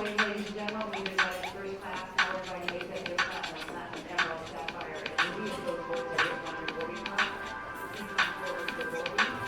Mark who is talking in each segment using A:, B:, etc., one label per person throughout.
A: Convoy, ladies and gentlemen, we invited first class powered by the executive platinum, emerald, sapphire, and ruby of those boats are written on your boarding pass. Please come forward for boarding.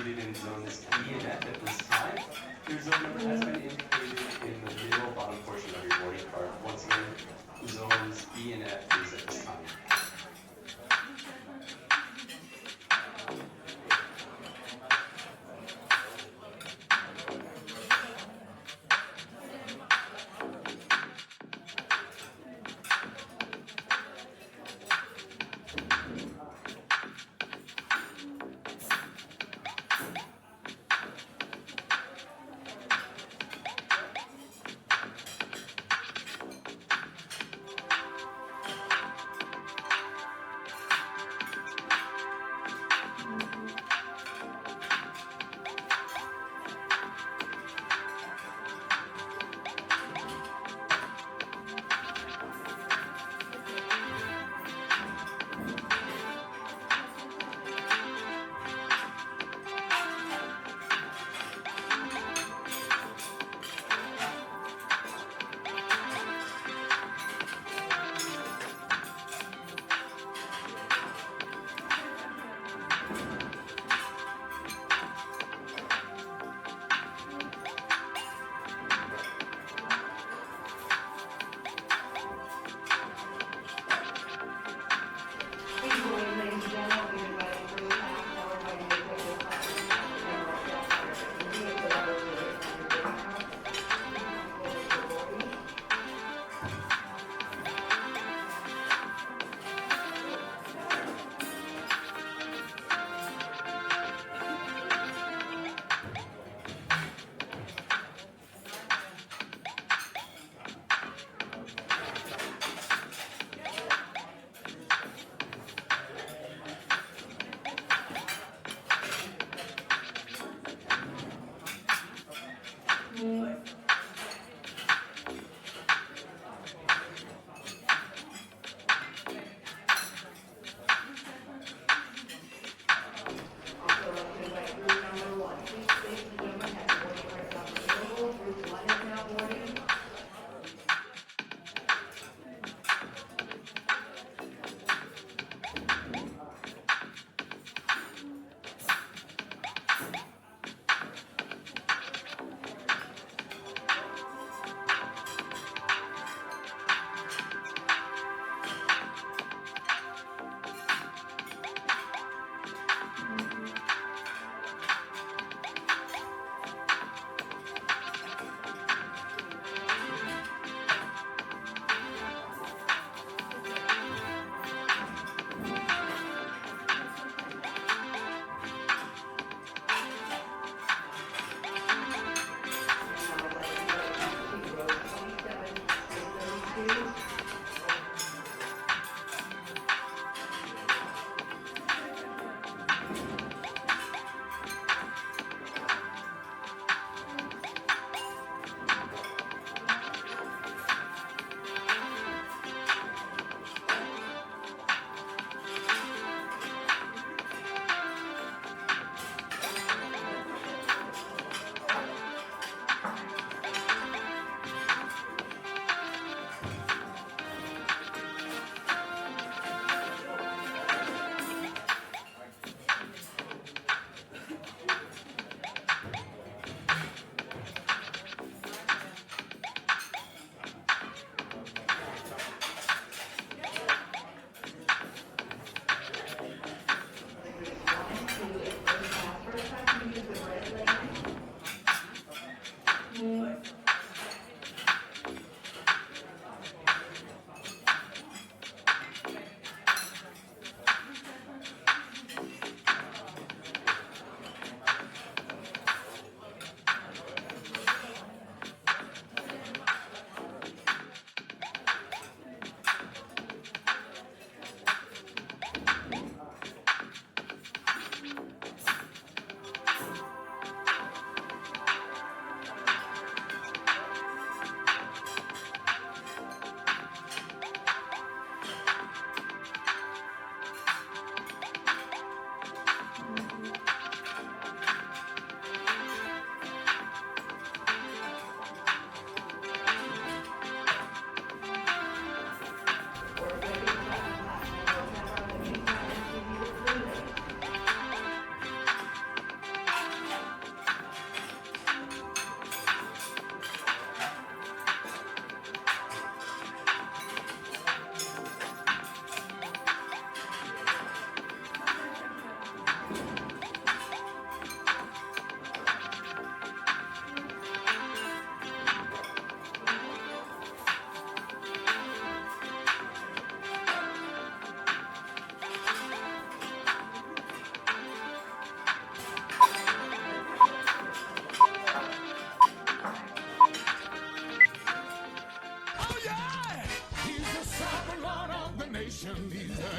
B: included in zones E and F at this time. Your zone number has been indicated in the middle bottom portion of your boarding card. Once again, zones E and F is at this time.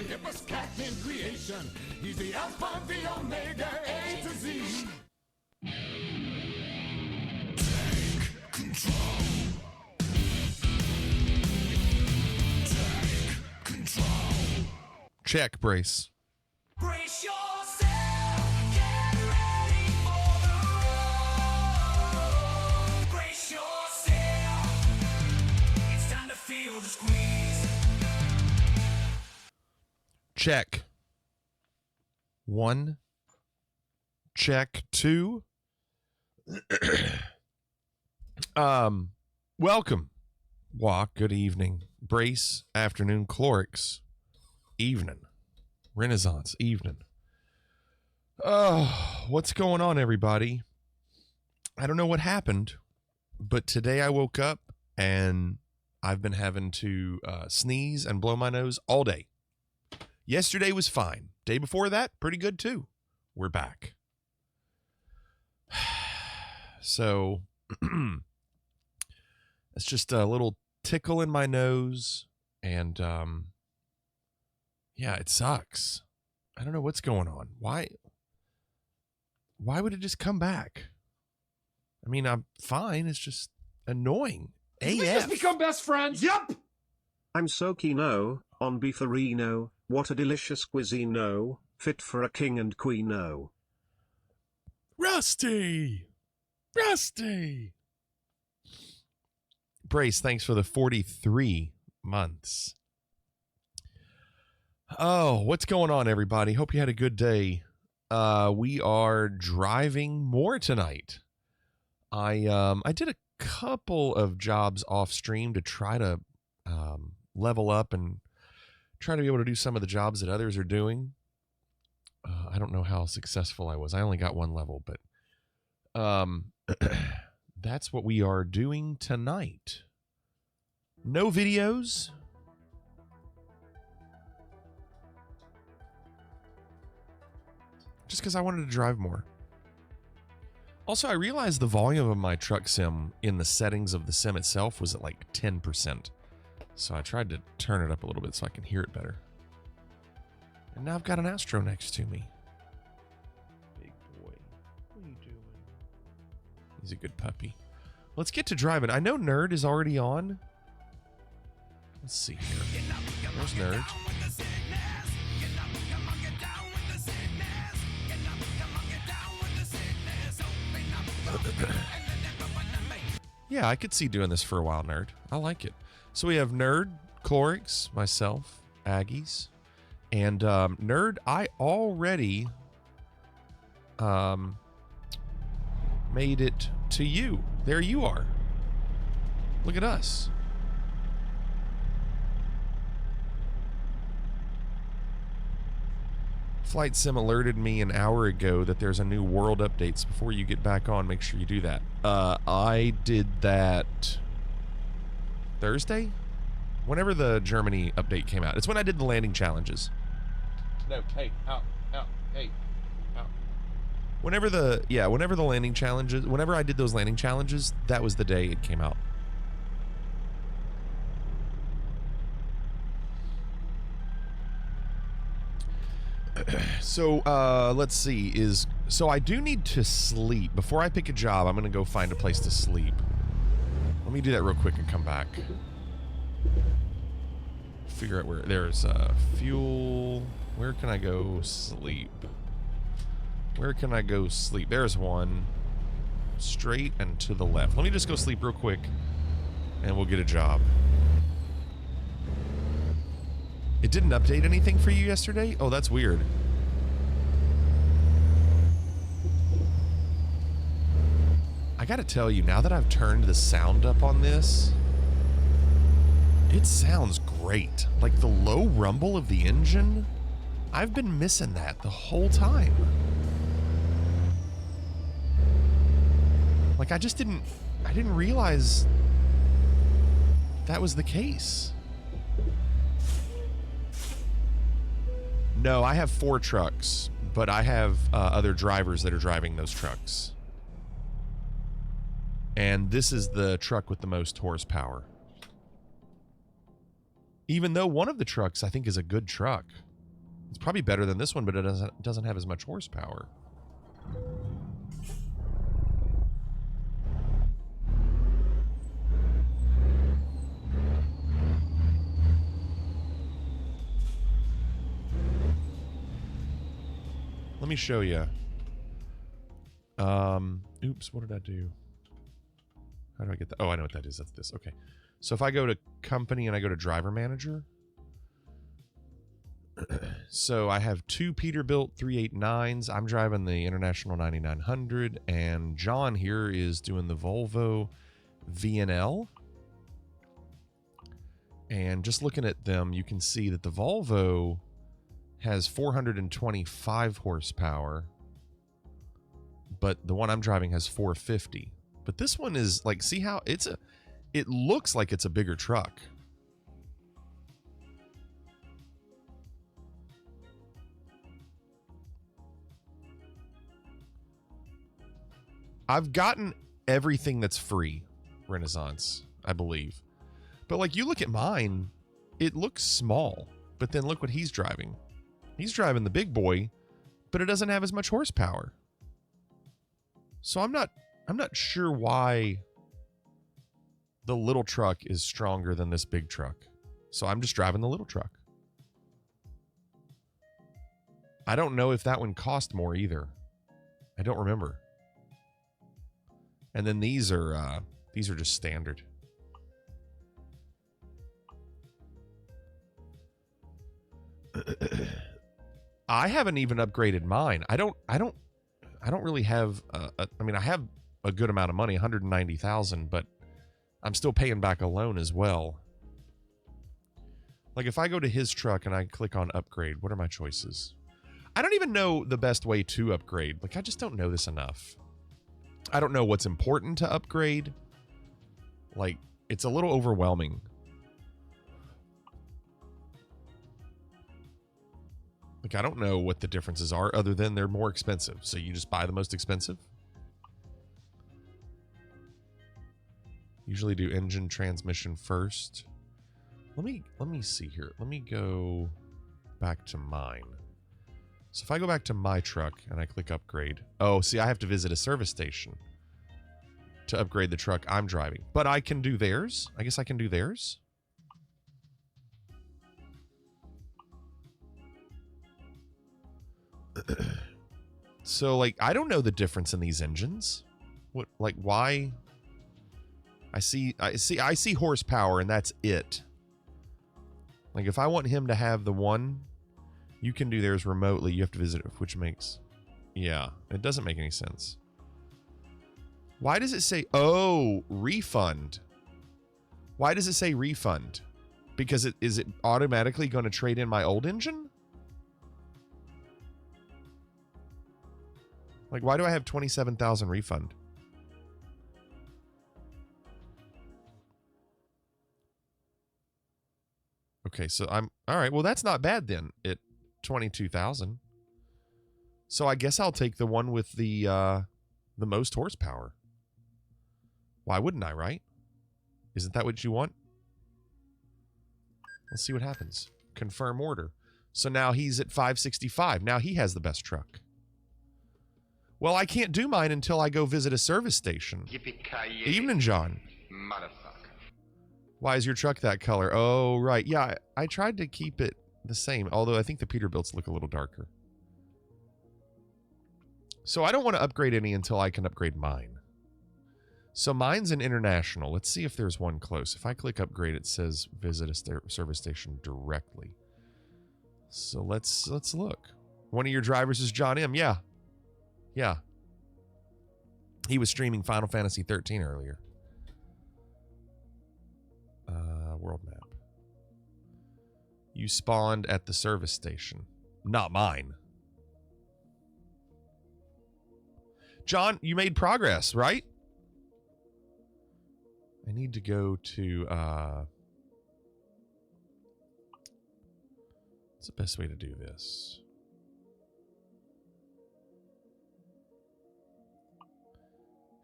C: hippest cat in creation. He's the alpha, the omega, A to Z. Take control. Take control.
D: Check, Brace.
C: Brace yourself. Get ready for the road. Brace yourself. It's time to feel the squeeze.
D: Check. 1. Check 2. Welcome. Walk. Good evening. Brace. Afternoon. Clorix. Evening. Renaissance. Evening. Oh, what's going on, everybody? I don't know what happened, but today I woke up and I've been having to sneeze and blow my nose all day. Yesterday was fine. Day before that, pretty good too. We're back. So, it's just a little tickle in my nose, and yeah, it sucks. I don't know what's going on. Why would it just come back? I mean, I'm fine. It's just annoying.
E: We
D: AF.
E: just become best friends. Yup.
F: I'm so keen-o, on beefarino, what a delicious cuisine-o, fit for a king and queen-o.
D: Rusty! Brace, thanks for the 43 months. Oh, what's going on, everybody? Hope you had a good day. We are driving more tonight. I did a couple of jobs off stream to try to level up and try to be able to do some of the jobs that others are doing. I don't know how successful I was. I only got one level, but that's what we are doing tonight. No videos. Just because I wanted to drive more. Also, I realized the volume of my truck sim in the settings of the sim itself was at like 10%. So I tried to turn it up a little bit so I can hear it better. And now I've got an Astro next to me. Big boy. What are you doing? He's a good puppy. Let's get to driving. I know Nerd is already on. Let's see here. There's Nerd. Yeah, I could see doing this for a while, Nerd. I like it. So we have Nerd, Clorix, myself, Aggies, and Nerd, I already made it to you. There you are. Look at us. Flight Sim alerted me an hour ago that there's a new world update. So before you get back on, make sure you do that. I did that Thursday? Whenever the Germany update came out. It's when I did the landing challenges. No, hey, out, hey, out. Whenever the landing challenges, whenever I did those landing challenges, that was the day it came out. So, let's see, so I do need to sleep. Before I pick a job, I'm going to go find a place to sleep. Let me do that real quick and come back. Figure out where, there's fuel. Where can I go sleep? Where can I go sleep? There's one. Straight and to the left. Let me just go sleep real quick, and we'll get a job. It didn't update anything for you yesterday? Oh, that's weird. I gotta tell you, now that I've turned the sound up on this, it sounds great. Like the low rumble of the engine, I've been missing that the whole time. Like I didn't realize that was the case. No, I have 4 trucks, but I have other drivers that are driving those trucks. And this is the truck with the most horsepower. Even though one of the trucks I think is a good truck. It's probably better than this one, but it doesn't have as much horsepower. Let me show you. Oops, what did I do? How do I get that? Oh, I know what that is. That's this. Okay. So if I go to company and I go to driver manager. So I have 2 Peterbilt 389s. I'm driving the International 9900. And John here is doing the Volvo VNL. And just looking at them, you can see that the Volvo has 425 horsepower. But the one I'm driving has 450. But this one is like, see how it looks like it's a bigger truck. I've gotten everything that's free, Renaissance, I believe. But like you look at mine, it looks small. But then look what he's driving. He's driving the big boy, but it doesn't have as much horsepower. So I'm not sure why the little truck is stronger than this big truck. So I'm just driving the little truck. I don't know if that one cost more either. I don't remember. And then these are just standard. I haven't even upgraded mine. I don't really have I mean, I have a good amount of money, 190,000, but I'm still paying back a loan as well. Like if I go to his truck and I click on upgrade, what are my choices? I don't even know the best way to upgrade. Like I just don't know this enough. I don't know what's important to upgrade. Like it's a little overwhelming. Like, I don't know what the differences are other than they're more expensive. So you just buy the most expensive. Usually do engine transmission first. Let me see here. Let me go back to mine. So if I go back to my truck and I click upgrade. Oh, see, I have to visit a service station to upgrade the truck I'm driving. But I can do theirs. I guess I can do theirs. So like I don't know the difference in these engines. What, like, why? I see horsepower and that's it. Like if I want him to have the one, you can do theirs remotely. You have to visit it, which makes, yeah, it doesn't make any sense. Why does it say, oh, refund? Why does it say refund? Because is it automatically going to trade in my old engine? Like, why do I have 27,000 refund? Okay, so I'm all right. Well, that's not bad then. At 22,000. So I guess I'll take the one with the most horsepower. Why wouldn't I, right? Isn't that what you want? Let's see what happens. Confirm order. So now he's at 565. Now he has the best truck. Well, I can't do mine until I go visit a service station.
E: Yippee-ki-yay.
D: Evening, John.
E: Motherfucker.
D: Why is your truck that color? Oh, right. Yeah, I tried to keep it the same, although I think the Peterbilts look a little darker. So I don't want to upgrade any until I can upgrade mine. So mine's an international. Let's see if there's one close. If I click upgrade, it says visit a service station directly. So let's look. One of your drivers is John M. Yeah. Yeah. He was streaming Final Fantasy 13 earlier. World map. You spawned at the service station. Not mine. John, you made progress, right? I need to go to, what's the best way to do this?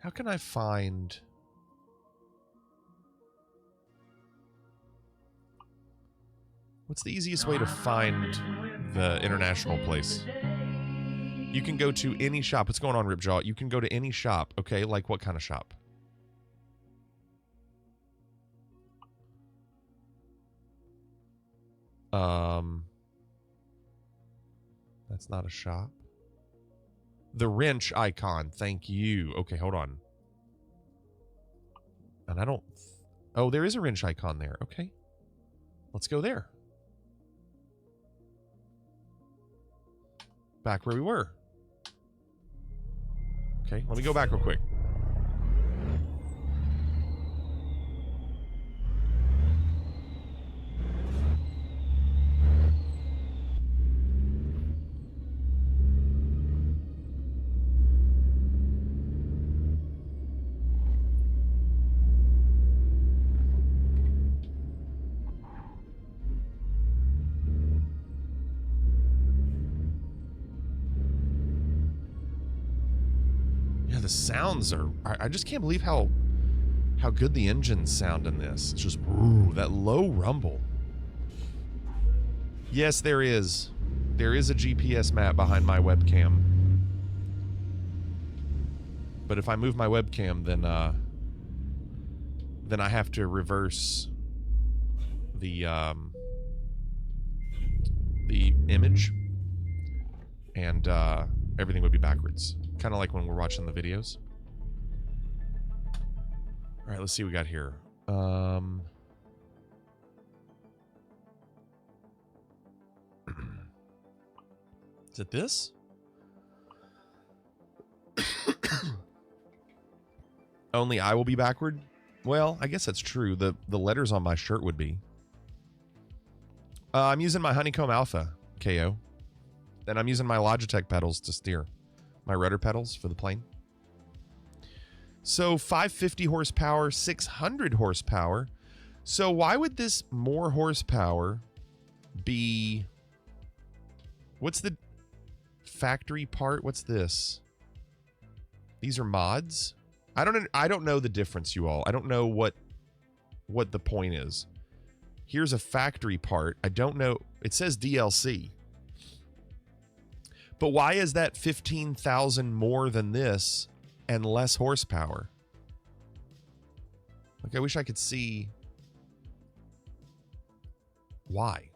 D: How can I find... What's the easiest way to find the international place. You can go to any shop. What's going on, Ripjaw? You can go to any shop. Okay, like what kind of shop? That's not a shop. The wrench icon. Thank you. Okay, hold on. And I don't... Oh, there is a wrench icon there. Okay. Let's go there. Back where we were. Okay, let me go back real quick. The sounds are... I just can't believe how good the engines sound in this. It's just... Ooh, that low rumble. Yes, there is. There is a GPS map behind my webcam. But if I move my webcam, then I have to reverse the image. And everything would be backwards. Kind of like when we're watching the videos. All right, let's see what we got here. Is it this? Only I will be backward? Well, I guess that's true. The letters on my shirt would be. I'm using my Honeycomb Alpha, KO. And I'm using my Logitech pedals to steer. My rudder pedals for the plane. So 550 horsepower, 600 horsepower. So why would this more horsepower be... What's the factory part? What's this? These are mods? I don't know the difference, you all. I don't know what the point is. Here's a factory part. I don't know. It says DLC. But why is that 15,000 more than this and less horsepower? Like, I wish I could see why.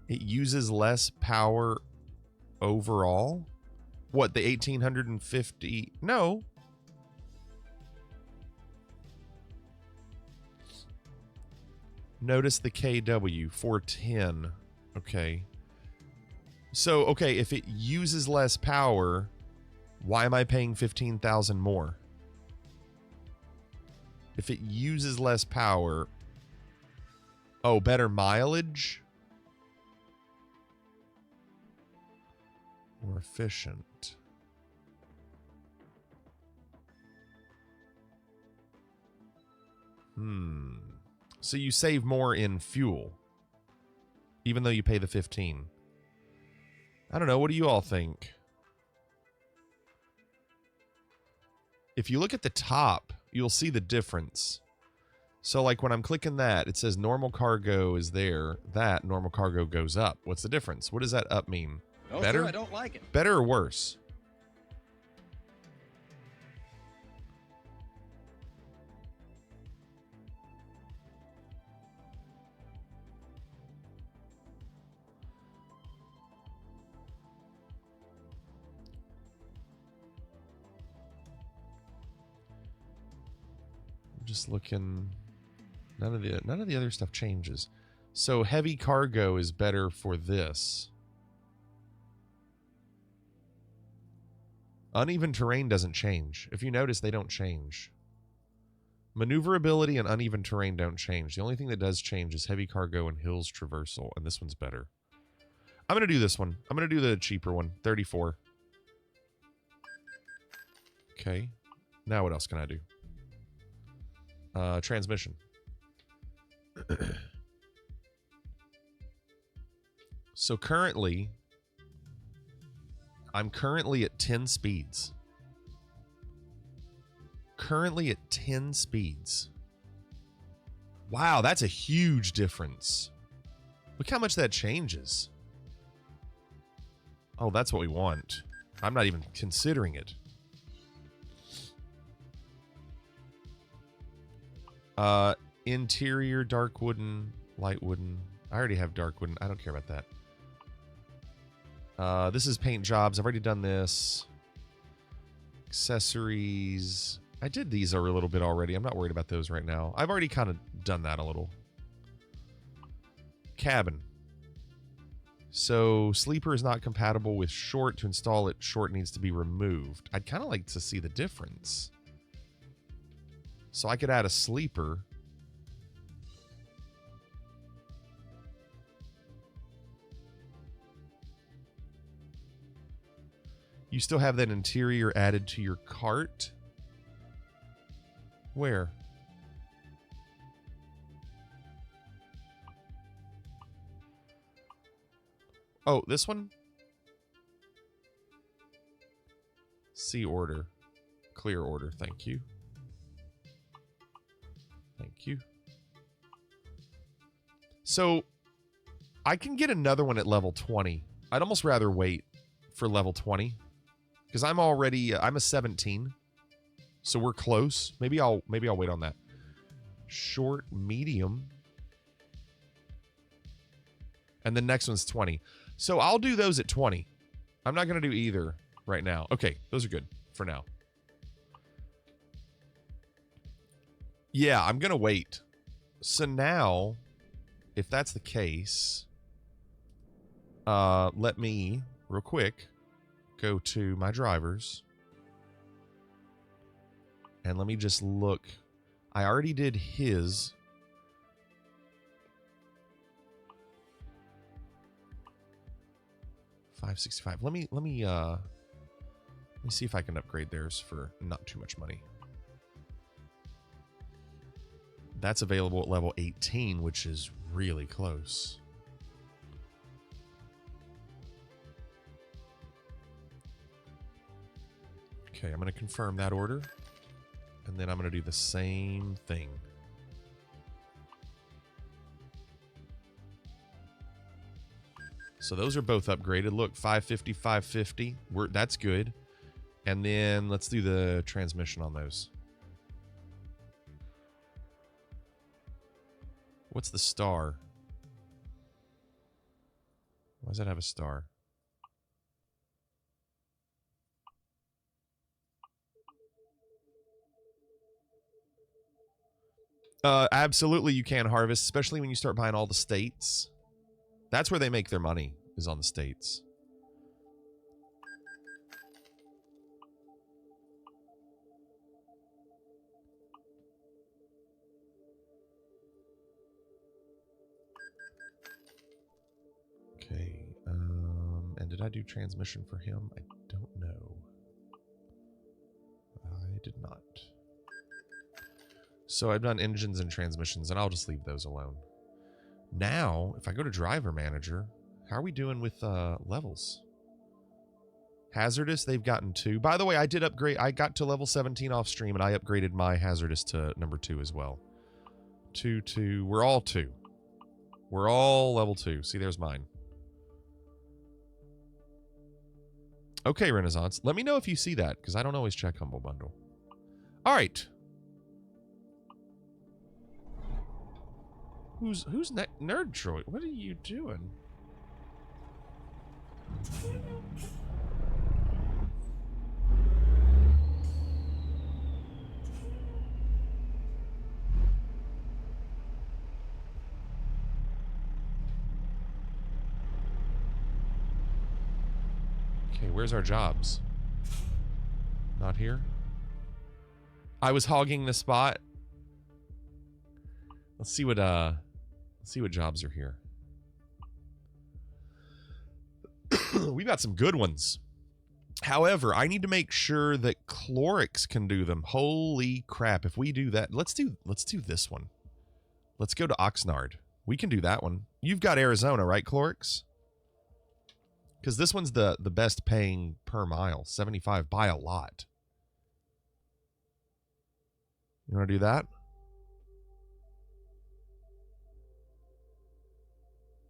D: It uses less power overall? What, the 1850? No. Notice the KW 410. Okay. So, okay, if it uses less power, why am I paying 15,000 more? If it uses less power... Oh, better mileage? More efficient. So you save more in fuel, even though you pay the 15. I don't know. What do you all think? If you look at the top, you'll see the difference. So like when I'm clicking that, it says normal cargo is there. That normal cargo goes up. What's the difference? What does that up mean?
G: No,
D: Better?
G: sir, I don't like it.
D: Better or worse? Just looking. None of the other stuff changes. So heavy cargo is better for this. Uneven terrain doesn't change. If you notice, they don't change. Maneuverability and uneven terrain don't change. The only thing that does change is heavy cargo and hills traversal, and this one's better. I'm going to do this one. I'm going to do the cheaper one, 34. Okay. Now what else can I do? Transmission. So currently, I'm currently at 10 speeds. Currently at 10 speeds. Wow, that's a huge difference. Look how much that changes. Oh, that's what we want. I'm not even considering it. Interior, dark wooden, light wooden. I already have dark wooden. I don't care about that. This is paint jobs. I've already done this. Accessories. I did these a little bit already. I'm not worried about those right now. I've already kind of done that a little. Cabin. So sleeper is not compatible with short. To install it, short needs to be removed. I'd kind of like to see the difference. So I could add a sleeper. You still have that interior added to your cart? Where? Oh, this one? See order. Clear order, thank you. Thank you. So, I can get another one at level 20. I'd almost rather wait for level 20. Because I'm already, I'm a 17. So we're close. Maybe I'll wait on that. Short, medium. And the next one's 20. So I'll do those at 20. I'm not going to do either right now. Okay, those are good for now. Yeah, I'm going to wait. So now, if that's the case, let me, real quick, go to my drivers. And let me just look. I already did his. $565. Let me see if I can upgrade theirs for not too much money. That's available at level 18, which is really close. Okay, I'm going to confirm that order. And then I'm going to do the same thing. So those are both upgraded. Look, 550, 550. That's good. And then let's do the transmission on those. What's the star? Why does that have a star? Absolutely you can harvest, especially when you start buying all the states. That's where they make their money, is on the states. Okay, and did I do transmission for him? I don't know. I did not. So I've done engines and transmissions, and I'll just leave those alone. Now, if I go to driver manager, how are we doing with levels? Hazardous, they've gotten 2. By the way, I did upgrade. I got to level 17 off stream, and I upgraded my hazardous to number 2 as well. 2, 2. We're all 2. We're all level 2. See, there's mine. Okay, Renaissance. Let me know if you see that, because I don't always check Humble Bundle. All right. Who's Nerd Droid? What are you doing? Okay, where's our jobs? Not here? I was hogging the spot. Let's see what jobs are here. We've got some good ones. However, I need to make sure that Clorix can do them. Holy crap, if we do that, let's do this one. Let's go to Oxnard. We can do that one. You've got Arizona, right, Clorix? Because this one's the best paying per mile, 75 by a lot. You want to do that?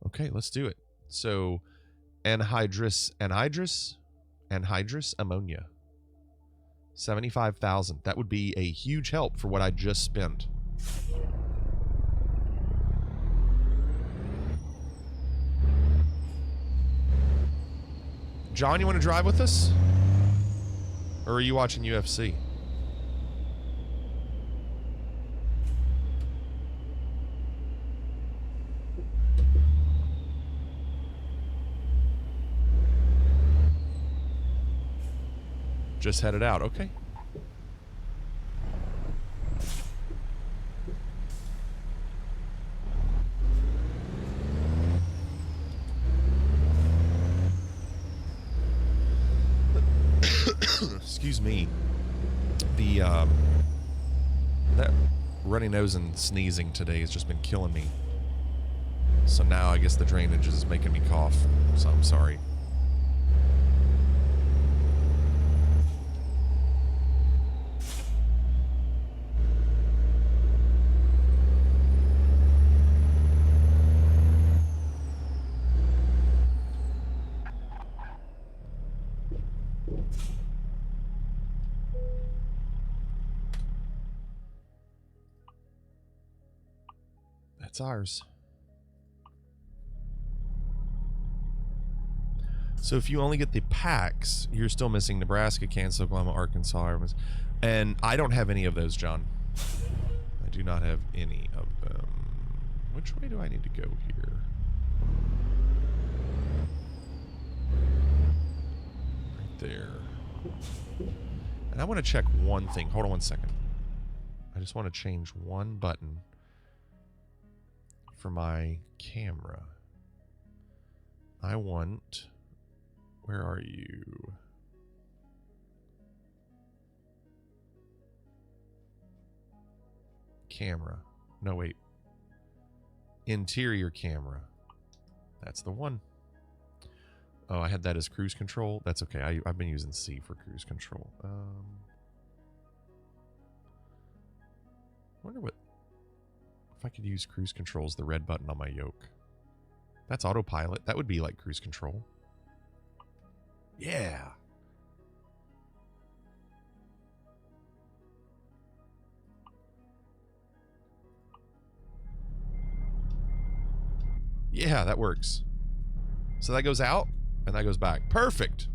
D: Okay, let's do it. So, anhydrous ammonia. 75,000. That would be a huge help for what I just spent. John, you want to drive with us? Or are you watching UFC? Just headed out. Okay. Excuse me. The that runny nose and sneezing today has just been killing me. So now I guess the drainage is making me cough. So I'm sorry. That's ours. So if you only get the packs, you're still missing Nebraska, Kansas, Oklahoma, Arkansas, and I don't have any of those, John. I do not have any of them. Which way do I need to go here? Right there. And I want to check one thing. Hold on 1 second. I just want to change one button for my camera. I want... Where are you? Camera. No, wait. Interior camera. That's the one. Oh, I had that as cruise control. That's okay. I've been using C for cruise control. Wonder what... If I could use cruise control as the red button on my yoke. That's autopilot. That would be like cruise control. Yeah. Yeah, that works. So that goes out and that goes back. Perfect.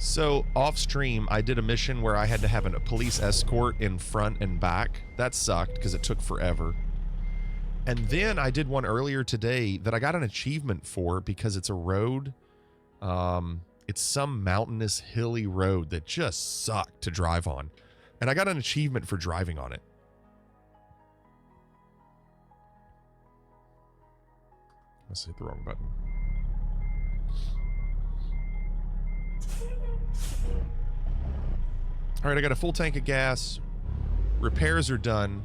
D: So, off stream, I did a mission where I had to have a police escort in front and back. That sucked because it took forever. And then I did one earlier today that I got an achievement for because it's a road. It's some mountainous, hilly road that just sucked to drive on. And I got an achievement for driving on it. Let's hit the wrong button. All right, I got a full tank of gas. Repairs are done.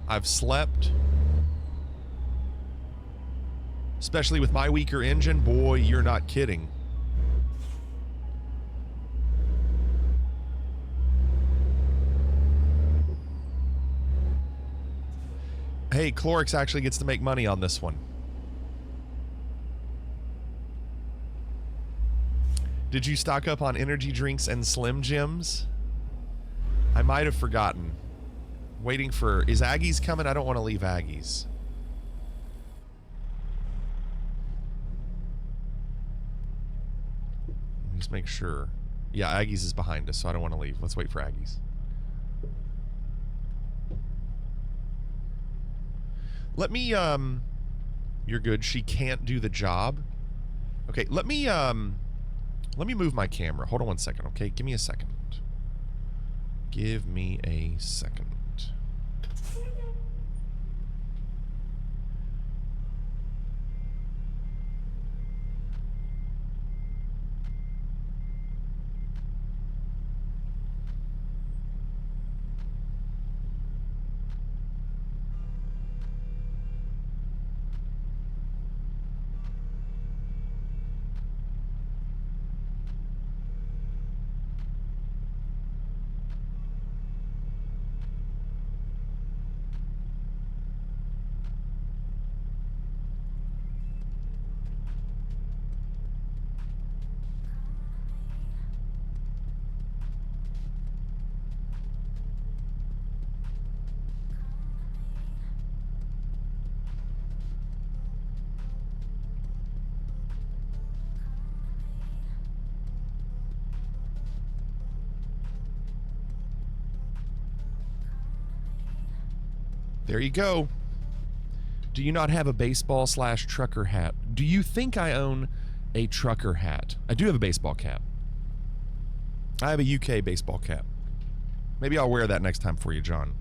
D: I've slept. Especially with my weaker engine. Boy, you're not kidding. Hey, Clorix actually gets to make money on this one. Did you stock up on energy drinks and Slim Jims? I might have forgotten. Waiting for... Is Aggie's coming? I don't want to leave Aggie's. Let me just make sure. Yeah, Aggie's is behind us, so I don't want to leave. Let's wait for Aggie's. Let me, You're good. She can't do the job. Okay, let me move my camera. Hold on 1 second, okay? Give me a second. Give me a second. There you go. Do you not have a baseball / trucker hat? Do you think I own a trucker hat? I do have a baseball cap. I have a UK baseball cap. Maybe I'll wear that next time for you, John.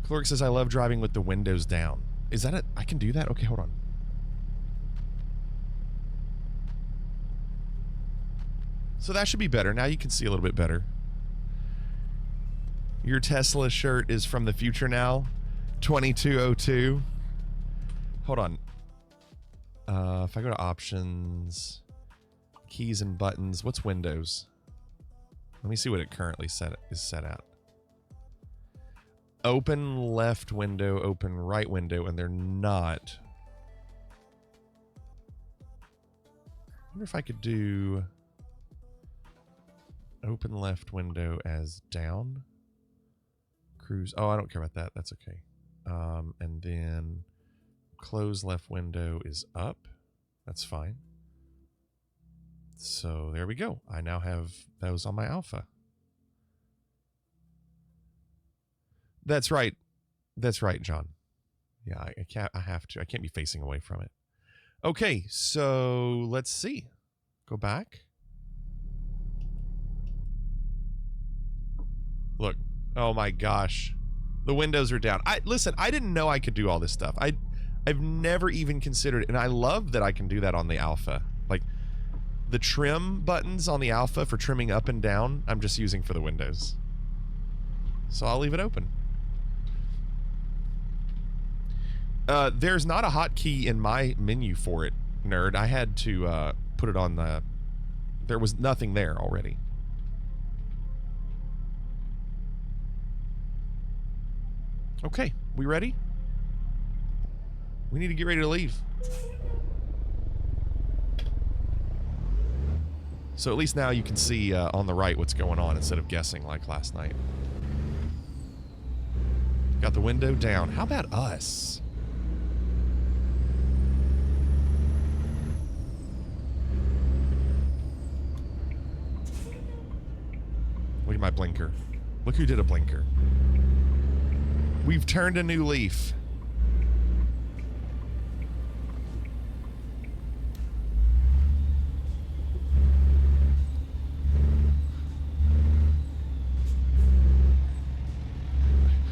D: Clerk says I love driving with the windows down. Is that it? I can do that? Okay, hold on. So that should be better. Now you can see a little bit better. Your Tesla shirt is from the future now. 2202. Hold on. If I go to options, keys and buttons, what's Windows? Let me see what it currently is set at. Open left window, open right window, and they're not. I wonder if I could do open left window as down. Cruise. Oh, I don't care about that. That's okay. And then close left window is up. That's fine. So there we go. I now have those on my Alpha. That's right. That's right, John. Yeah, I can't. I have to. I can't be facing away from it. Okay, so let's see. Go back. Look. Oh my gosh. The windows are down. Listen, I didn't know I could do all this stuff. I've never even considered it, and I love that I can do that on the Alpha. Like the trim buttons on the Alpha for trimming up and down, I'm just using for the windows. So I'll leave it open. There's not a hotkey in my menu for it, nerd. I had to put it on the... There was nothing there already. Okay, we ready? We need to get ready to leave. So at least now you can see on the right what's going on instead of guessing like last night. Got the window down. How about us? Look at my blinker. Look who did a blinker. We've turned a new leaf.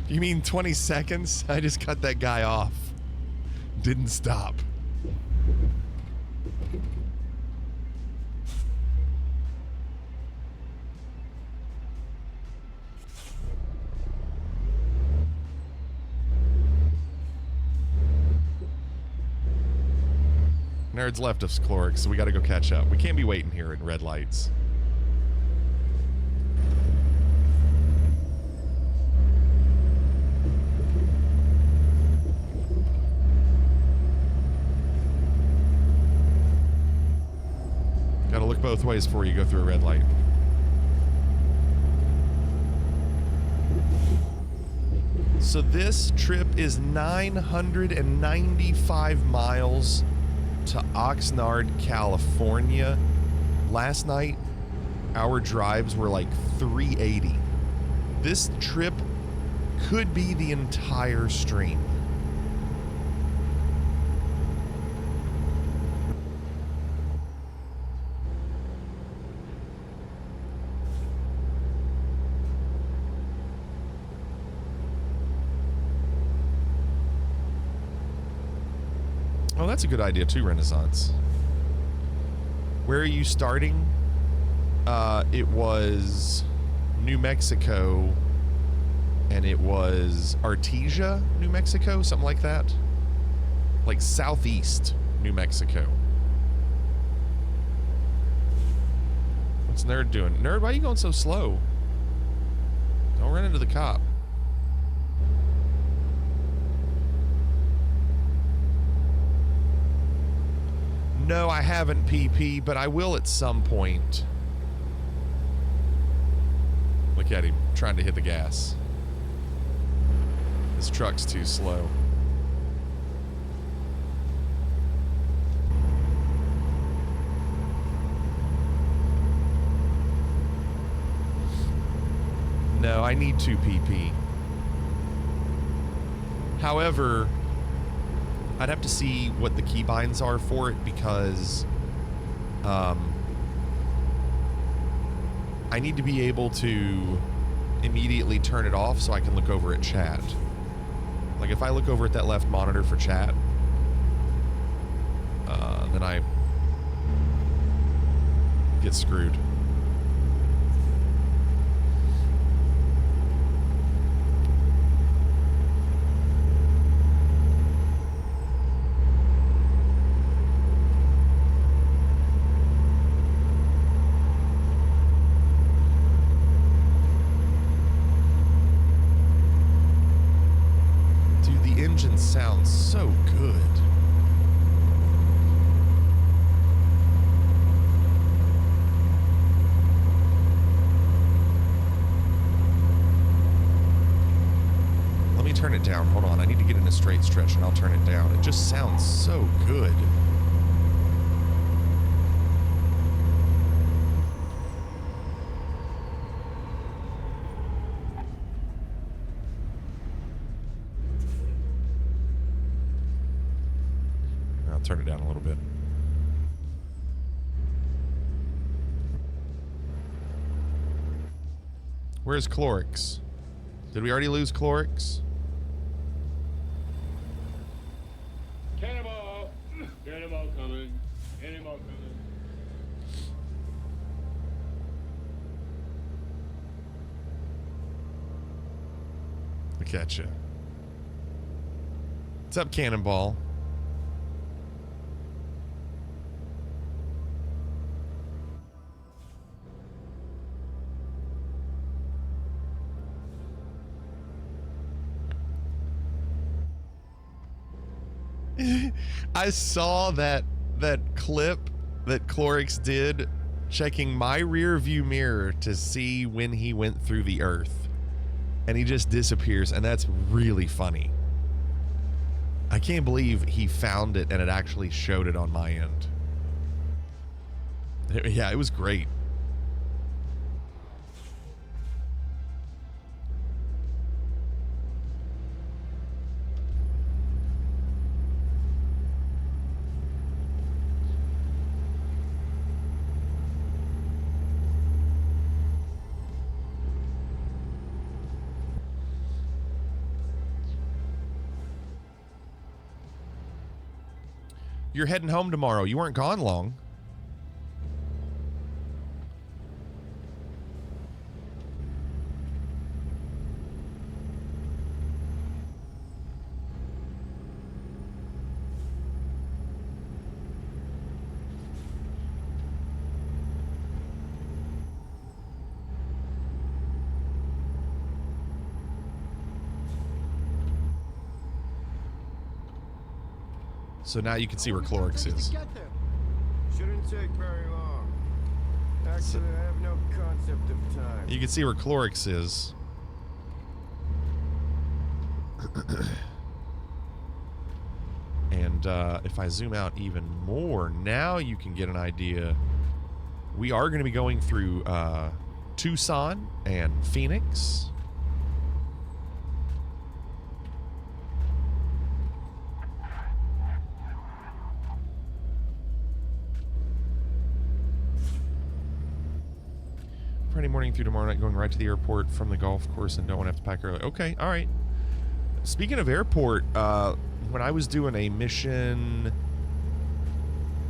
D: You mean 20 seconds? I just cut that guy off. Didn't stop. Nerds left us, Cloric, so we gotta go catch up. We can't be waiting here at red lights. Gotta look both ways before you go through a red light. So this trip is 995 miles to Oxnard, California. Last night, our drives were like 380. This trip could be the entire stream. Oh, that's a good idea too, Renaissance. Where are you starting? It was New Mexico, and it was Artesia, New Mexico, something like that. Like southeast New Mexico. What's Nerd doing? Nerd, why are you going so slow? Don't run into the cop. No, I haven't, PP, but I will at some point. Look at him, trying to hit the gas. His truck's too slow. No, I need 2 PP. However, I'd have to see what the keybinds are for it because I need to be able to immediately turn it off so I can look over at chat. Like if I look over at that left monitor for chat, then I get screwed. Dude, the engine sounds so good. Let me turn it down. Hold on. I need to get in a straight stretch and I'll turn it down. It just sounds so good. I'll turn it down a little bit. Where's Clorix? Did we already lose Clorix?
G: Cannonball! Cannonball coming. Cannonball coming.
D: Look at you. What's up, Cannonball? I saw that clip that Clorix did checking my rear view mirror to see when he went through the earth. And he just disappears, and that's really funny. I can't believe he found it and it actually showed it on my end. Yeah, it was great. You're heading home tomorrow. You weren't gone long. So now you can see where Clorix is.
H: Shouldn't take very long. Actually, I have no concept of time.
D: You can see where Clorix is. And if I zoom out even more, now you can get an idea. We are going to be going through Tucson and Phoenix. Friday morning through tomorrow night, going right to the airport from the golf course and don't want to have to pack early. Okay, all right. Speaking of airport, when I was doing a mission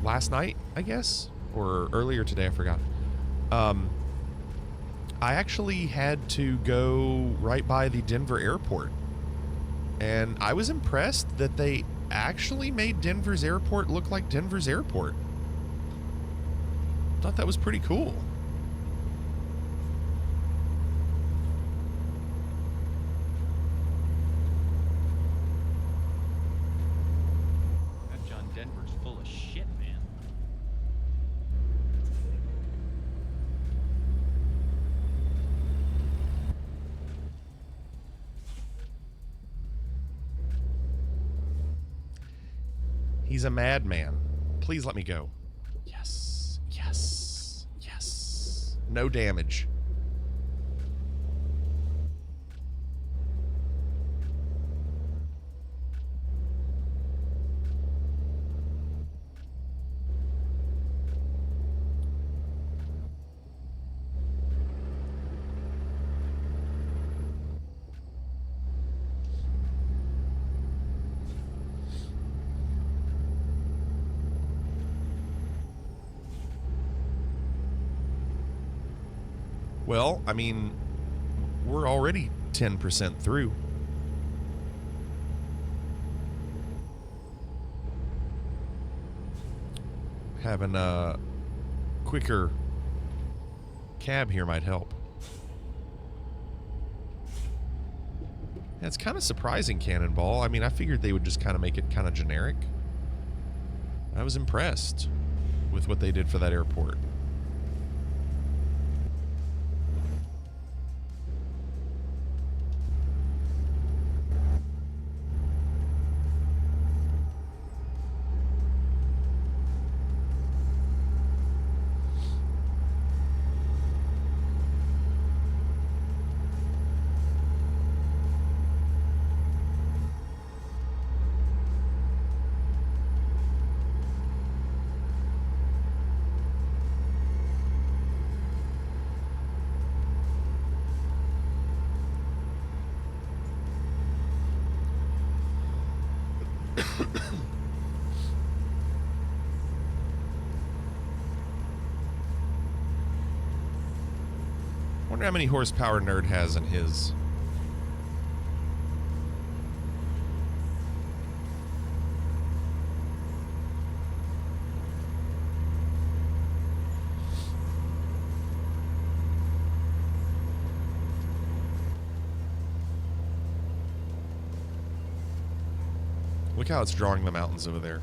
D: last night, I guess, or earlier today, I forgot. I actually had to go right by the Denver airport. And I was impressed that they actually made Denver's airport look like Denver's airport. Thought that was pretty cool.
I: Denver's full of shit, man.
D: He's a madman. Please let me go. Yes. Yes. Yes. No damage. Well, I mean, we're already 10% through. Having a quicker cab here might help. It's kind of surprising, Cannonball. I mean, I figured they would just kind of make it kind of generic. I was impressed with what they did for that airport. Wonder how many horsepower Nerd has in his. Look how it's drawing the mountains over there.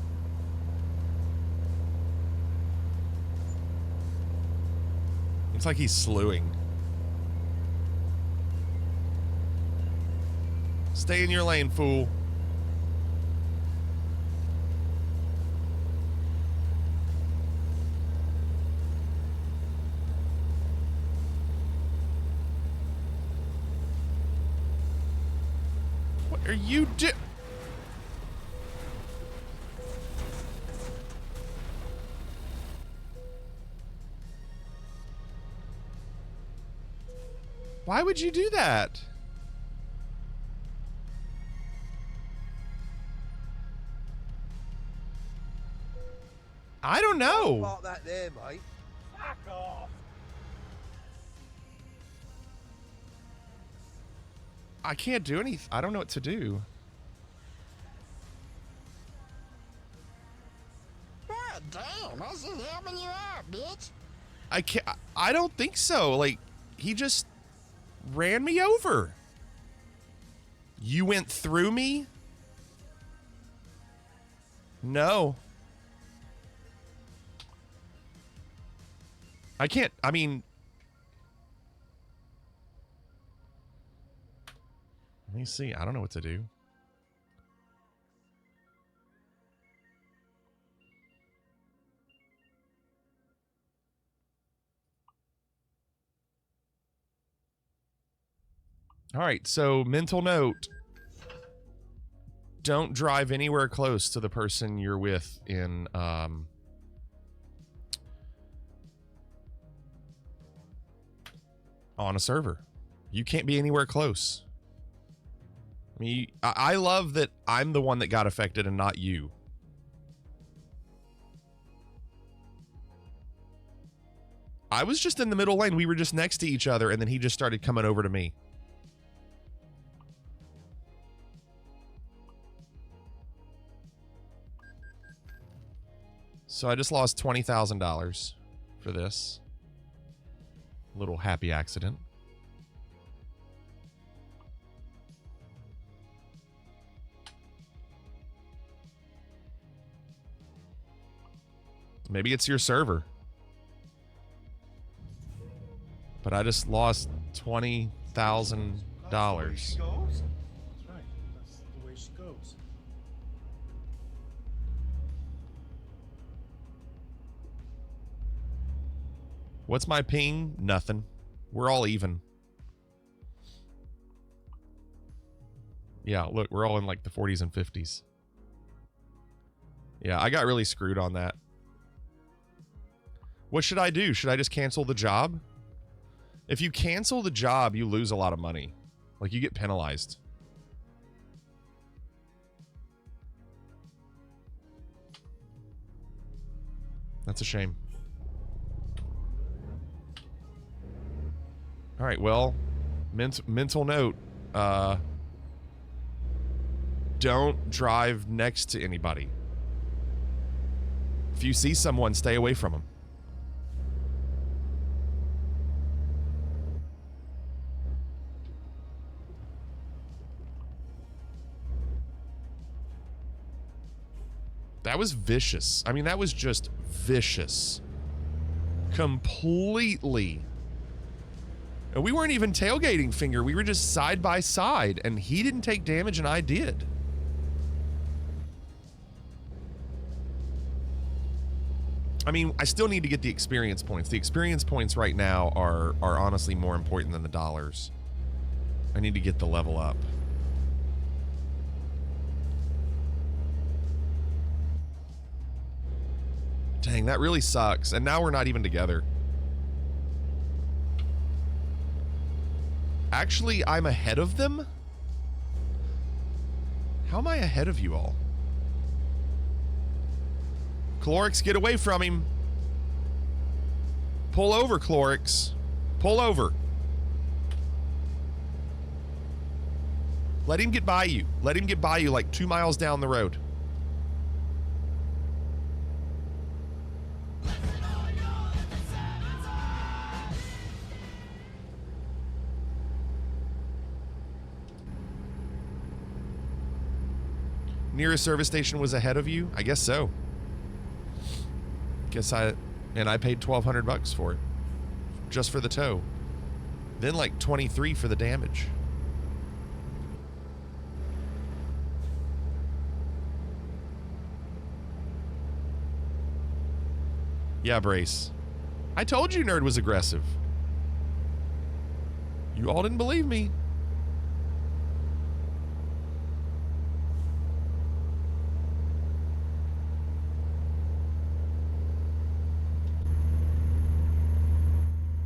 D: Looks like he's slewing. Stay in your lane, fool. What are you doing? Why would you do that? I don't know.
H: Park that there, mate.
C: Fuck off!
D: I can't do anything. I don't know what to do.
J: God damn, I see helping you out, bitch.
D: I can't. I don't think so. Like, he just ran me over. You went through me? No. I can't. I mean, let me see. I don't know what to do. All right, so mental note. Don't drive anywhere close to the person you're with in on a server. You can't be anywhere close. I mean, I love that I'm the one that got affected and not you. I was just in the middle lane. We were just next to each other, and then he just started coming over to me. So I just lost $20,000 for this little happy accident. Maybe it's your server. But I just lost $20,000.
G: That's right. That's the way she goes.
D: What's my ping? Nothing. We're all even. Yeah, look, we're all in like the 40s and 50s. Yeah, I got really screwed on that. What should I do? Should I just cancel the job? If you cancel the job, you lose a lot of money. Like, you get penalized. That's a shame. right, well, mental note. Don't drive next to anybody. If you see someone, stay away from them. That was vicious. I mean, that was just vicious. Completely. And we weren't even tailgating, Finger. We were just side by side, and he didn't take damage, and I did. I mean, I still need to get the experience points. The experience points right now are honestly more important than the dollars. I need to get the level up. Dang, that really sucks. And now we're not even together. Actually, I'm ahead of them? How am I ahead of you all? Clorix, get away from him. Pull over, Clorix. Pull over. Let him get by you. Let him get by you like 2 miles down the road. Nearest service station was ahead of you? I guess so. And I paid $1,200 for it. Just for the tow. Then like 23 for the damage. Yeah, Brace. I told you Nerd was aggressive. You all didn't believe me.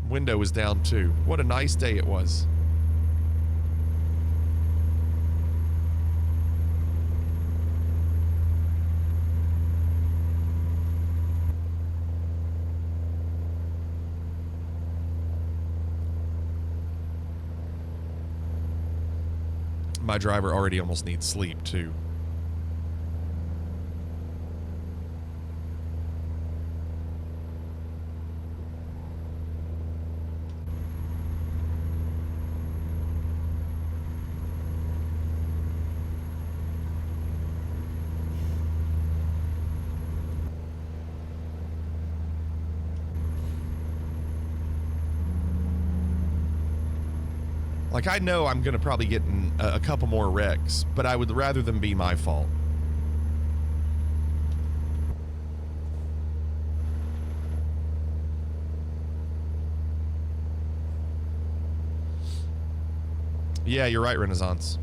D: Window was down too. What a nice day it was. My driver already almost needs sleep too. Like, I know I'm going to probably get in a couple more wrecks, but I would rather them be my fault. Yeah, you're right, Renaissance.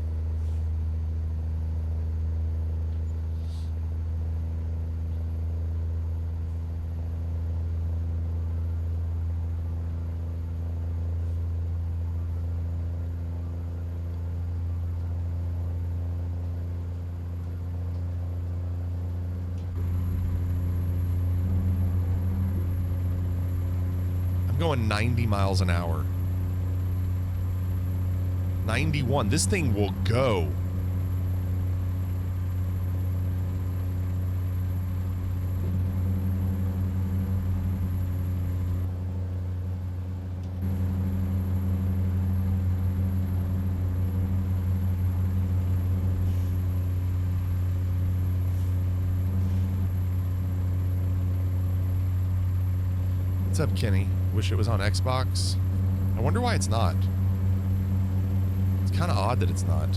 D: Going 90 miles an hour. 91. This thing will go. What's up, Kenny? Wish it was on Xbox. I wonder why it's not. It's kind of odd that it's not.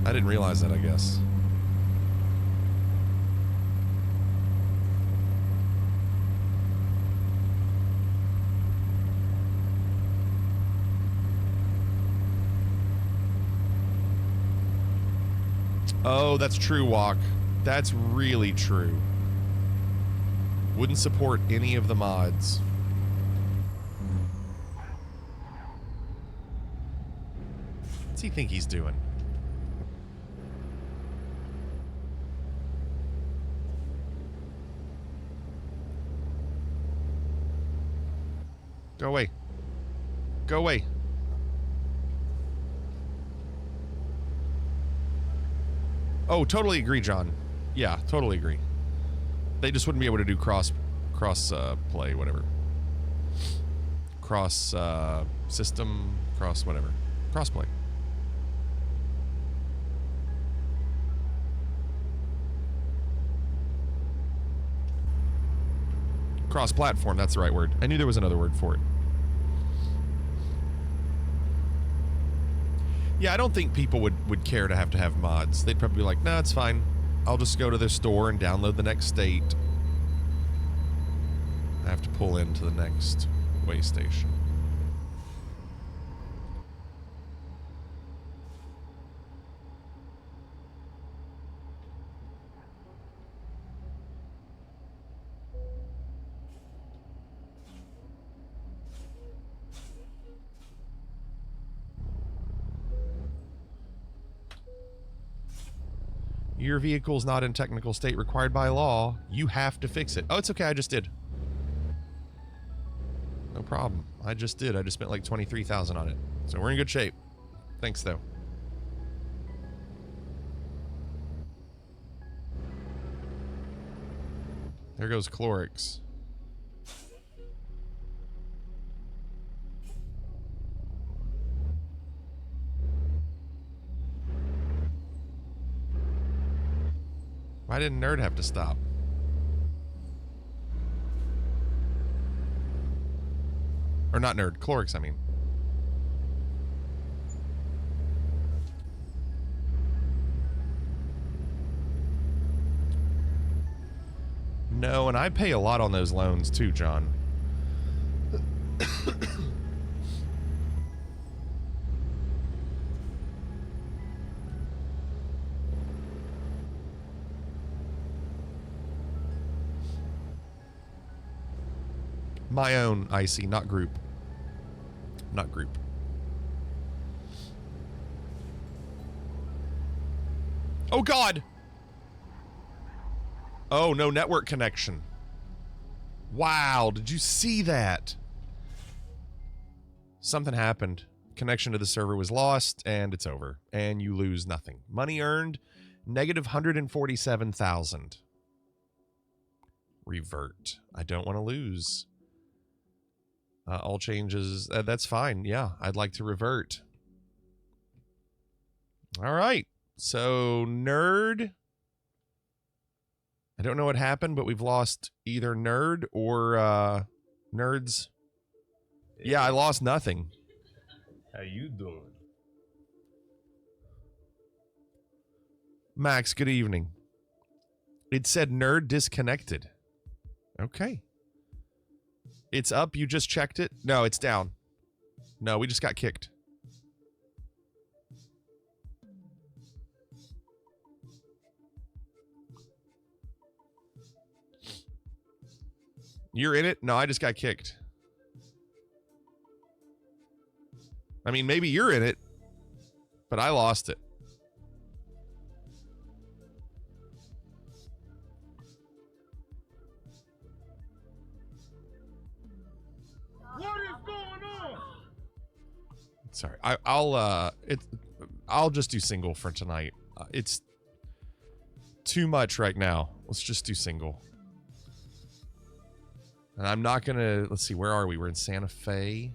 D: I didn't realize that, I guess. Oh, that's true, Walk. That's really true. Wouldn't support any of the mods. What's he think he's doing? Go away. Go away. Oh, totally agree, John. Yeah, totally agree. They just wouldn't be able to do cross play, whatever. Cross system, cross whatever. Cross play. Cross platform, that's the right word. I knew there was another word for it. Yeah, I don't think people would care to have mods. They'd probably be like, nah, it's fine. I'll just go to the store and download the next state. I have to pull into the next way station. Your vehicle's not in technical state required by law. You have to fix it. Oh, it's okay. I just did. No problem. I just did. I just spent like 23,000 on it. So we're in good shape. Thanks, though. There goes Clorix. Why didn't Nerd have to stop? Or not Nerd, Clorix, I mean. No, and I pay a lot on those loans too, John. My own IC, not group. Not group. Oh, God! Oh, no network connection. Wow, did you see that? Something happened. Connection to the server was lost, and it's over. And you lose nothing. Money earned, negative 147,000. Revert. I don't want to lose. All changes, that's fine. Yeah, I'd like to revert. All right. So, Nerd. I don't know what happened, but we've lost either Nerd or Nerds. Yeah, I lost nothing.
G: How you doing?
D: Max, good evening. It said Nerd disconnected. Okay. It's up. You just checked it? No, it's down. No, we just got kicked. You're in it? No, I just got kicked. I mean, maybe you're in it, but I lost it. Sorry, I'll just do single for tonight. It's too much right now. Let's just do single. And I'm not gonna. Let's see, where are we? We're in Santa Fe.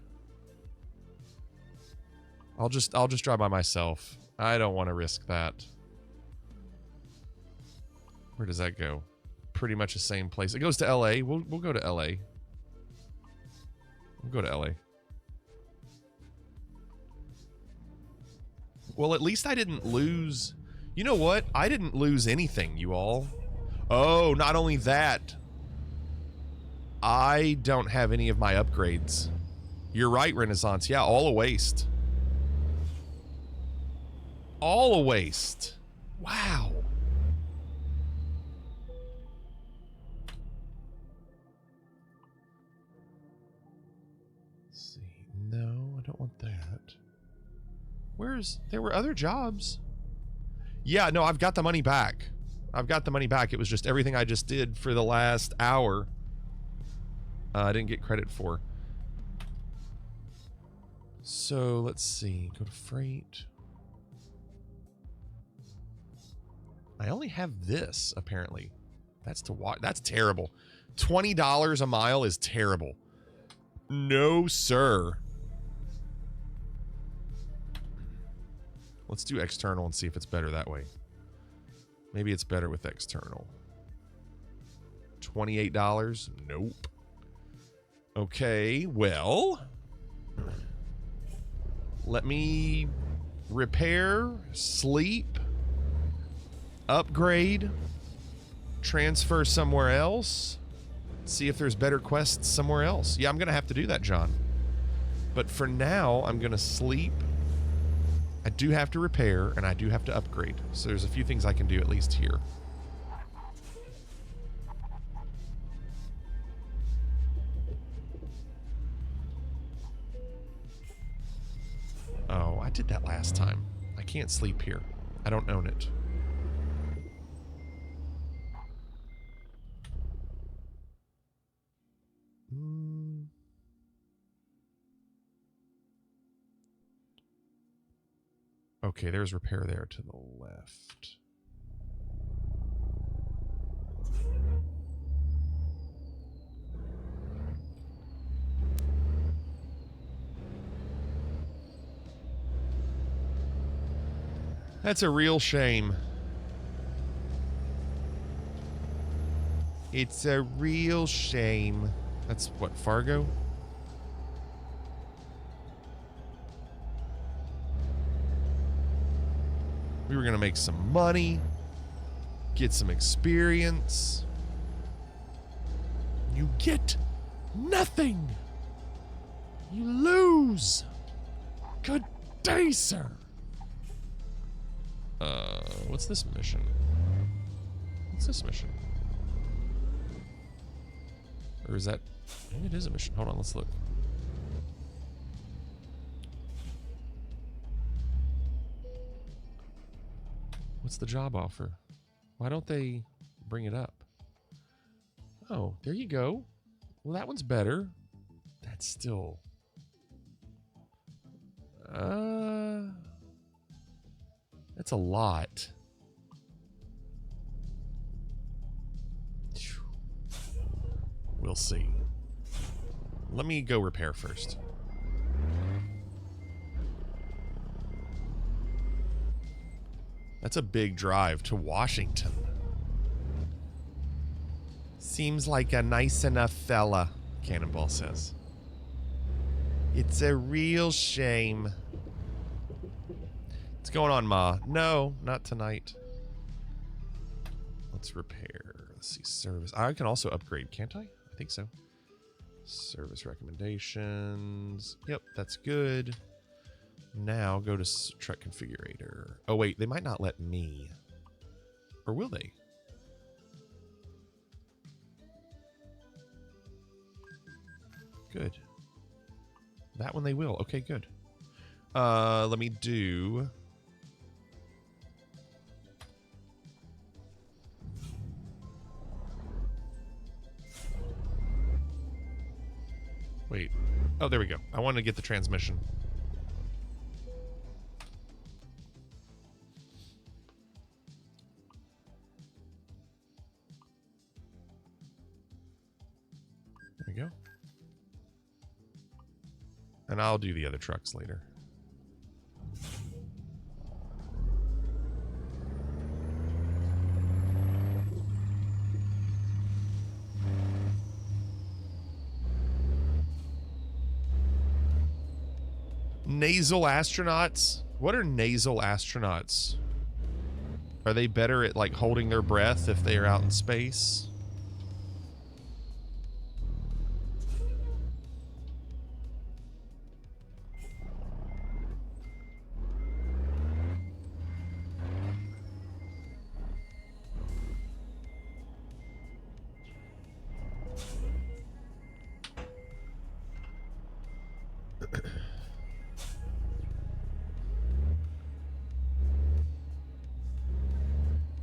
D: I'll just drive by myself. I don't want to risk that. Where does that go? Pretty much the same place. It goes to LA. We'll go to LA. We'll go to LA. Well, at least I didn't lose. You know what? I didn't lose anything, you all. Oh, not only that. I don't have any of my upgrades. You're right, Renaissance. Yeah, all a waste. All a waste. Wow. Let's see. No, I don't want that. There were other jobs. Yeah, no, I've got the money back. I've got the money back. It was just everything I just did for the last hour. I didn't get credit for. So let's see. Go to freight. I only have this, apparently. That's to watch. That's terrible. $20 a mile is terrible. No, sir. Let's do external and see if it's better that way. Maybe it's better with external. $28? Nope. Okay, well. Let me repair, sleep, upgrade, transfer somewhere else, see if there's better quests somewhere else. Yeah, I'm going to have to do that, John. But for now, I'm going to sleep. I do have to repair, and I do have to upgrade. So there's a few things I can do at least here. Oh, I did that last time. I can't sleep here. I don't own it. Okay, there's repair there to the left. That's a real shame. It's a real shame. That's what, Fargo? We were going to make some money, get some experience. You get nothing. You lose. Good day, sir. What's this mission? What's this mission? Or is that... Maybe it is a mission. Hold on, let's look. What's the job offer? Why don't they bring it up? Oh, there you go. Well, that one's better. That's still... That's a lot. We'll see. Let me go repair first. That's a big drive to Washington. Seems like a nice enough fella, Cannonball says. It's a real shame. What's going on, Ma? No, not tonight. Let's repair. Let's see, service. I can also upgrade, can't I? I think so. Service recommendations. Yep, that's good. Now go to truck configurator. Oh, wait, they might not let me. Or will they? Good. That one they will. Okay, good. Let me do... Wait. Oh, there we go. I wanted to get the transmission. There we go. And I'll do the other trucks later. Nasal astronauts? What are nasal astronauts? Are they better at, like, holding their breath if they are out in space?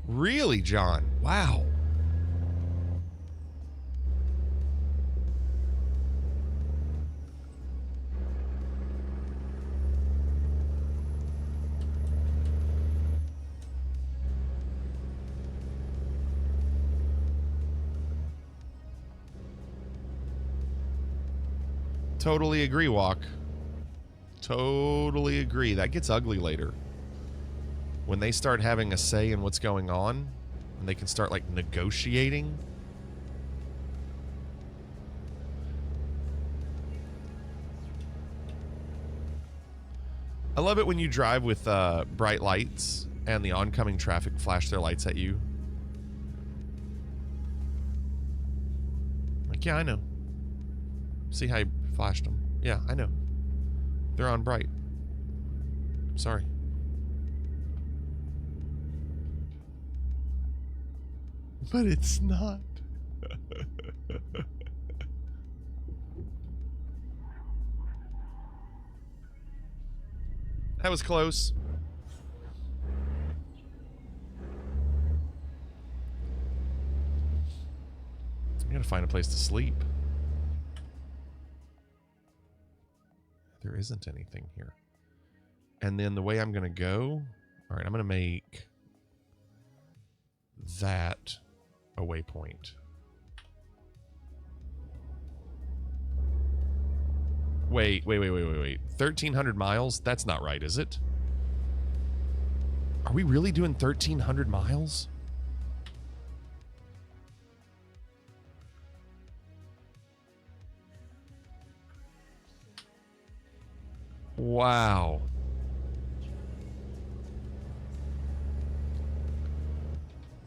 D: Really, John? Wow. Totally agree, Walk. Totally agree. That gets ugly later. When they start having a say in what's going on, and they can start, like, negotiating. I love it when you drive with bright lights and the oncoming traffic flash their lights at you. Like, yeah, I know. See how you flashed them? Yeah, I know. They're on bright. Sorry. But it's not. That was close. I gotta find a place to sleep. There isn't anything here. And then the way I'm gonna go, all right, I'm gonna make that a waypoint. Wait. 1,300 miles? That's not right, is it? Are we really doing 1,300 miles? Wow.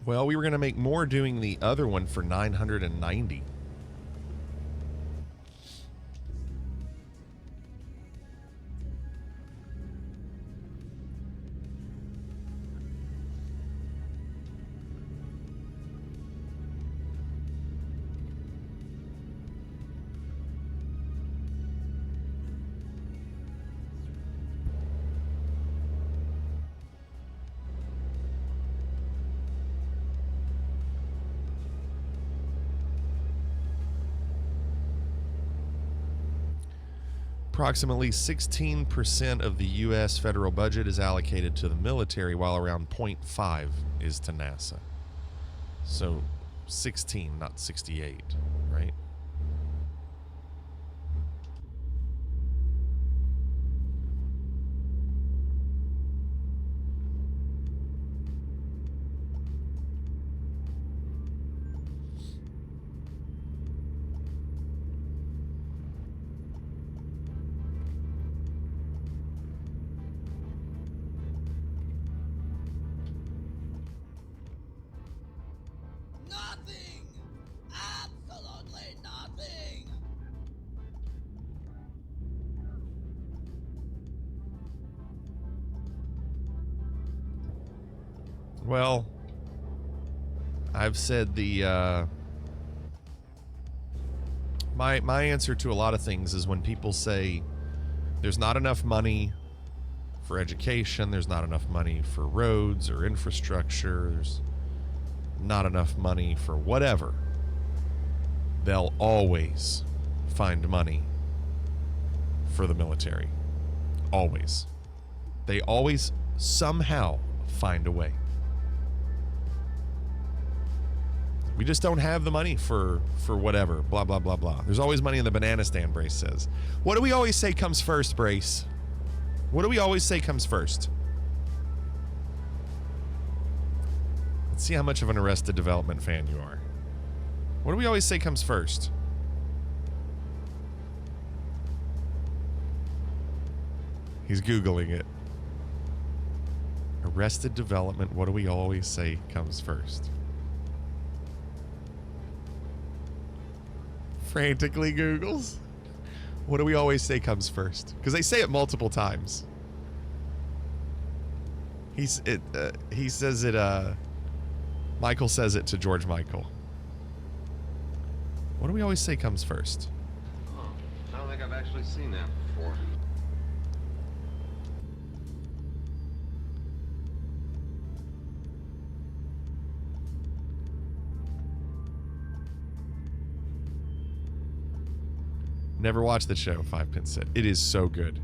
D: Well, we were going to make more doing the other one for 990. Approximately 16% of the U.S. federal budget is allocated to the military, while around 0.5 is to NASA. So 16, not 68, right?
J: Nothing! Absolutely nothing!
D: Well, I've said the my answer to a lot of things is when people say there's not enough money for education, there's not enough money for roads or infrastructure, there's not enough money for whatever, they'll always find money for the military. Always. They always somehow find a way. We just don't have the money for whatever, blah, blah, blah, blah. There's always money in the banana stand, Brace says. What do we always say comes first, Brace? What do we always say comes first? Let's see how much of an Arrested Development fan you are. What do we always say comes first? He's Googling it. Arrested Development, what do we always say comes first? Frantically Googles. What do we always say comes first? Because they say it multiple times. He says it, Michael says it to George Michael. What do we always say comes first?
K: Oh, I don't think I've actually seen that before.
D: Never watched the show, 5 Pin said. It is so good.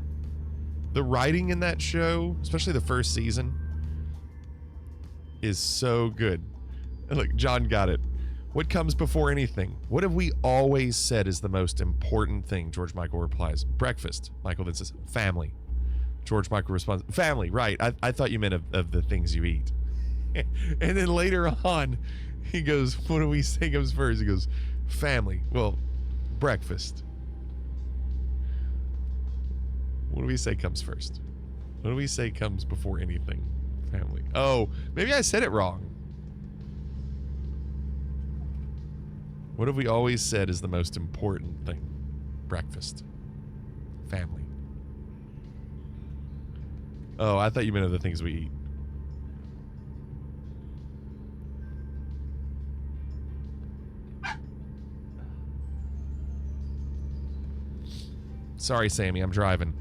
D: The writing in that show, especially the first season, is so good. And look, John got it. What comes before anything? What have we always said is the most important thing? George Michael replies, breakfast. Michael then says, family. George Michael responds, family, right. I thought you meant of the things you eat. And then later on, he goes, what do we say comes first? He goes, family. Well, breakfast. What do we say comes first? What do we say comes before anything? Family. Oh, maybe I said it wrong. What have we always said is the most important thing? Breakfast. Family. Oh, I thought you meant other things we eat. Sorry, Sammy, I'm driving.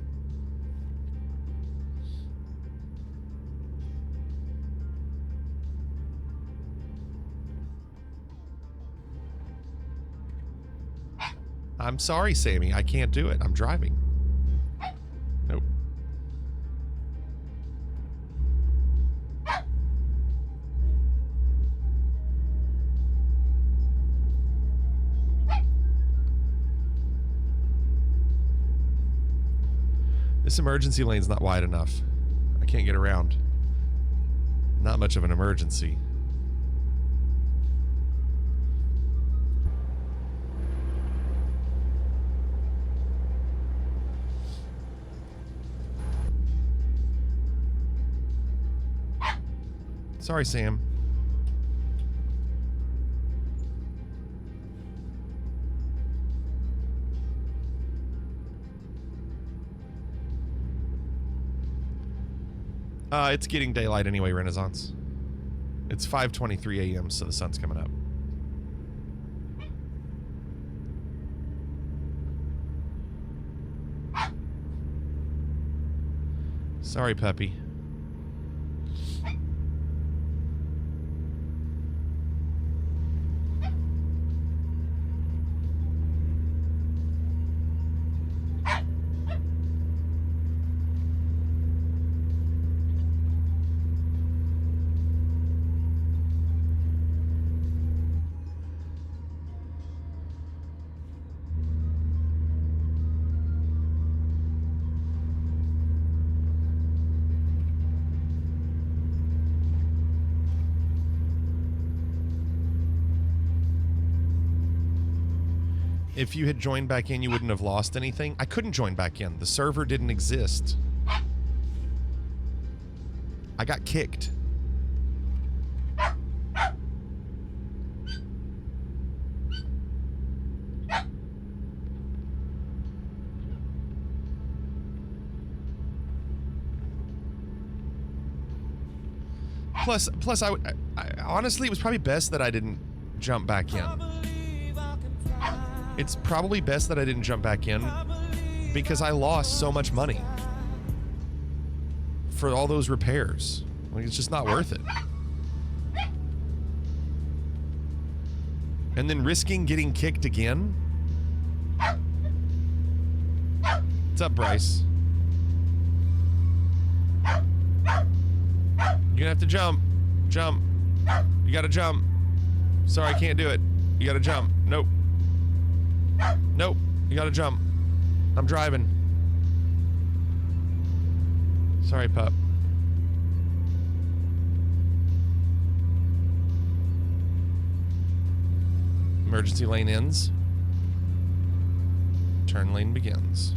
D: I'm sorry, Sammy. I can't do it. I'm driving. Nope. This emergency lane's not wide enough. I can't get around. Not much of an emergency. Sorry, Sam. It's getting daylight anyway, Renaissance. It's 5:23 a.m., so the sun's coming up. Sorry, puppy. If you had joined back in, you wouldn't have lost anything. I couldn't join back in. The server didn't exist. I got kicked. Plus, I honestly, it was probably best that I didn't jump back in. It's probably best that I didn't jump back in because I lost so much money for all those repairs. Like, it's just not worth it. And then risking getting kicked again? What's up, Bryce? You're gonna have to jump. Jump. You gotta jump. Sorry, I can't do it. You gotta jump. Nope. Nope. You gotta jump. I'm driving. Sorry, pup. Emergency lane ends. Turn lane begins.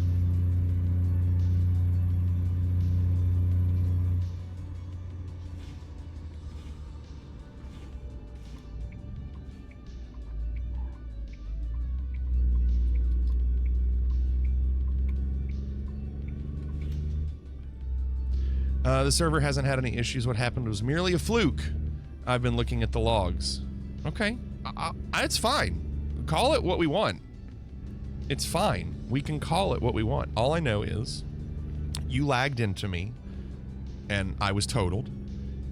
D: The server hasn't had any issues. What happened was merely a fluke. I've been looking at the logs. Okay. It's fine. Call it what we want. It's fine. We can call it what we want. All I know is you lagged into me and I was totaled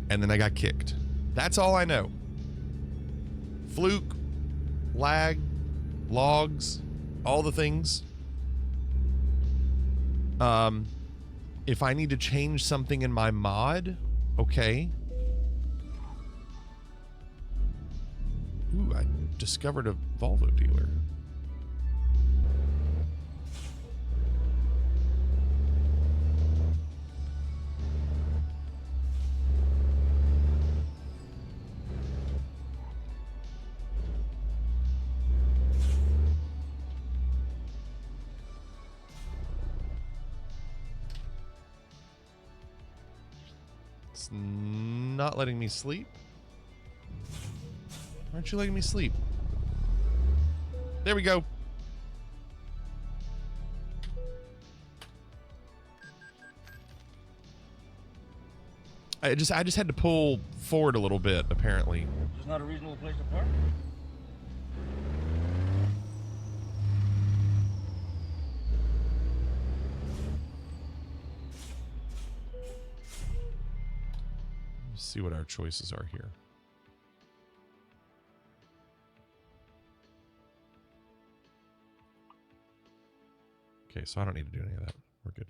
D: and then I got kicked. That's all I know. Fluke, lag, logs, all the things. If I need to change something in my mod, okay. Ooh, I discovered a Volvo dealer. It's not letting me sleep. Aren't you letting me sleep? There we go. I just had to pull forward a little bit, apparently.
G: It's not a reasonable place to park.
D: Let's see what our choices are here. Okay, so I don't need to do any of that. We're good.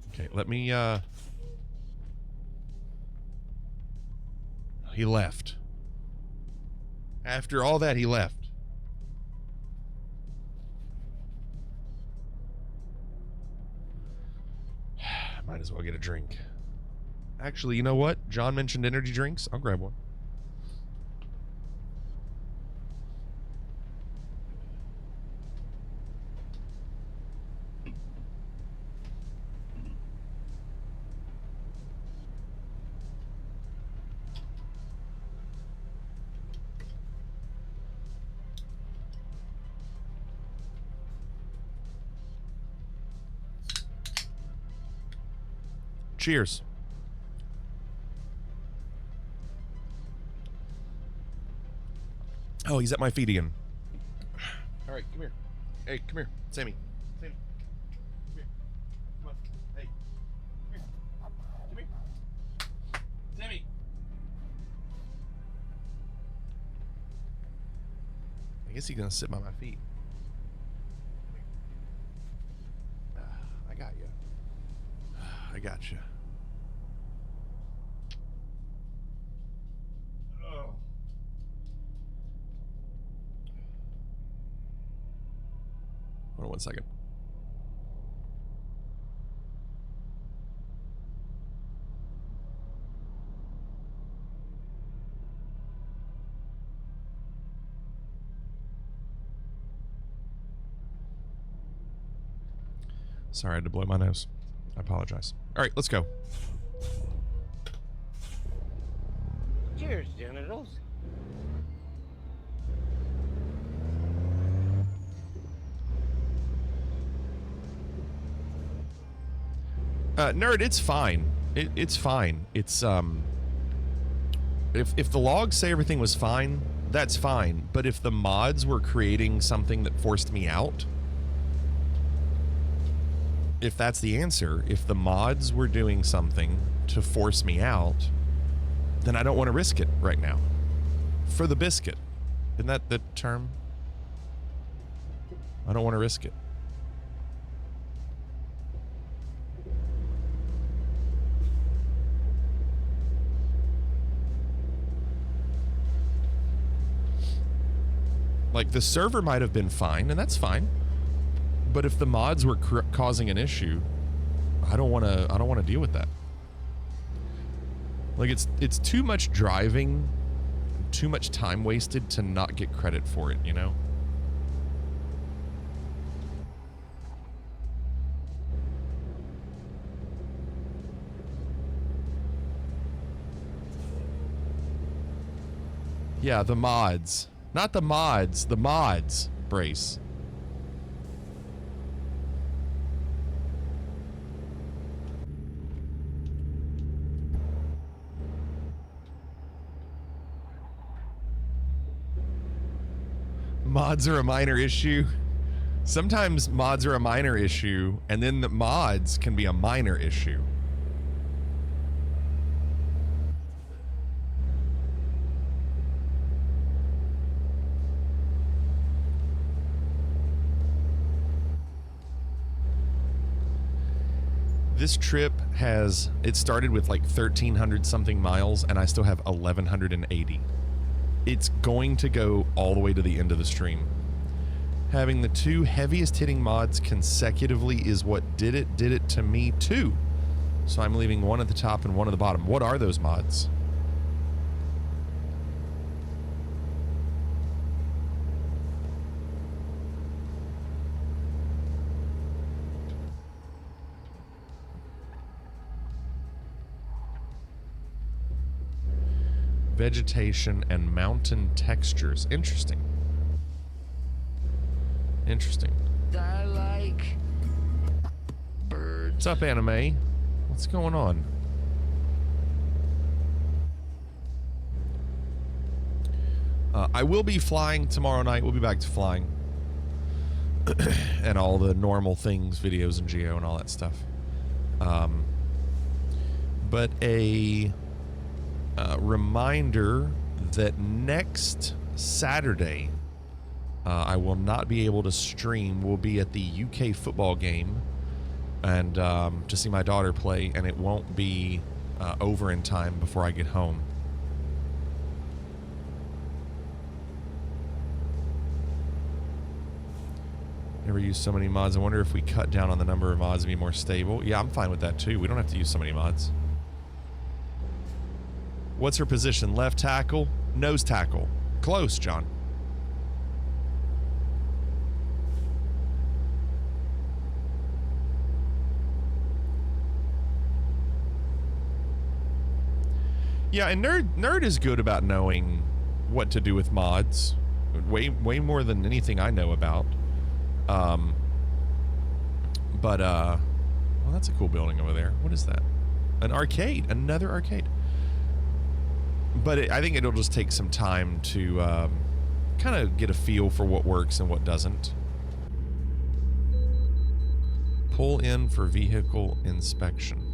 D: Okay, let me, he left. After all that, he left. Might as well get a drink. Actually, you know what? John mentioned energy drinks. I'll grab one. Cheers. Oh, he's at my feet again. All right, come here. Hey, come here. Sammy. Sammy. Come here. Come on. Hey. Come here. Come here. Sammy. I guess he's going to sit by my feet. I got you. I got you. Hold on 1 second. Sorry, I had to blow my nose. I apologize. All right, let's go.
J: Cheers, genitals.
D: Nerd, it's fine. It's fine. It's if the logs say everything was fine, that's fine. But if the mods were creating something that forced me out, if that's the answer, if the mods were doing something to force me out, then I don't want to risk it right now. For the biscuit. Isn't that the term? I don't want to risk it. Like, the server might have been fine, and that's fine. But if the mods were causing an issue, I don't want to deal with that. Like, it's too much driving, too much time wasted to not get credit for it, you know? Yeah, the mods. Not the mods, the mods, Brace. Mods are a minor issue. Sometimes mods are a minor issue, and then the mods can be a minor issue. This trip it started with like 1,300 something miles, and I still have 1,180. It's going to go all the way to the end of the stream. Having the two heaviest hitting mods consecutively is what did it to me too. So I'm leaving one at the top and one at the bottom. What are those mods? Vegetation and mountain textures. Interesting. Interesting.
J: I like birds.
D: What's up, anime? What's going on? I will be flying tomorrow night. We'll be back to flying. And all the normal things, videos and geo and all that stuff. But a reminder that next Saturday I will not be able to stream. We'll be at the UK football game and to see my daughter play, and it won't be over in time before I get home. Never used so many mods. I wonder if we cut down on the number of mods to be more stable. Yeah, I'm fine with that too. We don't have to use so many mods. What's her position? Left tackle? Nose tackle. Close, John. Yeah, and Nerd is good about knowing what to do with mods. Way more than anything I know about. Well, that's a cool building over there. What is that? An arcade. Another arcade. But I think it'll just take some time to kind of get a feel for what works and what doesn't. Pull in for vehicle inspection.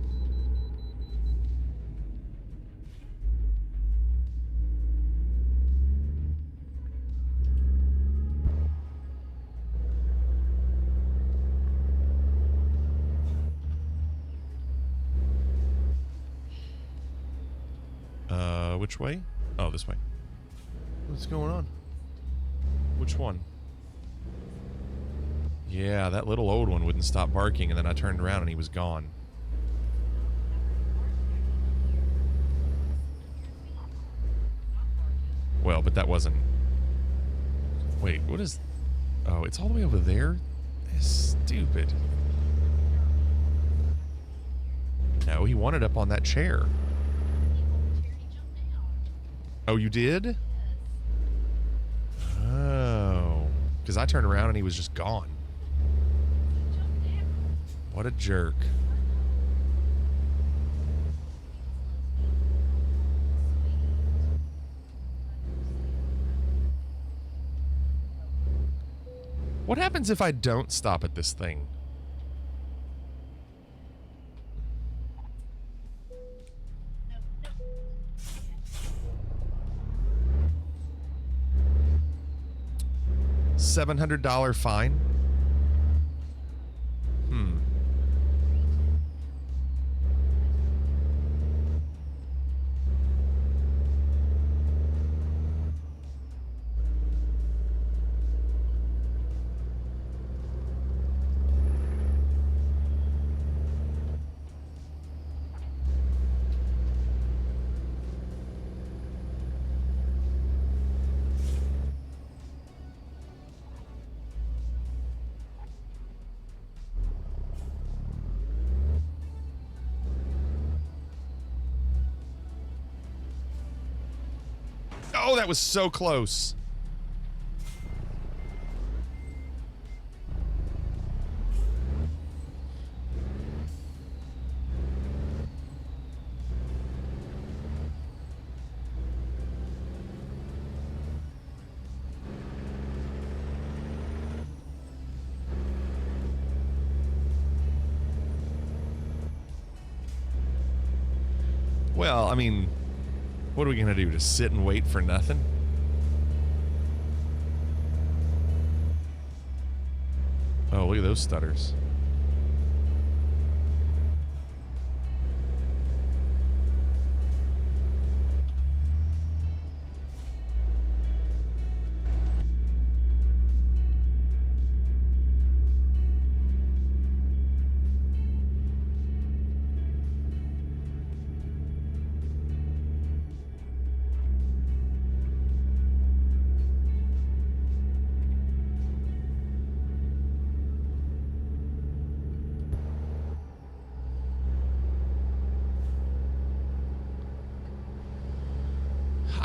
D: Which way? Oh, this way. What's going on? Which one? Yeah, that little old one wouldn't stop barking, and then I turned around and he was gone. Well, but that wasn't... Wait, what is... Oh, it's all the way over there? That's stupid. No, he wanted up on that chair. Oh, you did? Oh. Because I turned around and he was just gone. What a jerk. What happens if I don't stop at this thing? $700 fine? Oh, that was so close. Well, I mean, what are we gonna do? Just sit and wait for nothing? Oh, look at those stutters.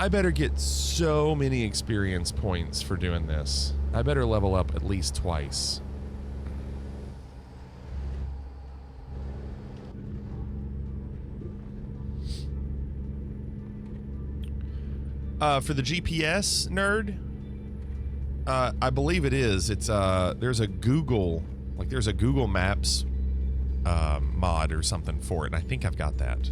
D: I better get so many experience points for doing this. I better level up at least twice. For the GPS nerd, I believe it is. It's there's a Google Maps mod or something for it. And I think I've got that.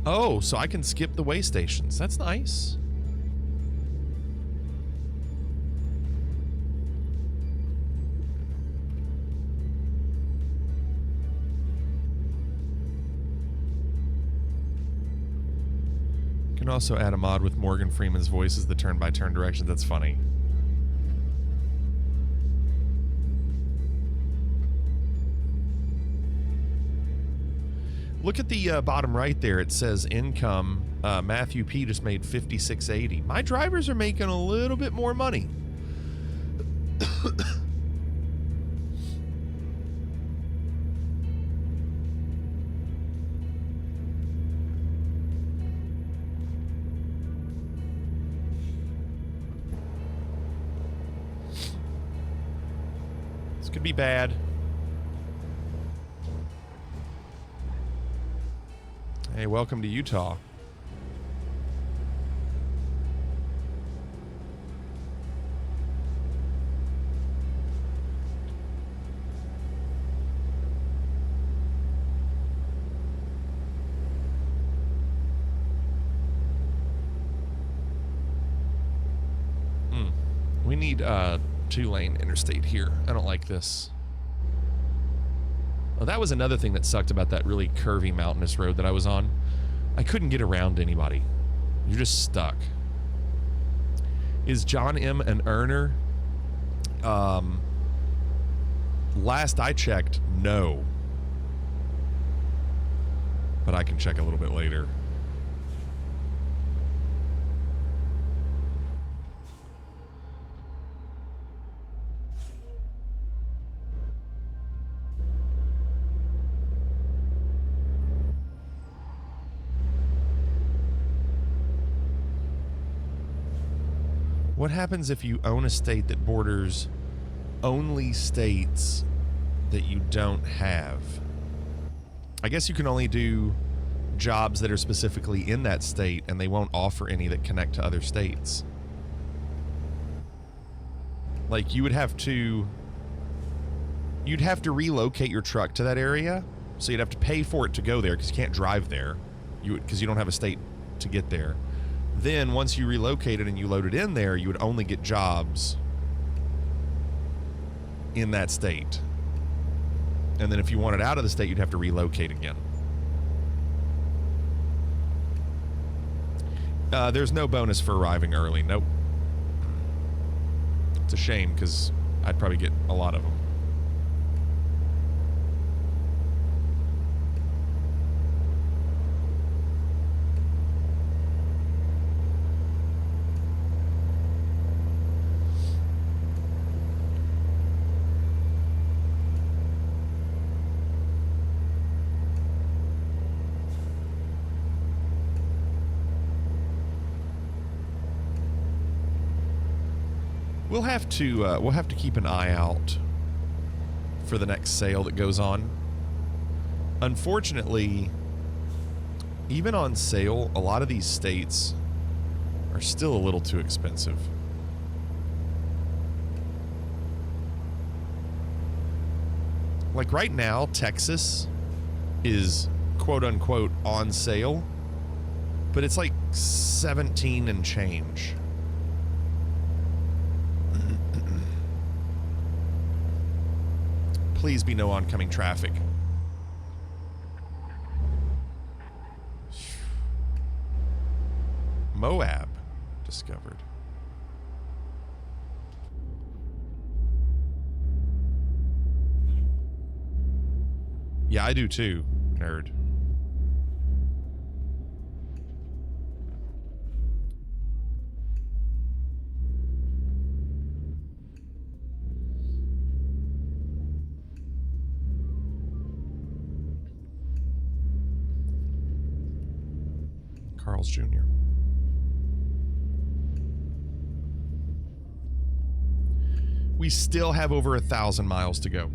D: Oh, so I can skip the way stations. That's nice. Can also add a mod with Morgan Freeman's voice as the turn-by-turn directions. That's funny. Look at the bottom right there. It says income. Matthew P. just made $56.80. My drivers are making a little bit more money. This could be bad. Hey, welcome to Utah. We need two-lane interstate here. I don't like this. Well, that was another thing that sucked about that really curvy mountainous road that I was on. I couldn't get around anybody. You're just stuck. Is John M. an earner? Last I checked, no. But I can check a little bit later. What happens if you own a state that borders only states that you don't have? I guess you can only do jobs that are specifically in that state, and they won't offer any that connect to other states. Like, you'd have to relocate your truck to that area, so you'd have to pay for it to go there because you can't drive there, because you don't have a state to get there. Then, once you relocate it and you load it in there, you would only get jobs in that state. And then if you wanted out of the state, you'd have to relocate again. There's no bonus for arriving early. Nope. It's a shame, because I'd probably get a lot of them. We'll have to keep an eye out for the next sale that goes on. Unfortunately, even on sale, a lot of these states are still a little too expensive. Like right now, Texas is quote unquote on sale, but it's like 17 and change. Please be no oncoming traffic. Moab discovered. Yeah, I do too, nerd. Carl's Jr. We still have over 1,000 miles to go.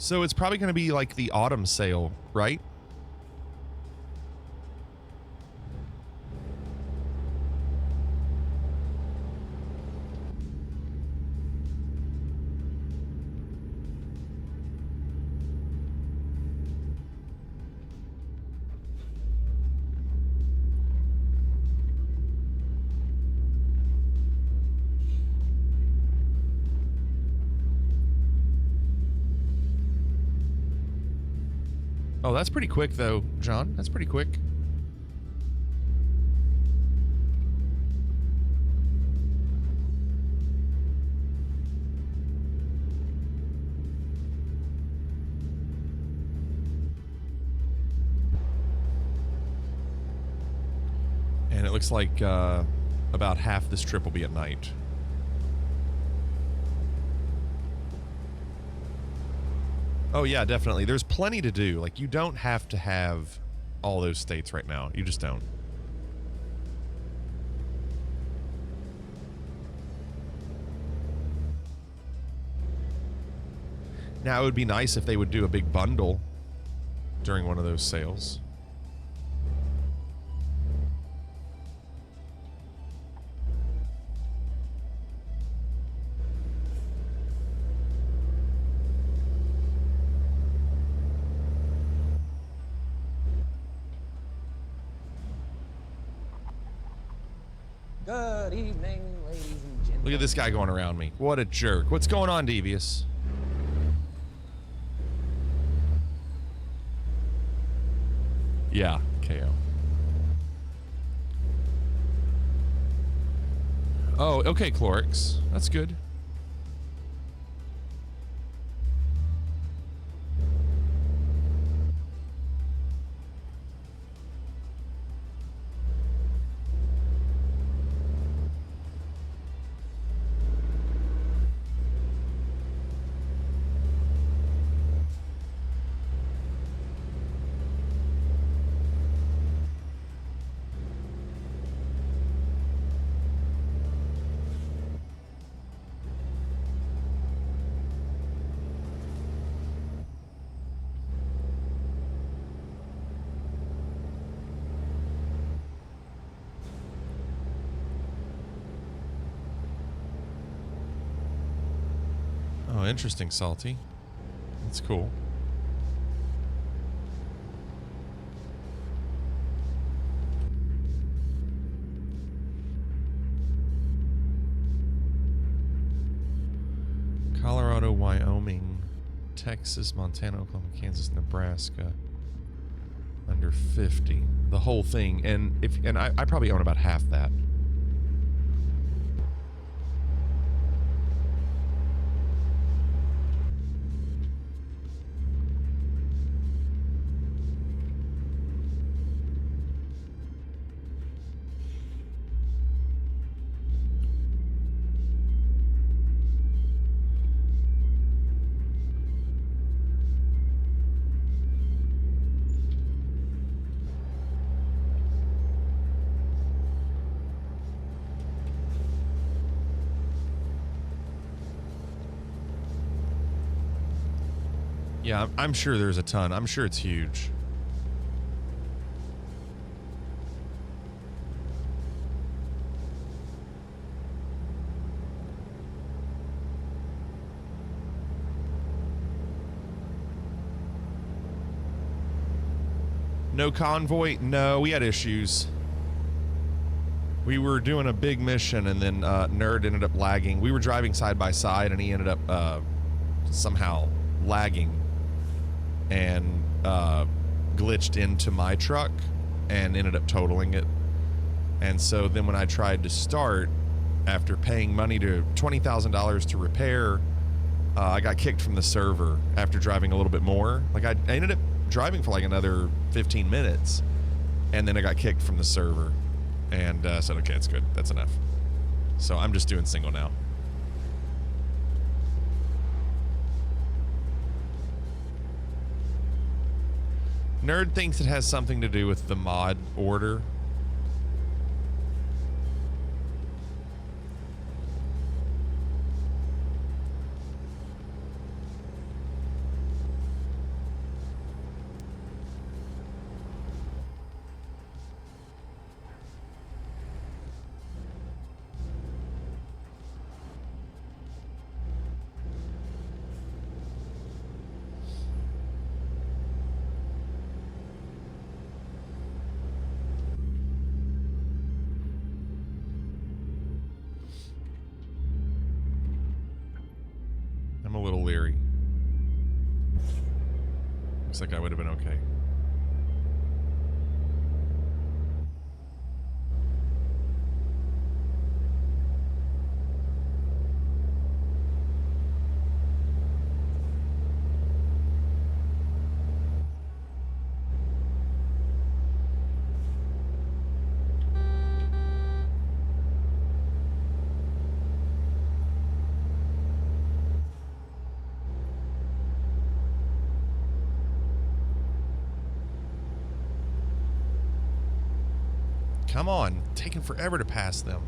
D: So it's probably going to be like the autumn sale, right? Oh, that's pretty quick, though, John. That's pretty quick. And it looks like about half this trip will be at night. Oh, yeah, definitely. There's plenty to do. Like, you don't have to have all those states right now. You just don't. Now, it would be nice if they would do a big bundle during one of those sales.
L: Good evening, ladies and gentlemen.
D: Look at this guy going around me. What a jerk. What's going on, Devious? Yeah, KO. Oh, okay, Clorix. That's good. Oh, interesting, Salty. That's cool. Colorado, Wyoming, Texas, Montana, Oklahoma, Kansas, Nebraska. Under 50. The whole thing. And I probably own about half that. Yeah, I'm sure there's a ton. I'm sure it's huge. No convoy? No, we had issues. We were doing a big mission, and then Nerd ended up lagging. We were driving side by side, and he ended up somehow lagging and glitched into my truck and ended up totaling it. And so then when I tried to start, after paying money to $20,000 to repair, I got kicked from the server after driving a little bit more. Like I ended up driving for like another 15 minutes, and then I got kicked from the server. And said, okay, it's good. That's enough. So I'm just doing single now. Nerd thinks it has something to do with the mod order. I'm a little leery. Looks like I would have been okay. Come on, taking forever to pass them.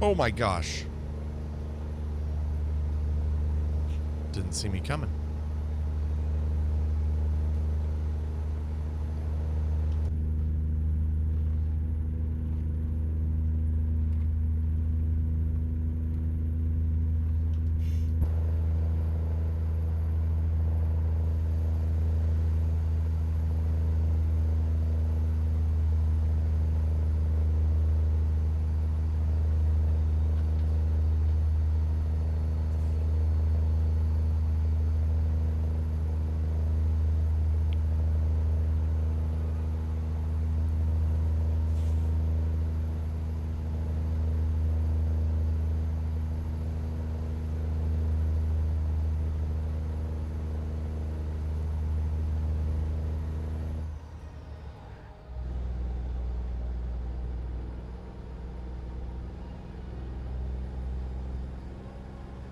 D: Oh my gosh. Didn't see me coming.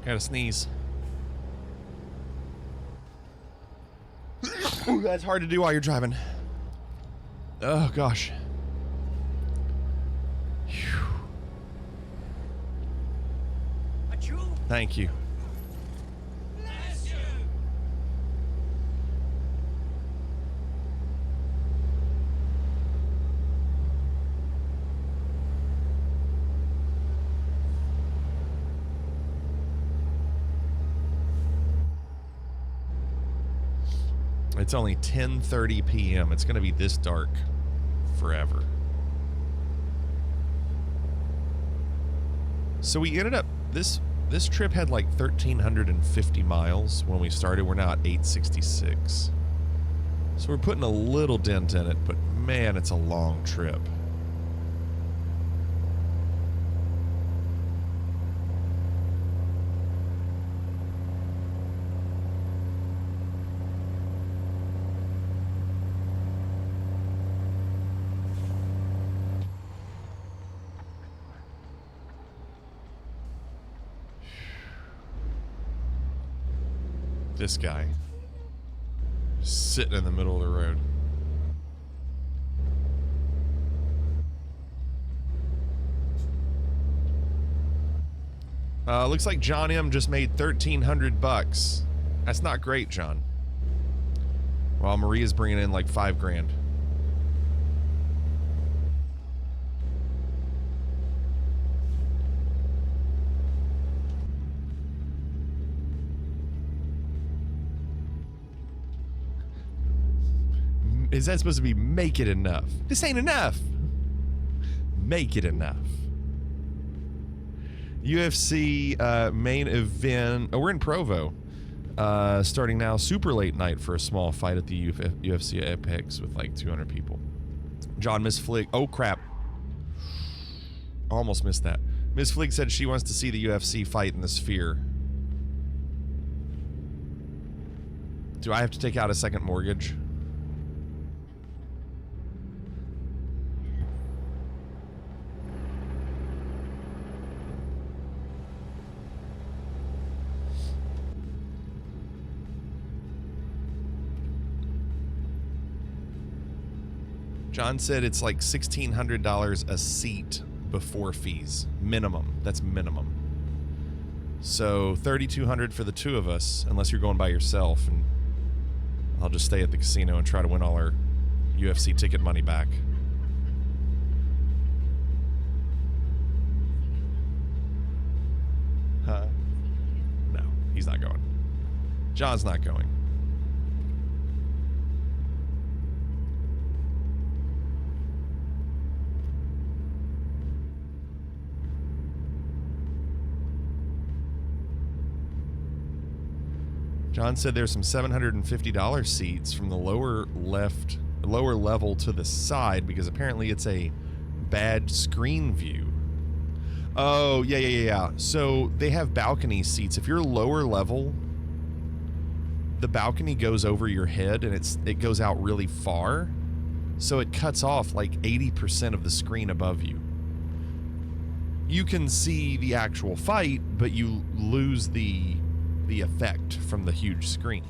D: Gotta sneeze. That's hard to do while you're driving. Oh, gosh. Thank you. It's only 10:30 p.m. It's going to be this dark forever. So we ended up, this trip had like 1,350 miles when we started. We're now at 866. So we're putting a little dent in it, but man, it's a long trip. This guy sitting in the middle of the road. Looks like John M just made $1,300. That's not great, John. While Maria's bringing in like $5,000. Is that supposed to be make it enough? This ain't enough. Make it enough. UFC main event. Oh, we're in Provo. Starting now, super late night for a small fight at the UFC Apex with like 200 people. John, Miss Flig. Oh, crap. Almost missed that. Miss Flig said she wants to see the UFC fight in the Sphere. Do I have to take out a second mortgage? John said it's like $1,600 a seat before fees. Minimum. That's minimum. So $3,200 for the two of us, unless you're going by yourself, and I'll just stay at the casino and try to win all our UFC ticket money back. Huh? No, he's not going. John's not going. John said there's some $750 seats from the lower level to the side because apparently it's a bad screen view. Oh, yeah. So they have balcony seats. If you're lower level, the balcony goes over your head and it goes out really far. So it cuts off like 80% of the screen above you. You can see the actual fight, but you lose the effect from the huge screen.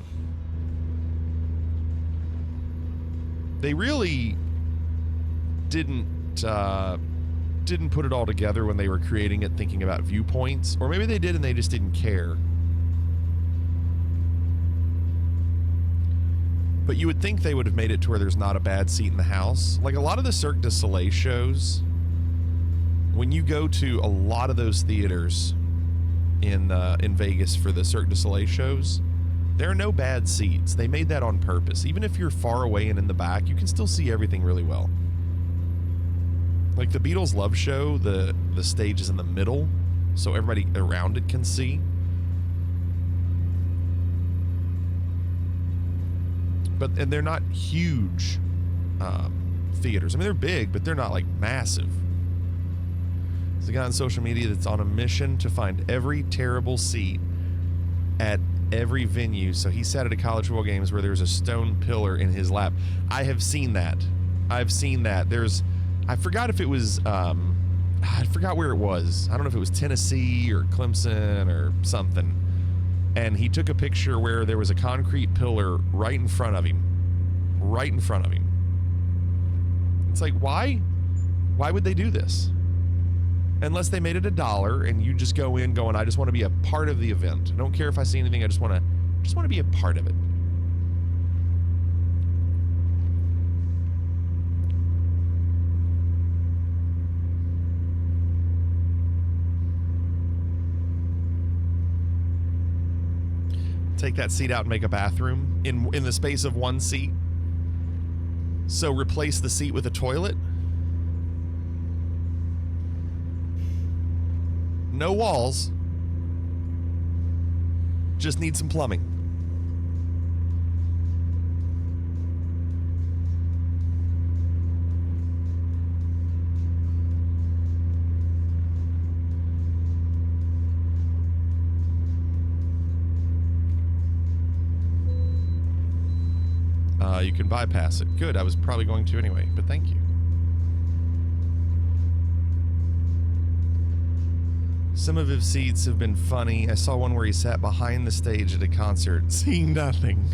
D: They really didn't put it all together when they were creating it thinking about viewpoints, or maybe they did and they just didn't care. But you would think they would have made it to where there's not a bad seat in the house. Like a lot of the Cirque du Soleil shows, when you go to a lot of those theaters in Vegas for the Cirque du Soleil shows, there are no bad seats. They made that on purpose. Even if you're far away and in the back, you can still see everything really well. Like the Beatles Love Show, the stage is in the middle, so everybody around it can see. And they're not huge theaters. I mean, they're big, but they're not like massive. There's a guy on social media that's on a mission to find every terrible seat at every venue. So he sat at a college football games where there's a stone pillar in his lap. I have seen that. I've seen that. I forgot if it was, I forgot where it was. I don't know if it was Tennessee or Clemson or something. And he took a picture where there was a concrete pillar right in front of him. Right in front of him. It's like, why? Why would they do this? Unless they made it $1 and you just go in going, I just want to be a part of the event. I don't care if I see anything. I just want to be a part of it. Take that seat out and make a bathroom in the space of one seat. So replace the seat with a toilet. No walls. Just need some plumbing. You can bypass it. Good, I was probably going to anyway, but thank you. Some of his seats have been funny. I saw one where he sat behind the stage at a concert, seeing nothing.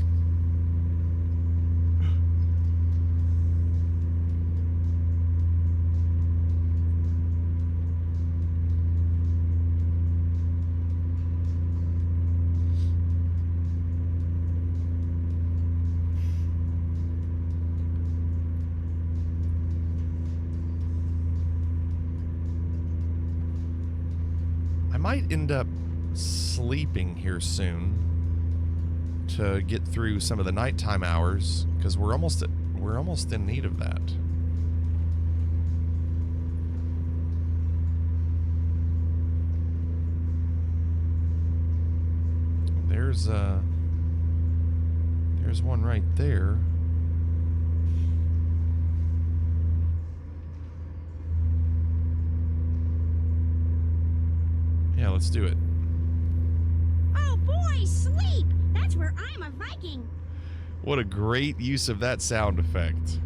D: might end up sleeping here soon to get through some of the nighttime hours because we're almost in need of that. There's one right there. Yeah, let's do it.
M: Oh boy, sleep! That's where I'm a Viking.
D: What a great use of that sound effect.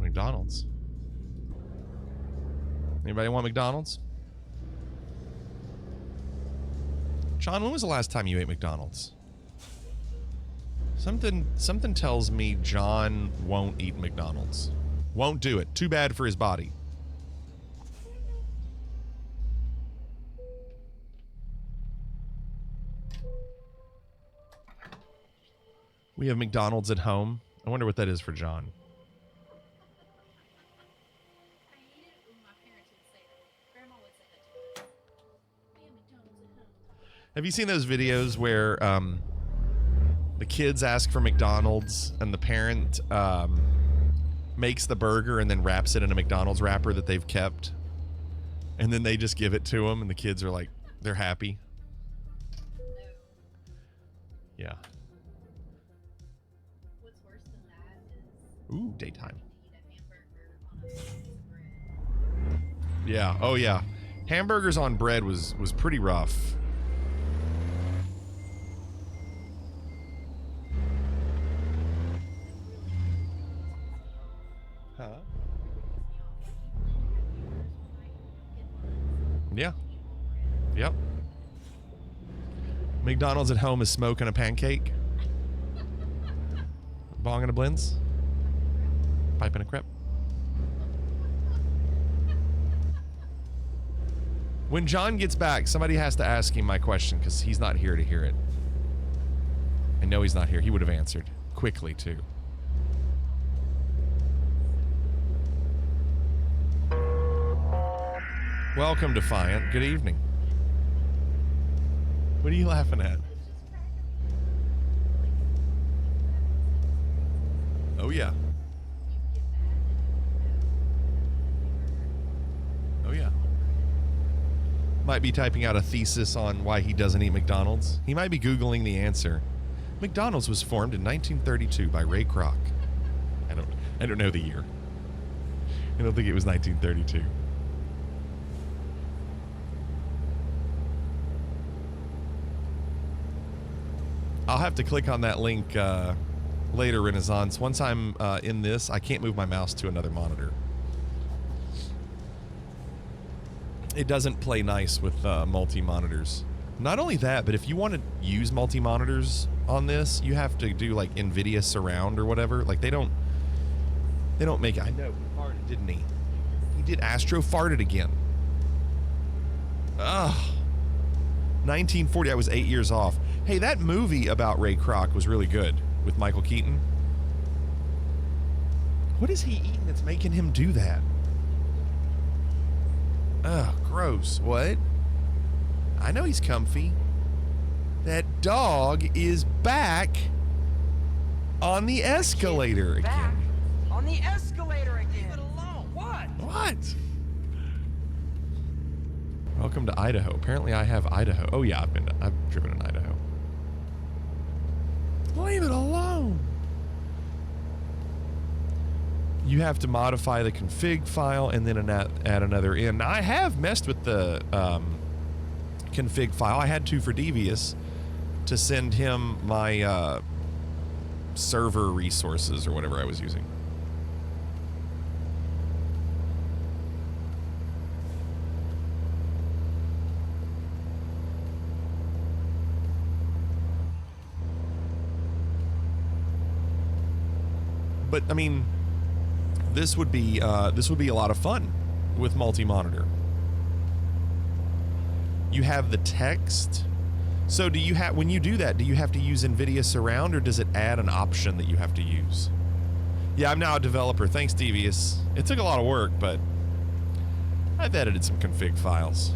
D: McDonald's. Anybody want McDonald's? John, when was the last time you ate McDonald's? Something tells me John won't eat McDonald's. Won't do it. Too bad for his body. We have McDonald's at home. I wonder what that is for John. Have you seen those videos where the kids ask for McDonald's and the parent makes the burger and then wraps it in a McDonald's wrapper that they've kept? And then they just give it to them and the kids are like, they're happy. Yeah.
M: What's worse than that is
D: Ooh, daytime.
M: eat a hamburger on a piece of bread.
D: Yeah. Oh, yeah. Hamburgers on bread was pretty rough. Huh? Yeah. Yep. McDonald's at home is smoking a pancake. Bong and a blends. Pipe and a crepe. When John gets back, somebody has to ask him my question because he's not here to hear it. I know he's not here. He would have answered quickly, too. Welcome, Defiant. Good evening. What are you laughing at? Oh, yeah. Oh, yeah. Might be typing out a thesis on why he doesn't eat McDonald's. He might be Googling the answer. McDonald's was formed in 1932 by Ray Kroc. I don't know the year. I don't think it was 1932. I'll have to click on that link later, Renaissance. Once I'm in this, I can't move my mouse to another monitor. It doesn't play nice with multi-monitors. Not only that, but if you want to use multi-monitors on this, you have to do like NVIDIA Surround or whatever. Like they don't make it. I know, he farted, didn't he? He did Astro farted again. Ugh. 1940, I was 8 years off. Hey, that movie about Ray Kroc was really good with Michael Keaton. What is he eating that's making him do that? Ugh, gross. What? I know he's comfy. That dog is back on the escalator again.
N: Back on the escalator again. Leave it alone. What?
D: What? Welcome to Idaho. Apparently I have Idaho. Oh yeah, I've driven in Idaho. Leave it alone. You have to modify the config file and then add another in. Now I have messed with the config file. I had to for Devious to send him my server resources or whatever I was using. But, I mean, this would be a lot of fun with multi-monitor. You have the text. So do you have, when you do that, do you have to use NVIDIA Surround, or does it add an option that you have to use? Yeah, I'm now a developer. Thanks, Devious. It took a lot of work, but I've edited some config files.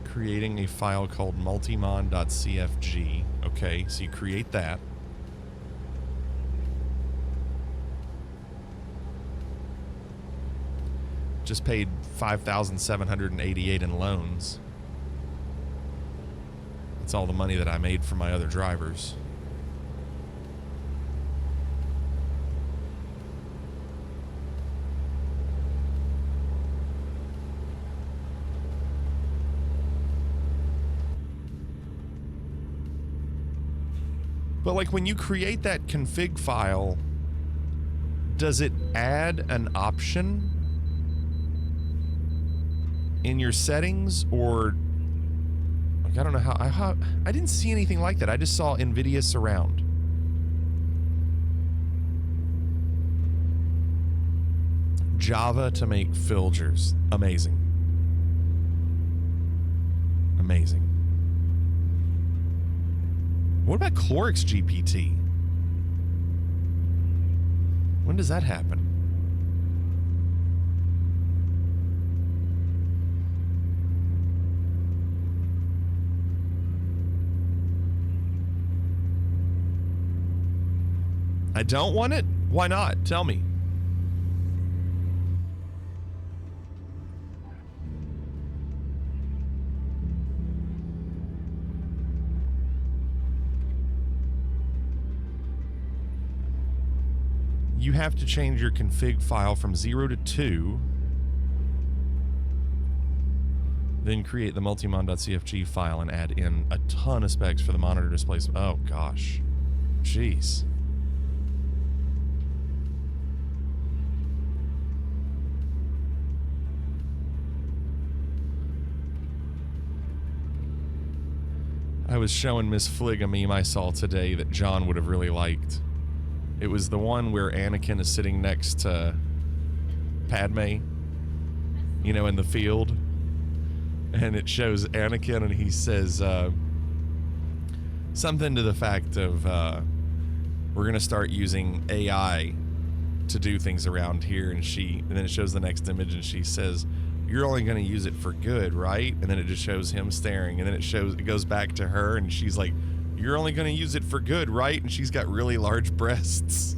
D: Creating a file called multimon.cfg. Okay, so you create that. Just paid $5,788 in loans. That's all the money that I made from my other drivers. But like when you create that config file, does it add an option in your settings, or like, I don't know how I didn't see anything like that. I just saw NVIDIA Surround. Java to make filters. Amazing. Amazing. What about Clorix GPT? When does that happen? I don't want it? Why not? Tell me. You have to change your config file from 0 to 2. Then create the multimon.cfg file and add in a ton of specs for the monitor displays. Oh gosh. Jeez. I was showing Miss Flig a meme I saw today that John would have really liked. It was the one where Anakin is sitting next to Padme, you know, in the field. And it shows Anakin and he says something to the fact of, we're going to start using AI to do things around here. And then it shows the next image and she says, you're only going to use it for good, right? And then it just shows him staring. And then it goes back to her and she's like, you're only going to use it for good, right? And she's got really large breasts.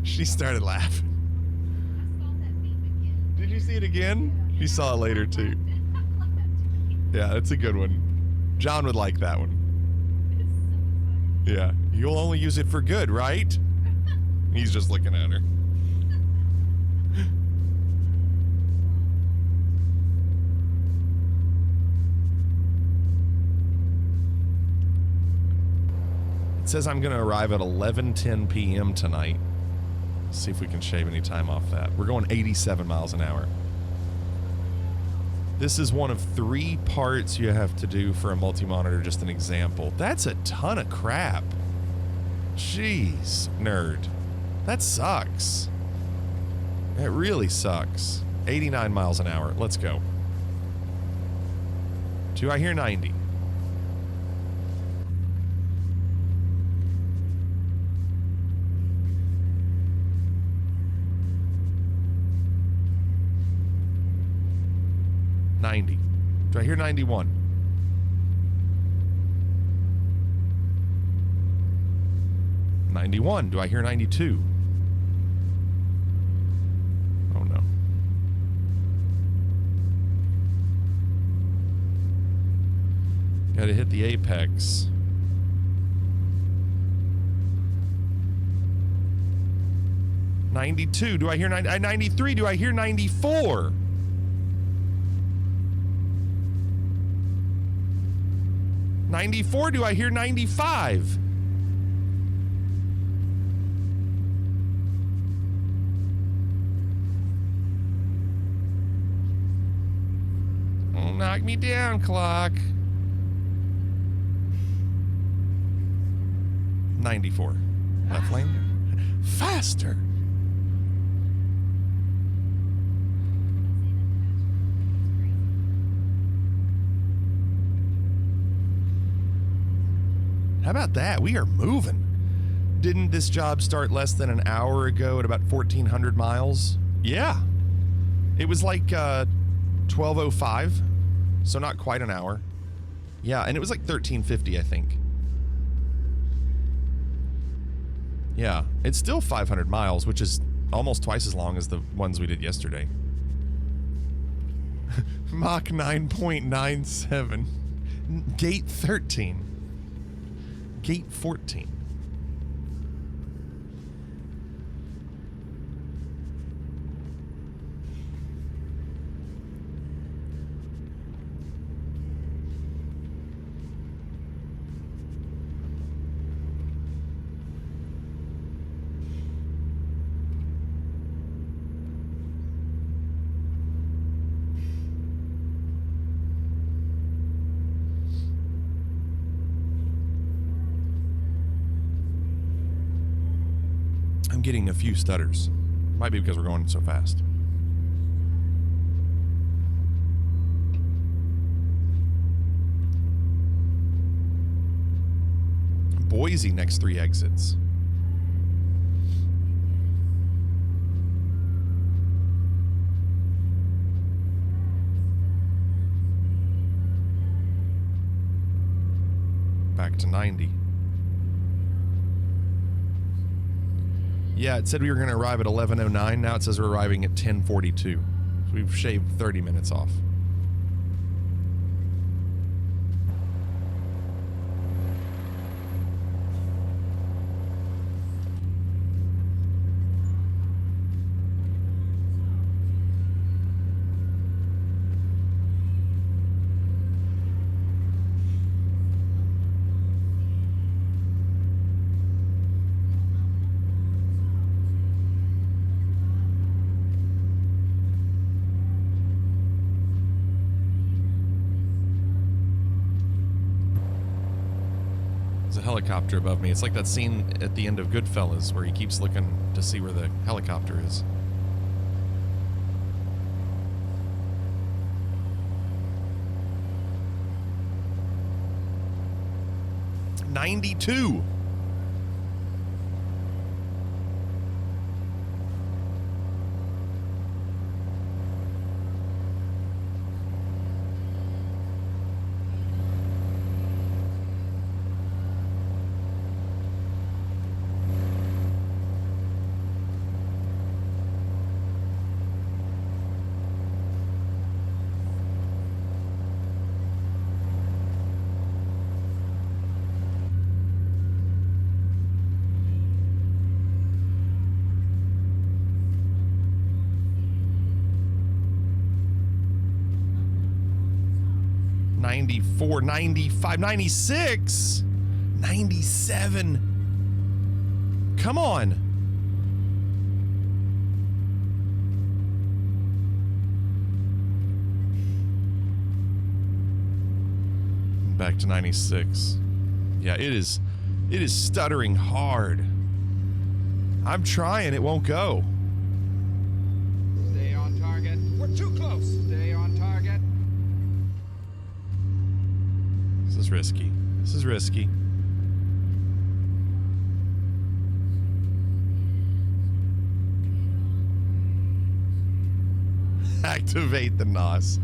D: She started laughing. Did you see it again? You saw it later too. Yeah, that's a good one. John would like that one. Yeah, you'll only use it for good, right? He's just looking at her. It says I'm going to arrive at 11:10 p.m. tonight. See if we can shave any time off that. We're going 87 miles an hour. This is one of 3 parts you have to do for a multi-monitor, just an example. That's a ton of crap. Jeez, nerd. That sucks. It really sucks. 89 miles an hour. Let's go. Do I hear 90? Do I hear 91? $91. Do I hear 92? Oh no. Gotta hit the apex. $92. Do I hear 93? Do I hear 94? $94. Do I hear 95? Don't knock me down, clock. 94. Left lane. Faster. How about that? We are moving. Didn't this job start less than an hour ago at about 1,400 miles? Yeah. It was like 12:05, so not quite an hour. Yeah, and it was like 1350, I think. Yeah, it's still 500 miles, which is almost twice as long as the ones we did yesterday. Mach 9.97. Gate 13. Gate 14. I'm getting a few stutters. Might be because we're going so fast. Boise next 3 exits. Back to 90. Yeah, it said we were going to arrive at 11:09. Now it says we're arriving at 10:42. So we've shaved 30 minutes off. Helicopter above me. It's like that scene at the end of Goodfellas where he keeps looking to see where the helicopter is. '92. '94, '95, '96, '97. Come on. Back to 96. Yeah, it is stuttering hard. I'm trying, it won't go.
N: Stay on target. We're too close. Stay on target.
D: This is risky. This is risky. Activate the NOS.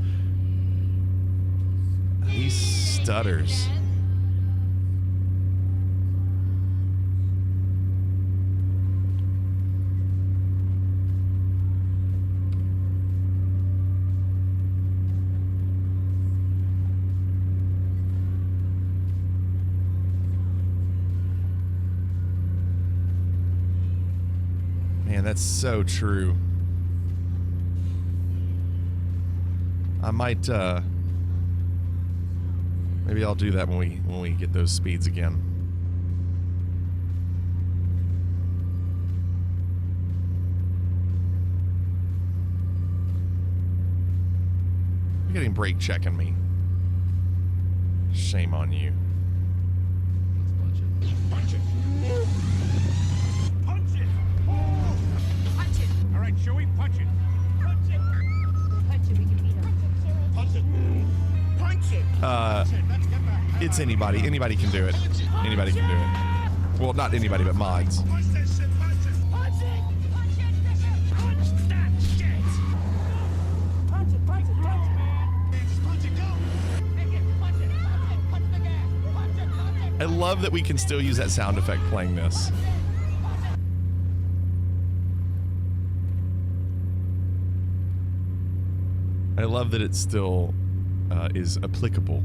D: He stutters. Man, that's so true. I might maybe I'll do that when we get those speeds again. Look at him brake checking me. Shame on you.
C: Punch it.
G: Punch it! Oh.
N: Punch it!
G: All right, Chewie, punch it.
N: Punch it! Punch it, we can beat him.
G: Punch it. Punch it. Let's get the
D: It's anybody. Anybody can do it. Anybody can do it. Well, not anybody, but mods.
G: punch that shit. Punch it.
N: Punch it! Punch it, Bishop!
G: Punch that shit.
N: Punch it, punch it, punch it!
G: Just punch it, go.
N: Make it, punch it, punch it, punch the gas! Punch it, punch it!
D: I love that we can still use that sound effect playing this. I love that it still is applicable.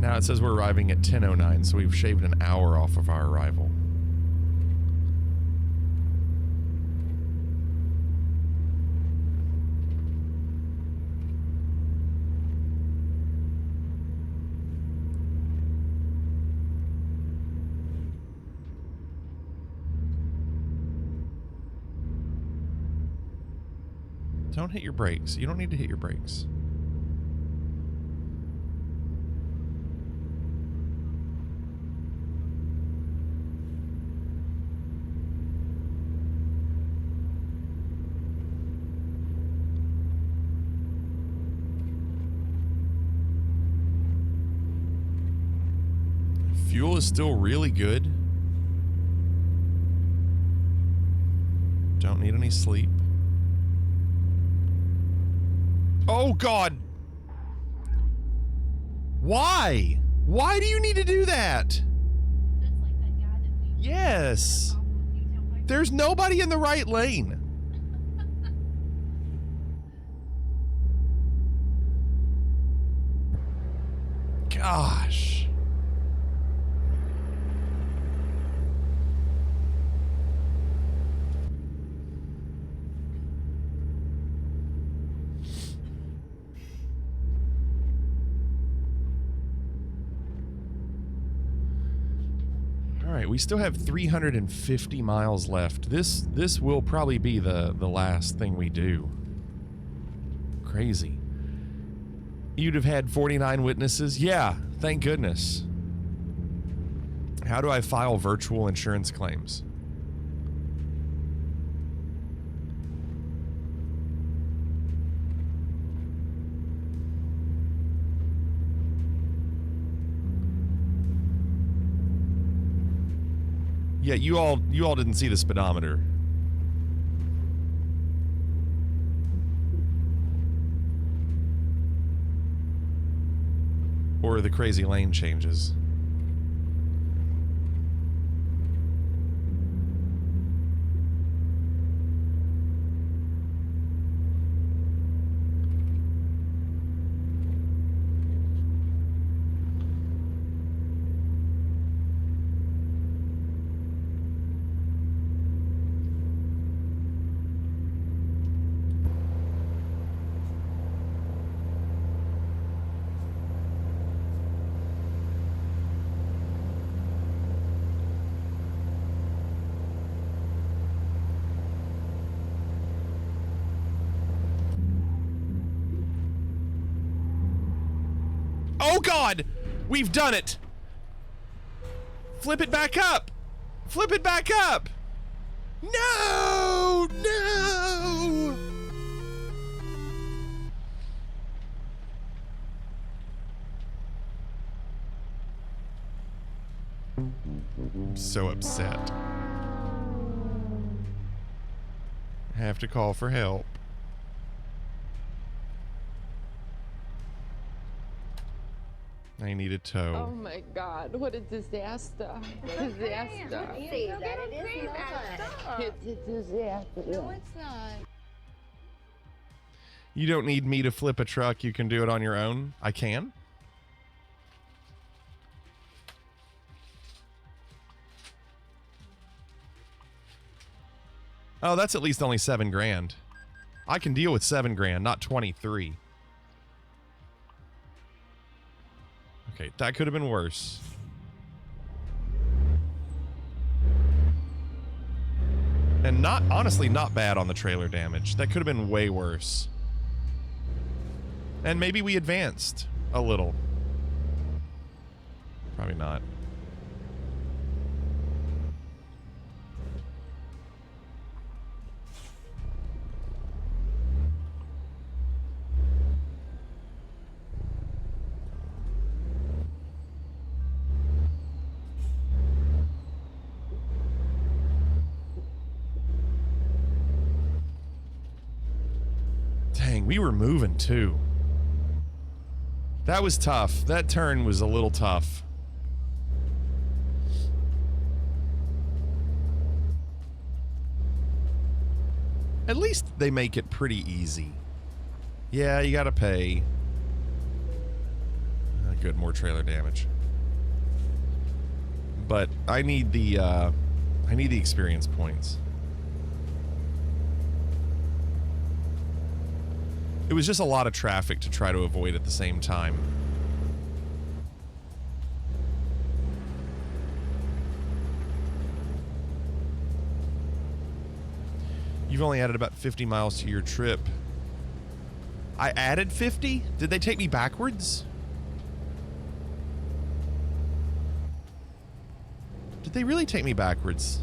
D: Now it says we're arriving at 10:09, so we've shaved an hour off of our arrival. Don't hit your brakes. You don't need to hit your brakes. Fuel is still really good. Don't need any sleep. Oh, God. Why? Why do you need to do that? Yes. There's nobody in the right lane. Gosh. All right, we still have 350 miles left. This will probably be the last thing we do. Crazy. You'd have had 49 witnesses? Yeah, thank goodness. How do I file virtual insurance claims? Yeah, you all didn't see the speedometer. Or the crazy lane changes. Oh God! We've done it! Flip it back up! Flip it back up! No! No! I'm so upset. I have to call for help. I need a tow.
O: Oh my God, what a disaster. Disaster.
M: See that it is not.
O: It's a disaster.
M: No, it's not.
D: You don't need me to flip a truck. You can do it on your own. I can. Oh, that's at least only 7 grand. I can deal with 7 grand, not 23. Okay, that could have been worse. And honestly, not bad on the trailer damage. That could have been way worse. And maybe we advanced a little. Probably not. Dang, we were moving too. That was tough. That turn was a little tough. At least they make it pretty easy. Yeah, you gotta pay. Good, more trailer damage. But I need the experience points. It was just a lot of traffic to try to avoid at the same time. You've only added about 50 miles to your trip. I added 50? Did they take me backwards? Did they really take me backwards?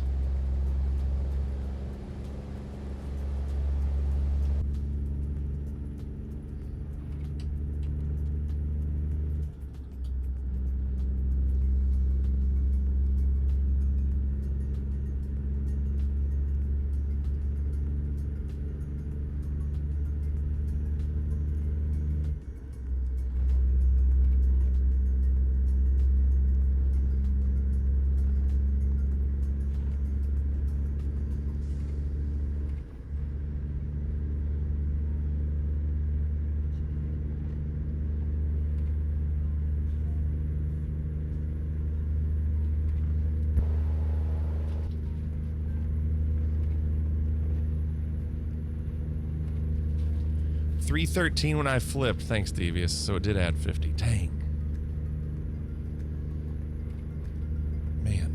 D: $313 when I flipped. Thanks, Devious. So it did add 50. Dang. Man.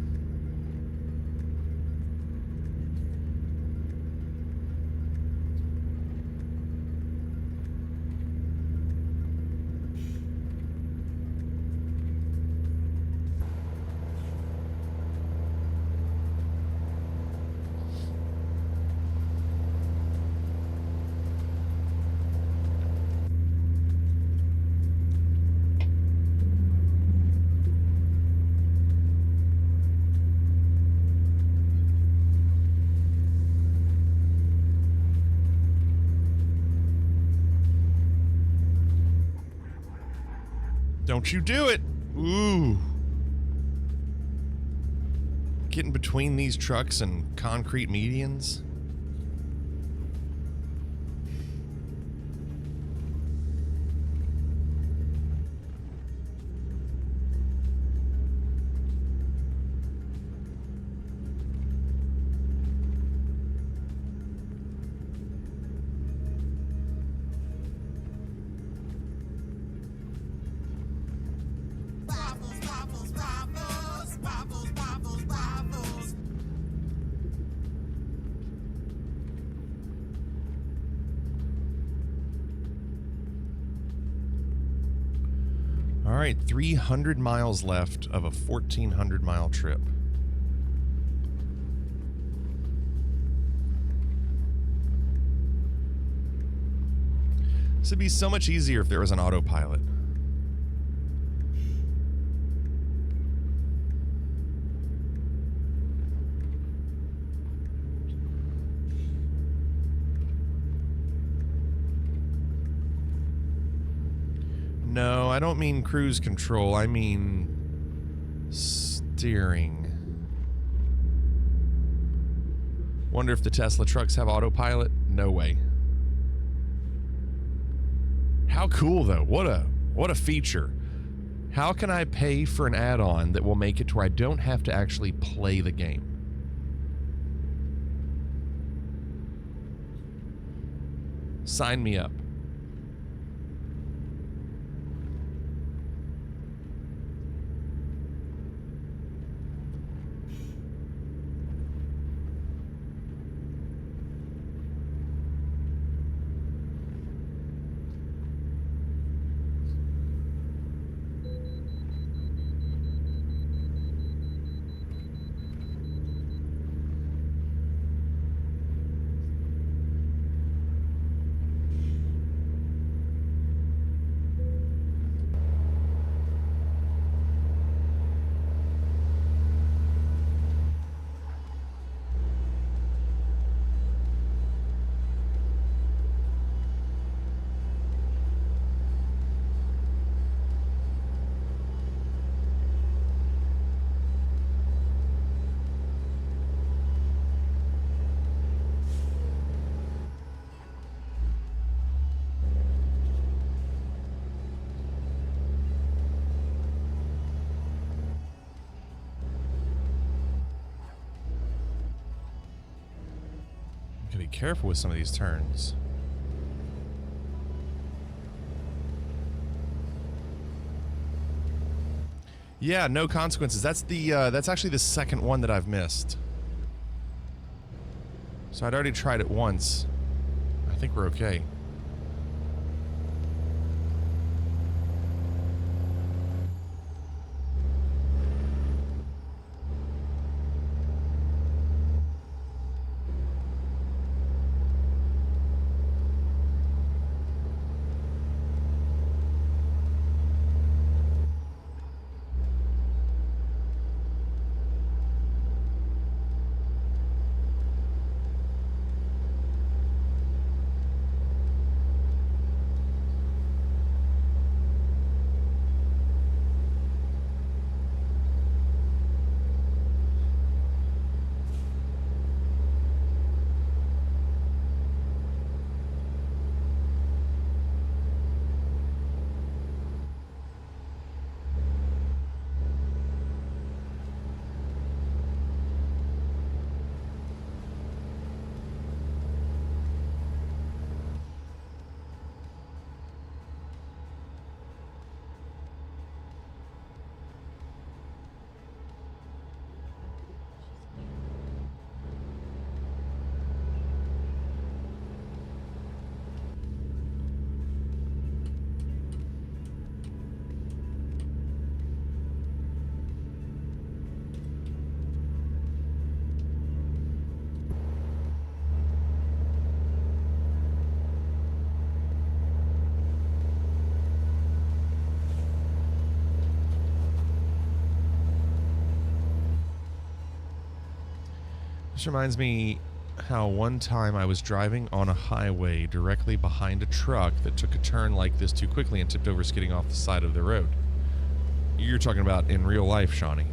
D: Don't you do it! Ooh. Getting between these trucks and concrete medians. All right, 300 miles left of a 1,400 mile trip. This would be so much easier if there was an autopilot. No, I don't mean cruise control. I mean steering. Wonder if the Tesla trucks have autopilot? No way. How cool though. What a feature. How can I pay for an add-on that will make it to where I don't have to actually play the game? Sign me up. Gotta be careful with some of these turns. Yeah, no consequences. That's the that's actually the second one that I've missed. So I'd already tried it once. I think we're okay. This reminds me how one time I was driving on a highway directly behind a truck that took a turn like this too quickly and tipped over, skidding off the side of the road. You're talking about in real life, Shawnee.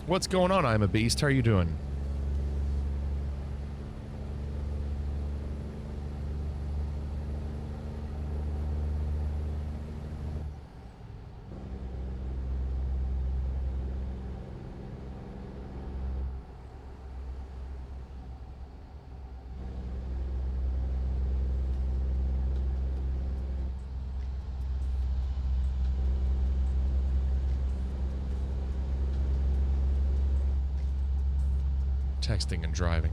D: What's going on? I'm a beast. How are you doing? Texting and driving.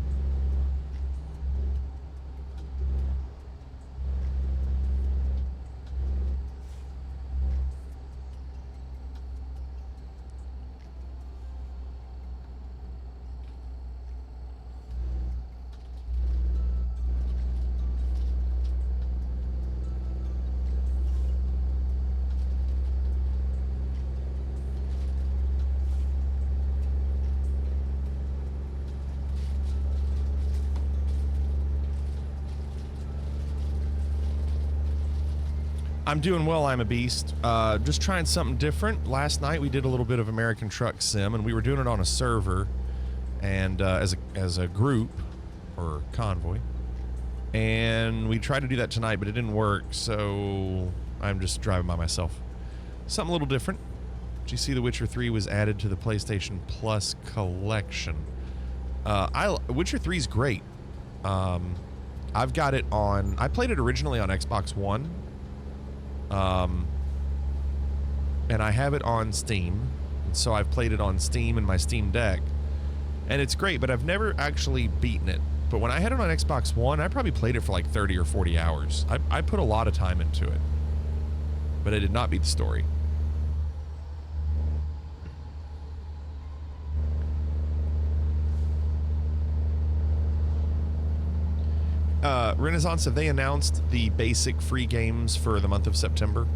D: I'm doing well, I'm a beast. Just trying something different. Last night we did a little bit of American Truck Sim, and we were doing it on a server. And as a as a group or convoy. And we tried to do that tonight, but it didn't work, so I'm just driving by myself. Something a little different. Did you see The Witcher 3 was added to the PlayStation Plus collection? Witcher 3 is great. I've got it on... I played it originally on Xbox One. And I have it on Steam. So I've played it on Steam and my Steam Deck. And it's great, but I've never actually beaten it. But when I had it on Xbox One, I probably played it for like 30 or 40 hours. I put a lot of time into it. But I did not beat the story. Renaissance, have they announced the basic free games for the month of September?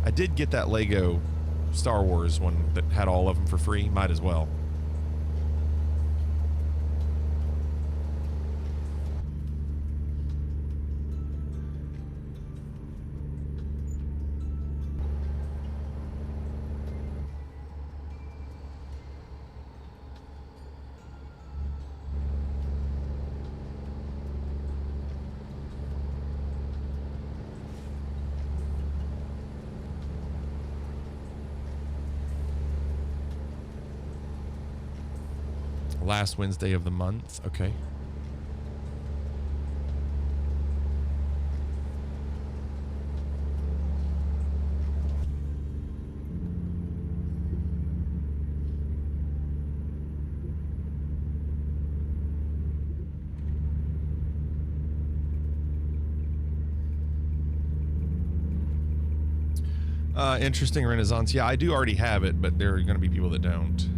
D: I did get that Lego Star Wars one that had all of them for free. Might as well. Last Wednesday of the month. Okay. Interesting, Renaissance. Yeah, I do already have it, but there are going to be people that don't.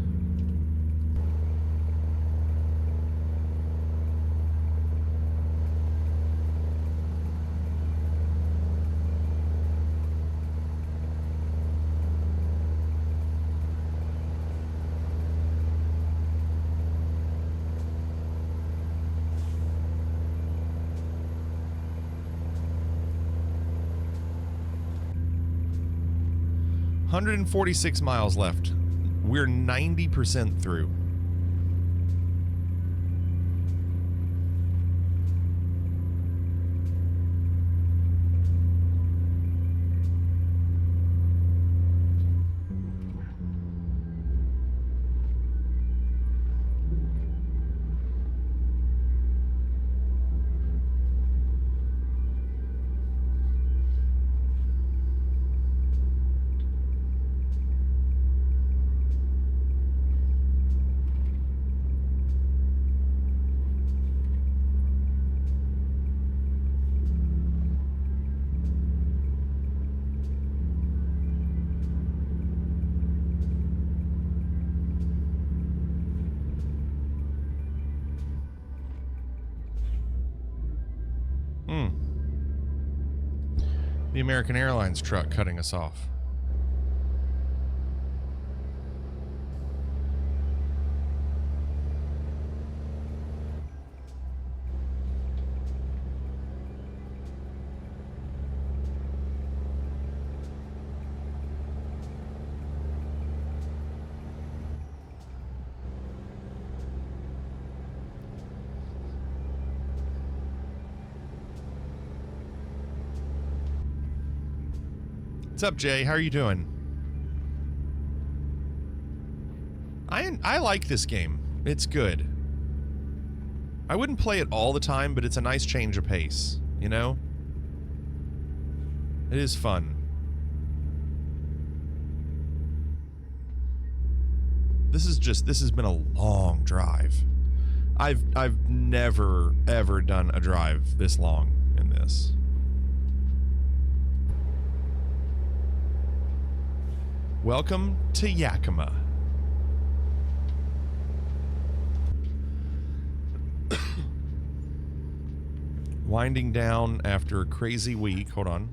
D: $146 miles left. We're 90% through. The American Airlines truck cutting us off. What's up, Jay? How are you doing? I like this game. It's good. I wouldn't play it all the time, but it's a nice change of pace, you know? It is fun. This has been a long drive. I've never ever done a drive this long in this. Welcome to Yakima. Winding down after a crazy week. Hold on.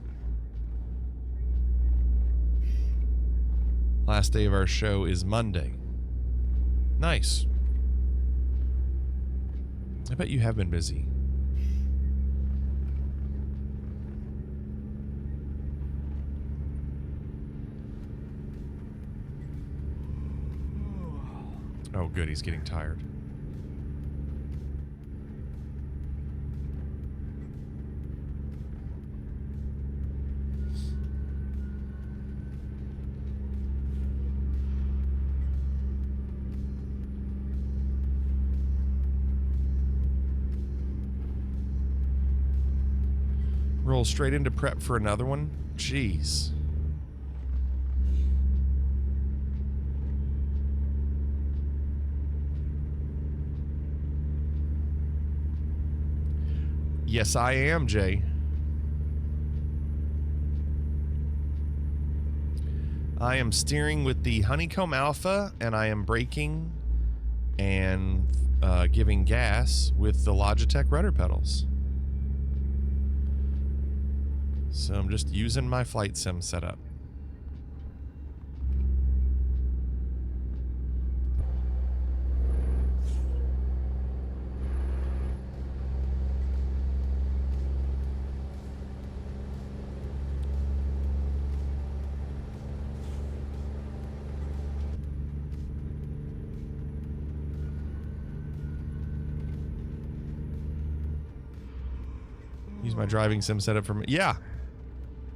D: Last day of our show is Monday. Nice. I bet you have been busy. Oh, good. He's getting tired. Roll straight into prep for another one? Jeez. Yes, I am, Jay. I am steering with the Honeycomb Alpha, and I am braking and giving gas with the Logitech rudder pedals. So I'm just using my flight sim setup. Use my driving sim setup for me. Yeah.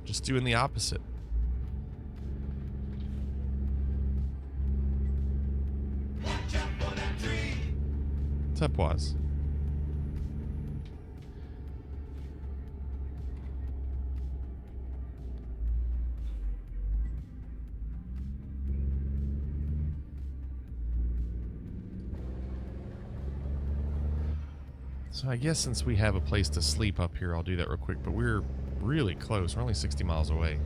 D: Just doing the opposite. What's up, Waz? So I guess since we have a place to sleep up here, I'll do that real quick. But we're really close. We're only 60 miles away.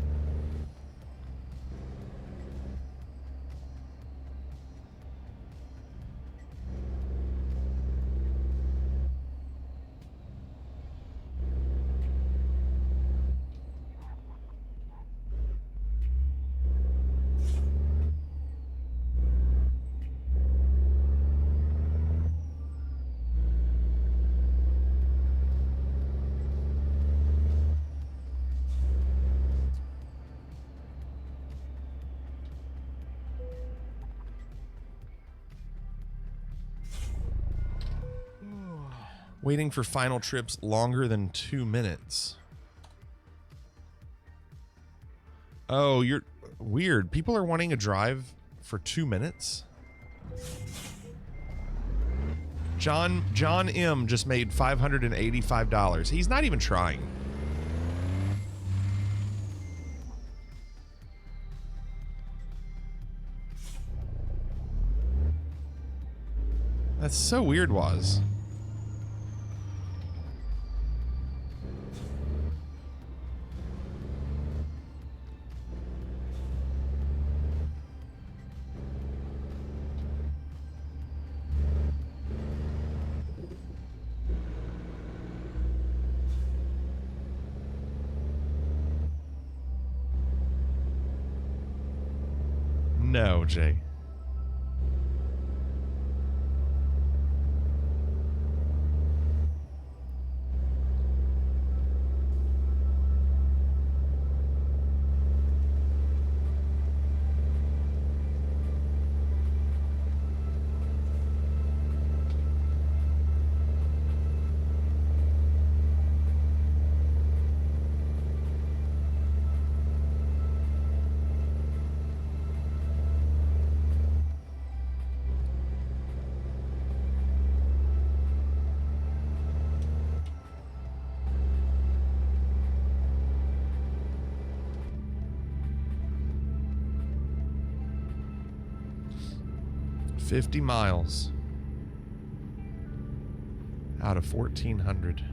D: Waiting for final trips longer than 2 minutes. Oh, you're weird. People are wanting a drive for 2 minutes? John M just made $585. He's not even trying. That's so weird, Waz. No, Jay. $50 miles out of 1,400.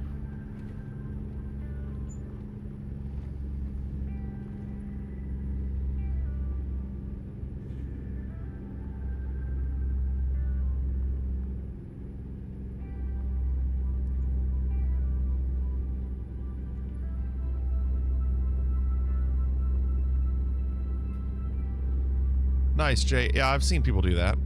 D: Nice, Jay. Yeah, I've seen people do that.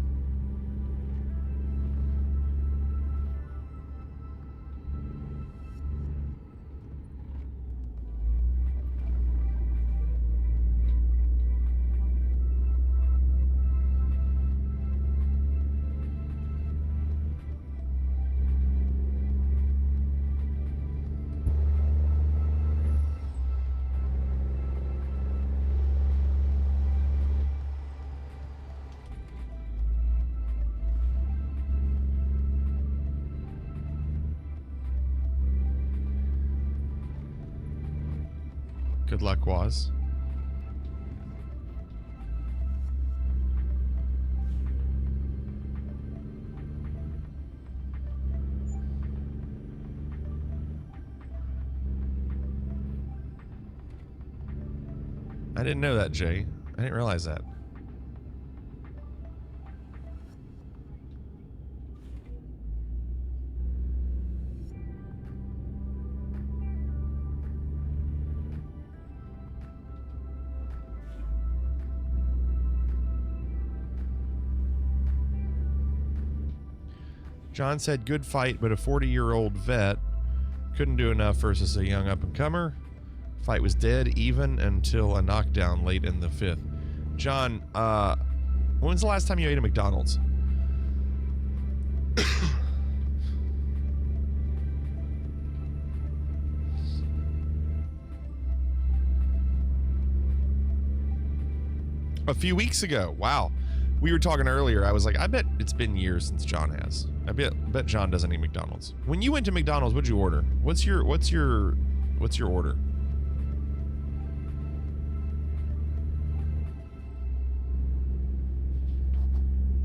D: Good luck, Waz. I didn't know that, Jay. I didn't realize that. John said, good fight, but a 40-year-old vet couldn't do enough versus a young up-and-comer. Fight was dead even until a knockdown late in the 5th. John, when's the last time you ate a McDonald's? A few weeks ago. Wow. We were talking earlier. I was like, I bet it's been years since John has. I bet John doesn't eat McDonald's. When you went to McDonald's, what'd you order? What's your order?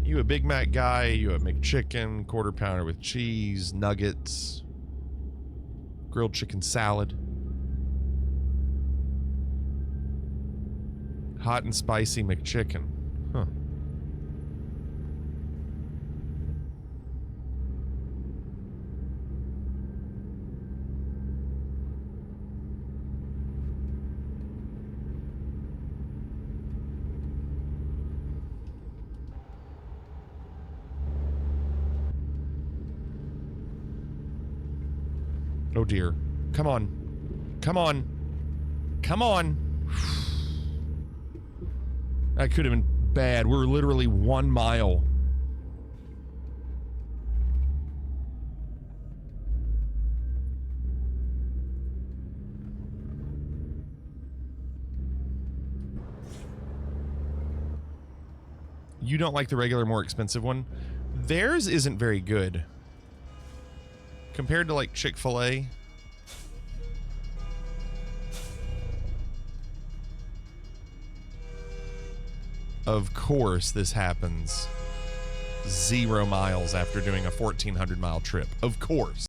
D: You a Big Mac guy, you a McChicken, quarter pounder with cheese, nuggets, grilled chicken salad, hot and spicy McChicken. Huh. Oh dear. Come on. Come on. Come on. That could have been bad. We're literally 1 mile. You don't like the regular, more expensive one? Theirs isn't very good. Compared to like Chick-fil-A. Of course this happens 0 miles after doing a 1,400-mile trip. Of course.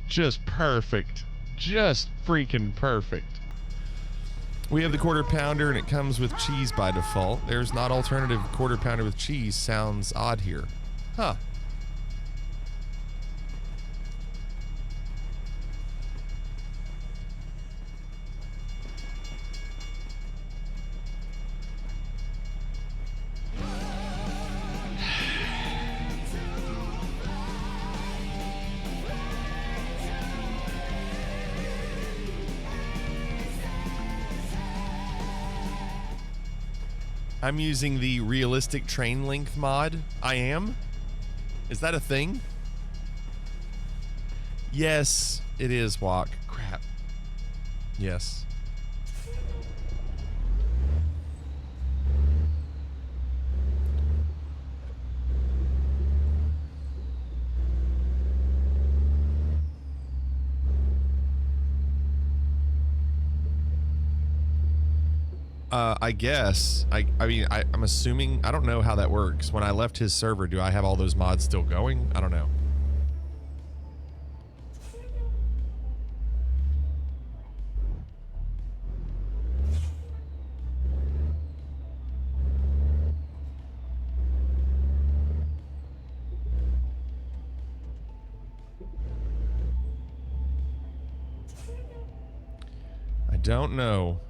D: Just perfect. Just freaking perfect. We have the quarter pounder and it comes with cheese by default. There's not alternative quarter pounder with cheese. Sounds odd here. Huh. I'm using the realistic train length mod. I am? Is that a thing? Yes, it is, Walk. Crap. Yes. I guess. I mean, I'm assuming. I don't know how that works. When I left his server, do I have all those mods still going? I don't know. I don't know.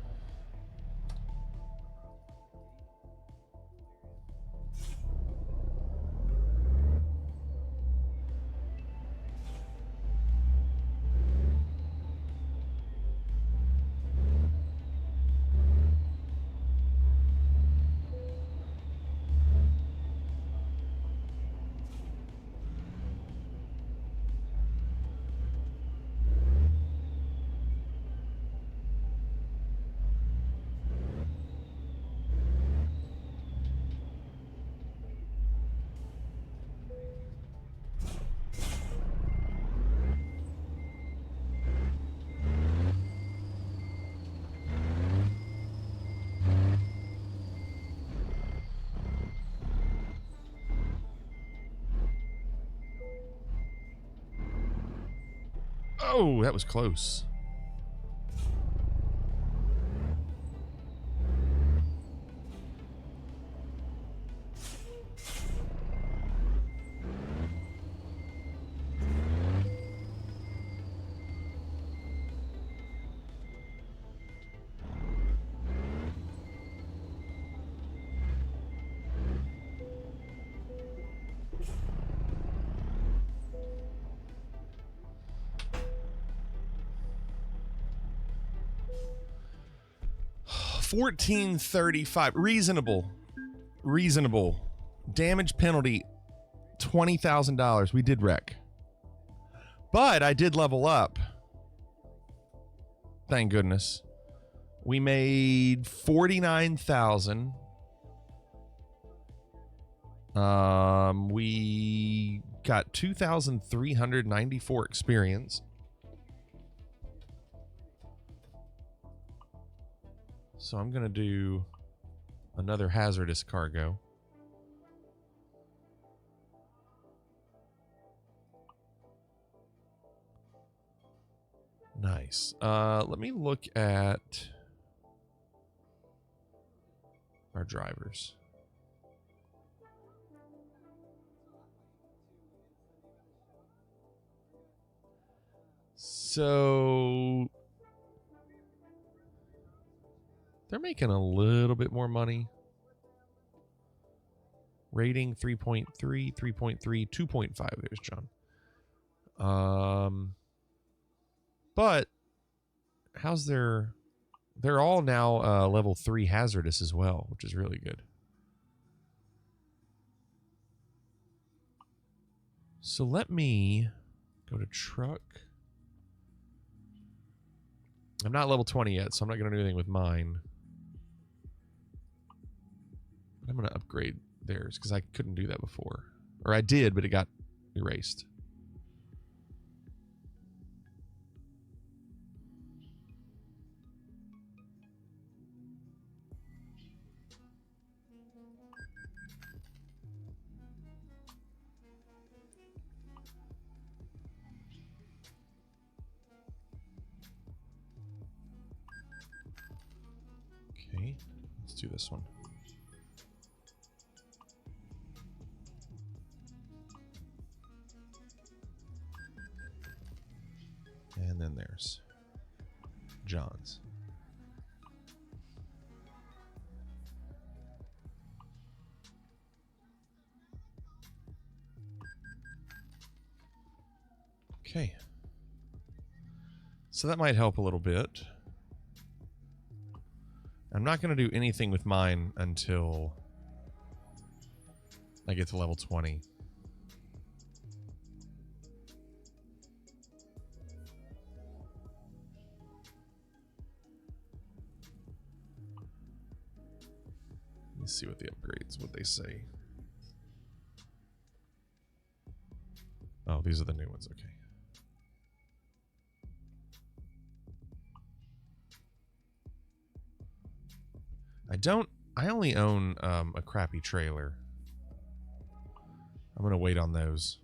D: Oh, that was close. $14.35. Reasonable. Damage penalty, $20,000. We did wreck. But I did level up. Thank goodness. We made 49,000. We got 2,394 experience. So I'm going to do another hazardous cargo. Nice. Let me look at our drivers. So they're making a little bit more money. Rating 3.3, 3.3, 2.5. There's John. But how's their... They're all now level 3 hazardous as well, which is really good. So let me go to truck. I'm not level 20 yet, so I'm not going to do anything with mine. I'm going to upgrade theirs because I couldn't do that before. Or I did, but it got erased. Okay, let's do this one. And then there's John's. Okay. So that might help a little bit. I'm not going to do anything with mine until I get to level 20. Let's see what the upgrades, what they say. Oh, these are the new ones, okay. I only own a crappy trailer. I'm gonna wait on those.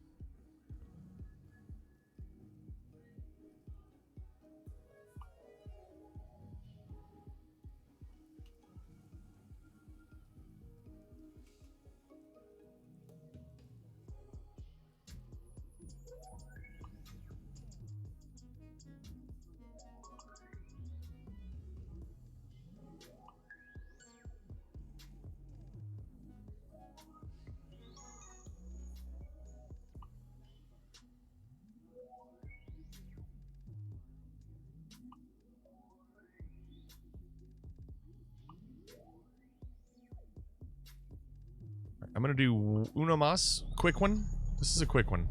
D: I'm gonna do uno mas, quick one. This is a quick one.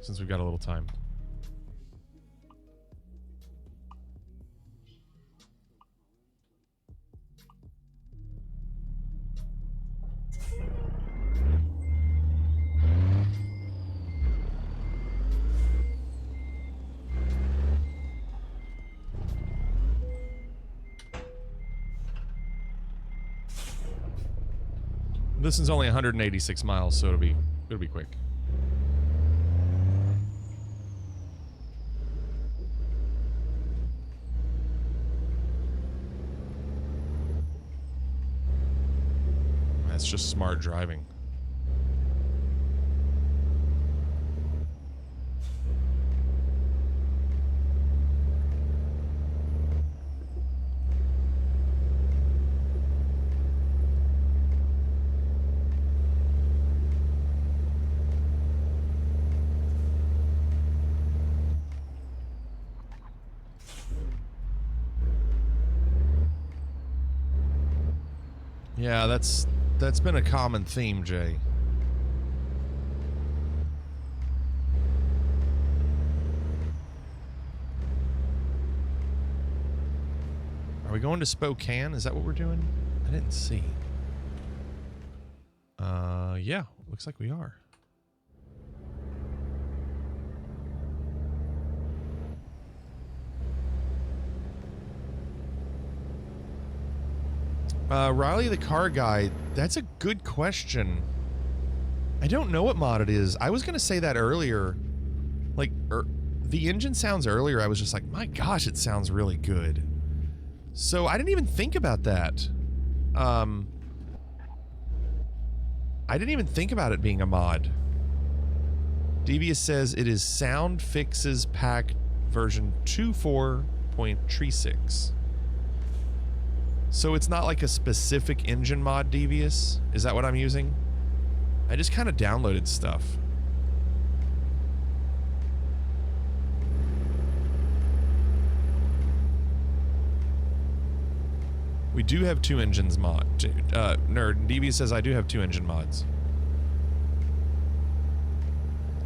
D: Since we've got a little time. This one's only 186 miles, so it'll be quick. That's just smart driving. Yeah, that's been a common theme, Jay. Are we going to Spokane? Is that what we're doing? I didn't see. Yeah, looks like we are. Riley the car guy, that's a good question. I don't know what mod it is. I was going to say that earlier. Like, the engine sounds earlier, I was just like, my gosh, it sounds really good. So I didn't even think about that. I didn't even think about it being a mod. Devious says it is Sound Fixes Pack version 24.36. So it's not like a specific engine mod, Devious? Is that what I'm using? I just kind of downloaded stuff. We do have 2 engines mod. Nerd, Devious says I do have 2 engine mods.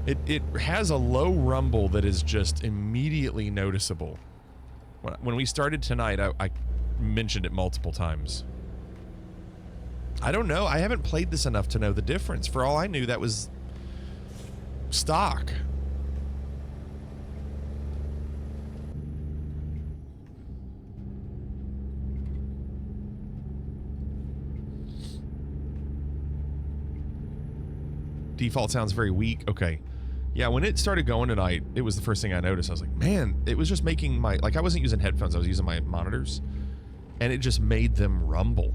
D: It has a low rumble that is just immediately noticeable. When we started tonight, I mentioned it multiple times. I don't know. I haven't played this enough to know the difference. For all I knew, that was stock. Default sounds very weak. Okay. Yeah, when it started going tonight, it was the first thing I noticed. I was like, man, it was just making my... Like, I wasn't using headphones. I was using my monitors. And it just made them rumble.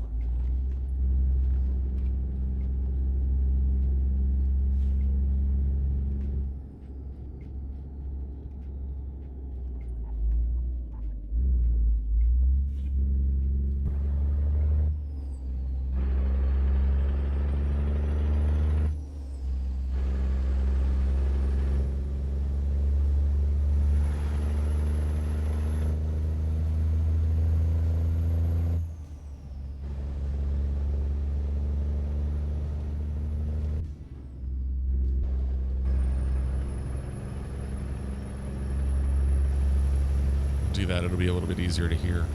D: Do that, it'll be a little bit easier to hear.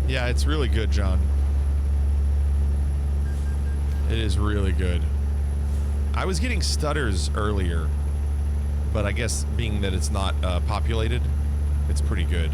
D: Yeah, it's really good, John. It is really good. I was getting stutters earlier, but I guess being that it's not populated, it's pretty good.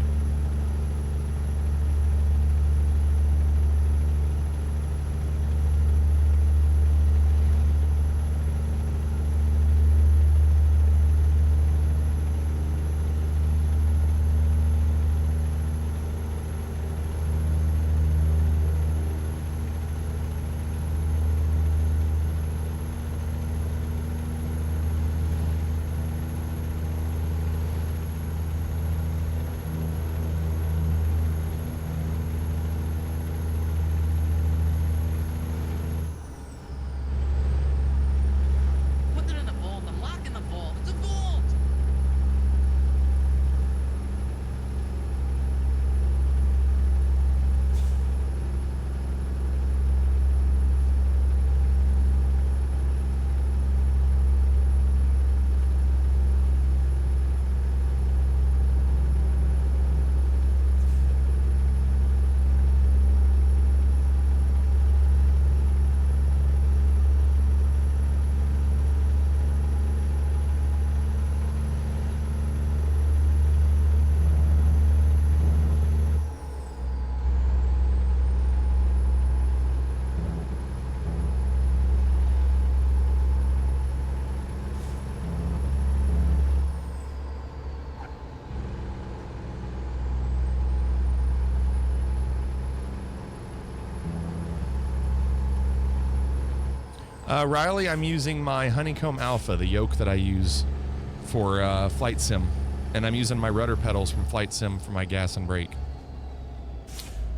D: Riley, I'm using my Honeycomb Alpha, the yoke that I use for Flight Sim. And I'm using my rudder pedals from Flight Sim for my gas and brake.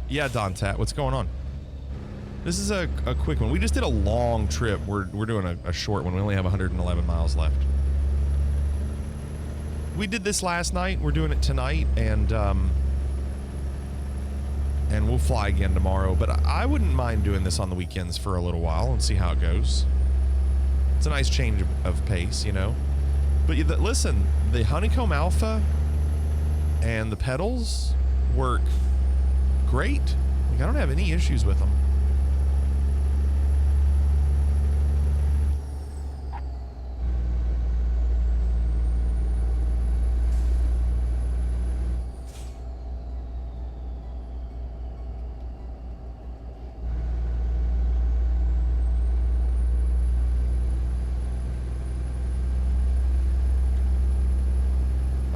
D: Yeah, Don Tat, what's going on? This is a quick one. We just did a long trip. We're doing a short one. We only have 111 miles left. We did this last night. We're doing it tonight, and we'll fly again tomorrow. But I wouldn't mind doing this on the weekends for a little while and see how it goes. It's a nice change of pace, you know. But listen, the Honeycomb Alpha and the pedals work great. Like, I don't have any issues with them.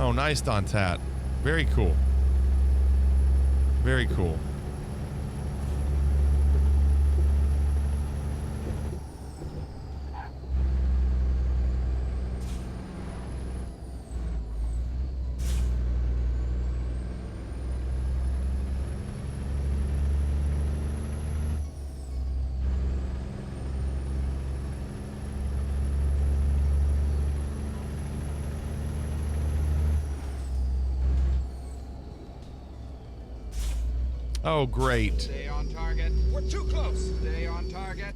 D: Oh, nice, Don Tat. Very cool. Very cool. Oh, great.
C: Stay on target. We're too close. Stay on target.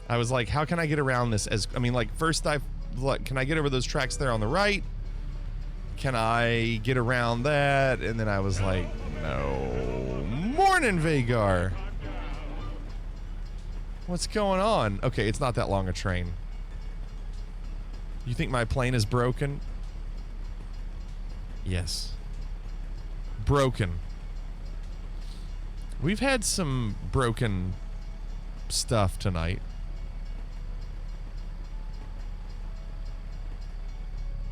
D: I was like, how can I get around this? I mean, like, first can I get over those tracks there on the right? Can I get around that? And then I was like, no. Morning, Vagar. What's going on? Okay, it's not that long a train. You think my plane is broken? Yes. Broken. We've had some broken stuff tonight.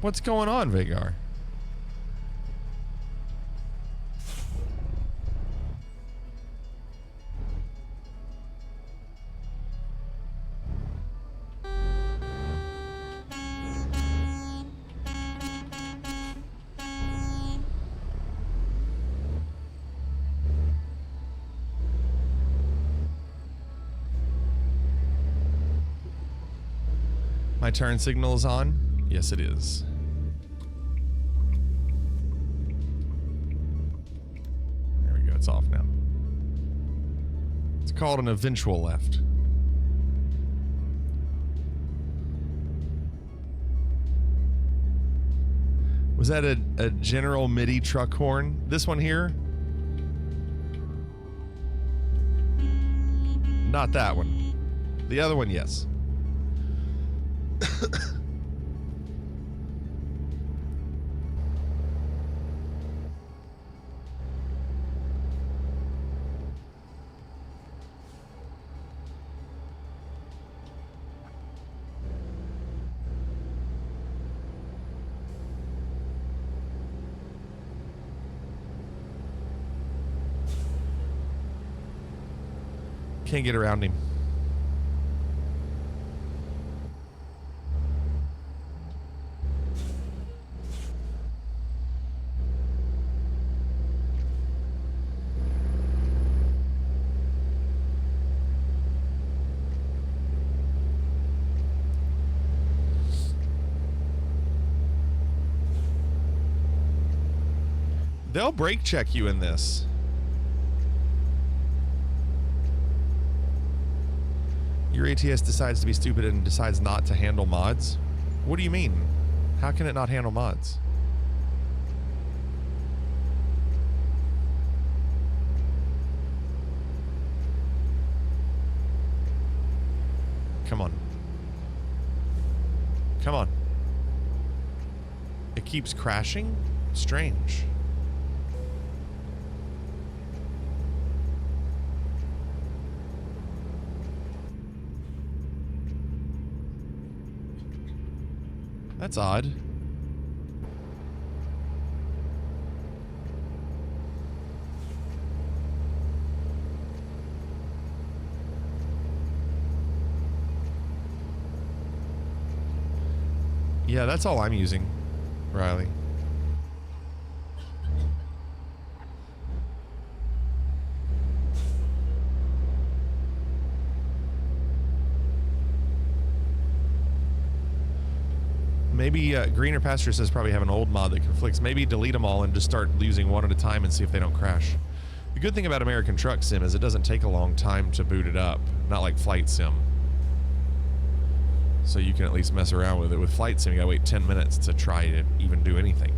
D: What's going on, Vagar? My turn signal is on? Yes, it is. There we go. It's off now. It's called an eventual left. Was that a General MIDI truck horn? This one here? Not that one. The other one, yes. Can't get around him. They'll brake check you in this. Your ATS decides to be stupid and decides not to handle mods? What do you mean? How can it not handle mods? Come on. Come on. It keeps crashing? Strange. That's odd. Yeah, that's all I'm using, Riley. Maybe Greener Pasture says probably have an old mod that conflicts. Maybe delete them all and just start using one at a time and see if they don't crash. The good thing about American Truck Sim is it doesn't take a long time to boot it up. Not like Flight Sim. So you can at least mess around with it. With Flight Sim, you gotta wait 10 minutes to try to even do anything.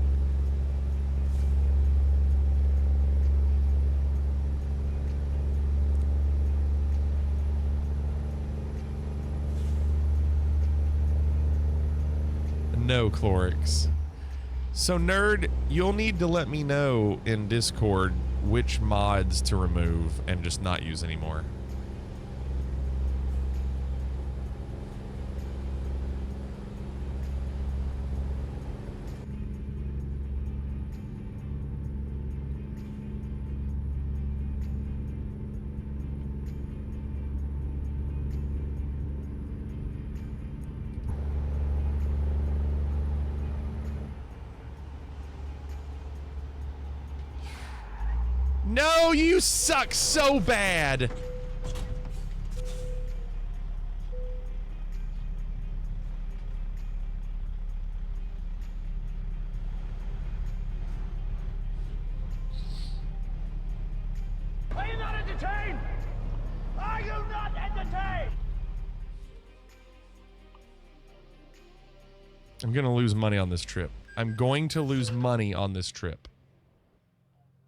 D: No, Clorix. So, Nerd, you'll need to let me know in Discord which mods to remove and just not use anymore. No, you suck so bad.
C: Are you not entertained? Are you not entertained?
D: I'm gonna lose money on this trip. I'm going to lose money on this trip.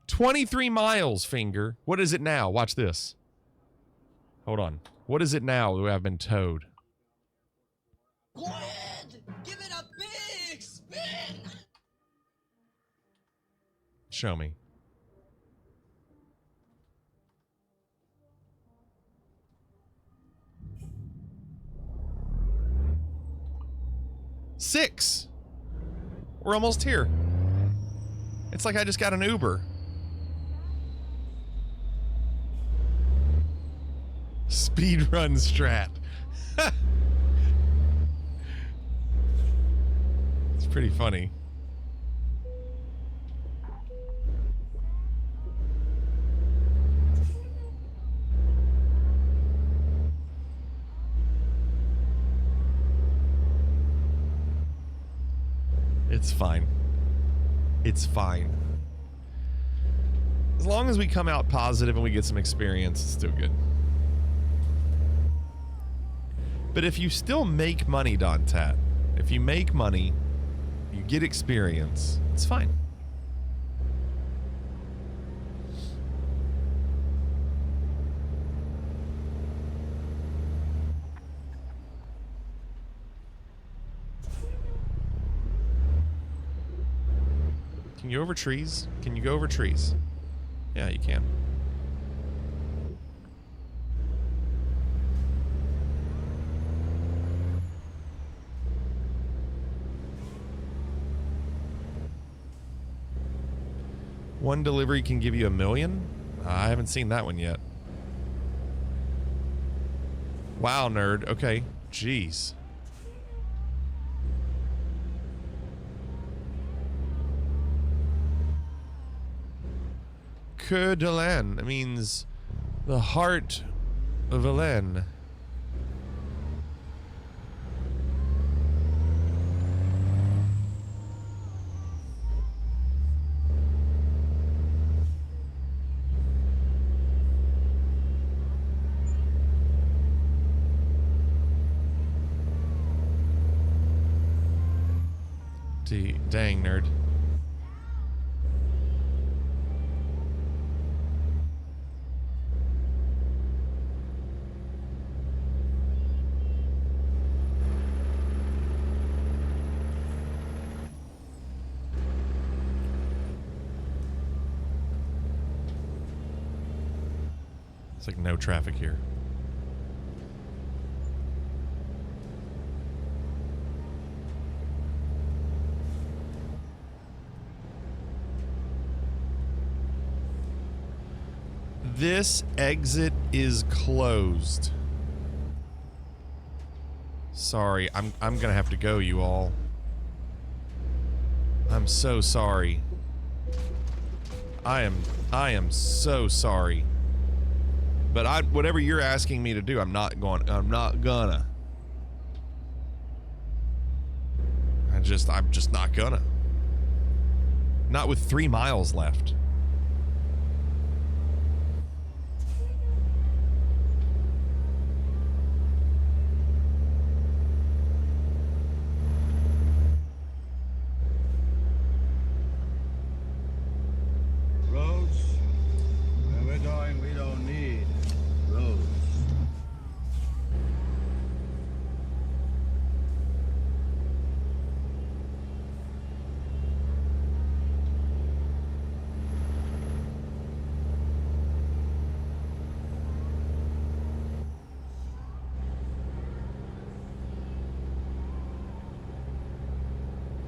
D: 23 miles, Finger. What is it now? Watch this. Hold on. What is it now that I've been towed?
C: Go ahead! Give it a big spin!
D: Show me. Six. We're almost here. It's like I just got an Uber. Speed run strat. It's pretty funny. It's fine. It's fine. As long as we come out positive and we get some experience, it's still good. But if you still make money, Dontat, if you make money, you get experience, it's fine. Can you over trees? Can you go over trees? Yeah, you can. One delivery can give you $1 million? I haven't seen that one yet. Wow, Nerd. Okay. Jeez. Coeur d'Alene. It means the heart of Alene. Dang, Nerd. It's like no traffic here. This exit is closed. Sorry, I'm gonna have to go, you all. I'm so sorry. I am so sorry. But whatever you're asking me to do, I'm not gonna. I'm just not gonna. Not with 3 miles left.
P: Roads? Where we're going, we don't need roads.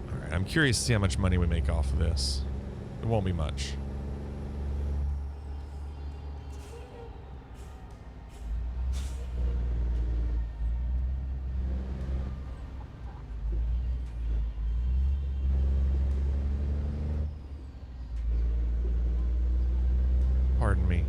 D: All right, I'm curious to see how much money we make off of this. It won't be much. Pardon me.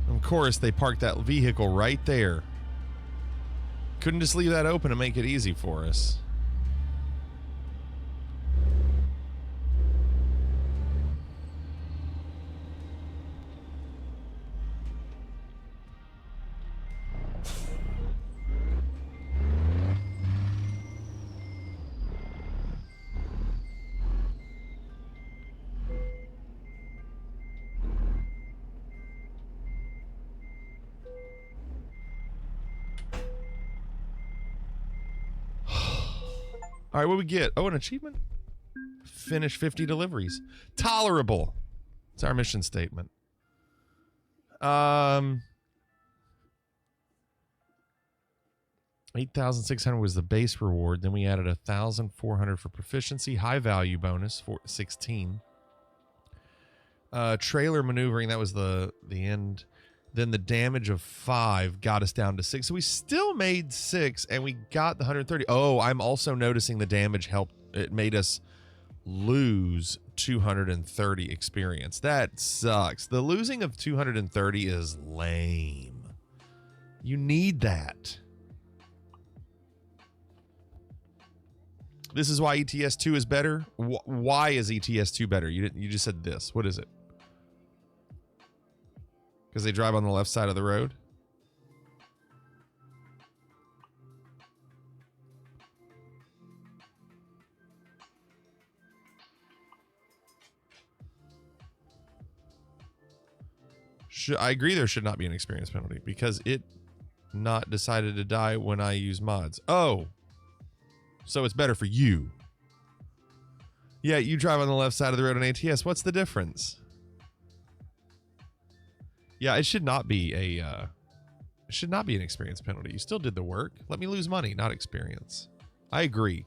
D: Of course, they parked that vehicle right there. Couldn't just leave that open and make it easy for us. All right, what we get? Oh, an achievement? Finish 50 deliveries. Tolerable. It's our mission statement. 8,600 was the base reward. Then we added 1,400 for proficiency. High value bonus for 16. Trailer maneuvering, that was the end. Then the damage of 5 got us down to 6. So we still made 6 and we got the 130. Oh, I'm also noticing the damage helped. It made us lose 230 experience. That sucks. The losing of 230 is lame. You need that. This is why ETS 2 is better. Why is ETS 2 better? You just said this. What is it? Because they drive on the left side of the road? I agree there should not be an experience penalty because it not decided to die when I use mods. Oh, so it's better for you. Yeah, you drive on the left side of the road on ATS. What's the difference? Yeah, it should not be an experience penalty. You still did the work. Let me lose money, not experience. I agree.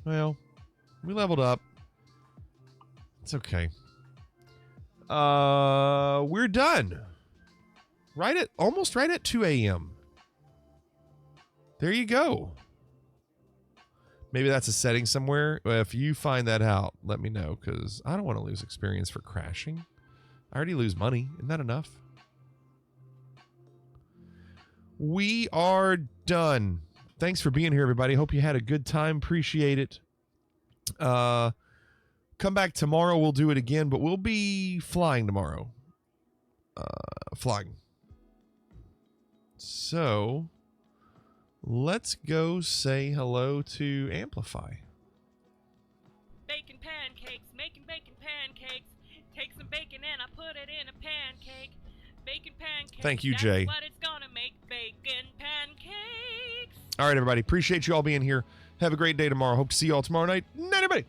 D: Well, we leveled up. It's okay. We're done. Almost right at 2 a.m. There you go. Maybe that's a setting somewhere. If you find that out, let me know, because I don't want to lose experience for crashing. I already lose money. Isn't that enough? We are done. Thanks for being here, everybody. Hope you had a good time. Appreciate it. Come back tomorrow. We'll do it again, but we'll be flying tomorrow. Flying. So... let's go say hello to Amplify.
N: Bacon pancakes, making bacon pancakes. Take some bacon and I put it in a pancake. Bacon pancakes.
D: Thank you, Jay.
N: That's what it's gonna make, bacon pancakes.
D: All right, everybody. Appreciate you all being here. Have a great day tomorrow. Hope to see you all tomorrow night. Night, everybody.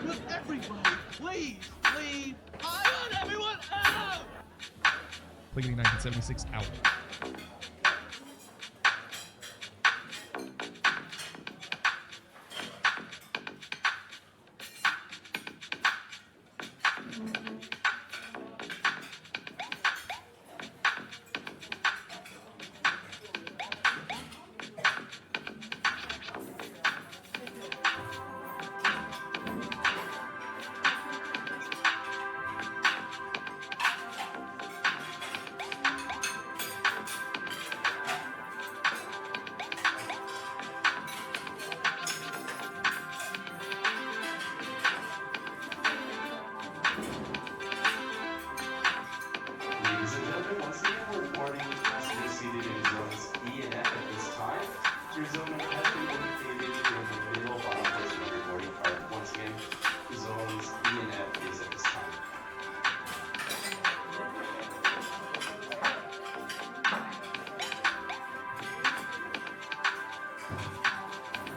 C: Look, everybody, please leave. I want everyone out.
Q: Pliggity 1976 out.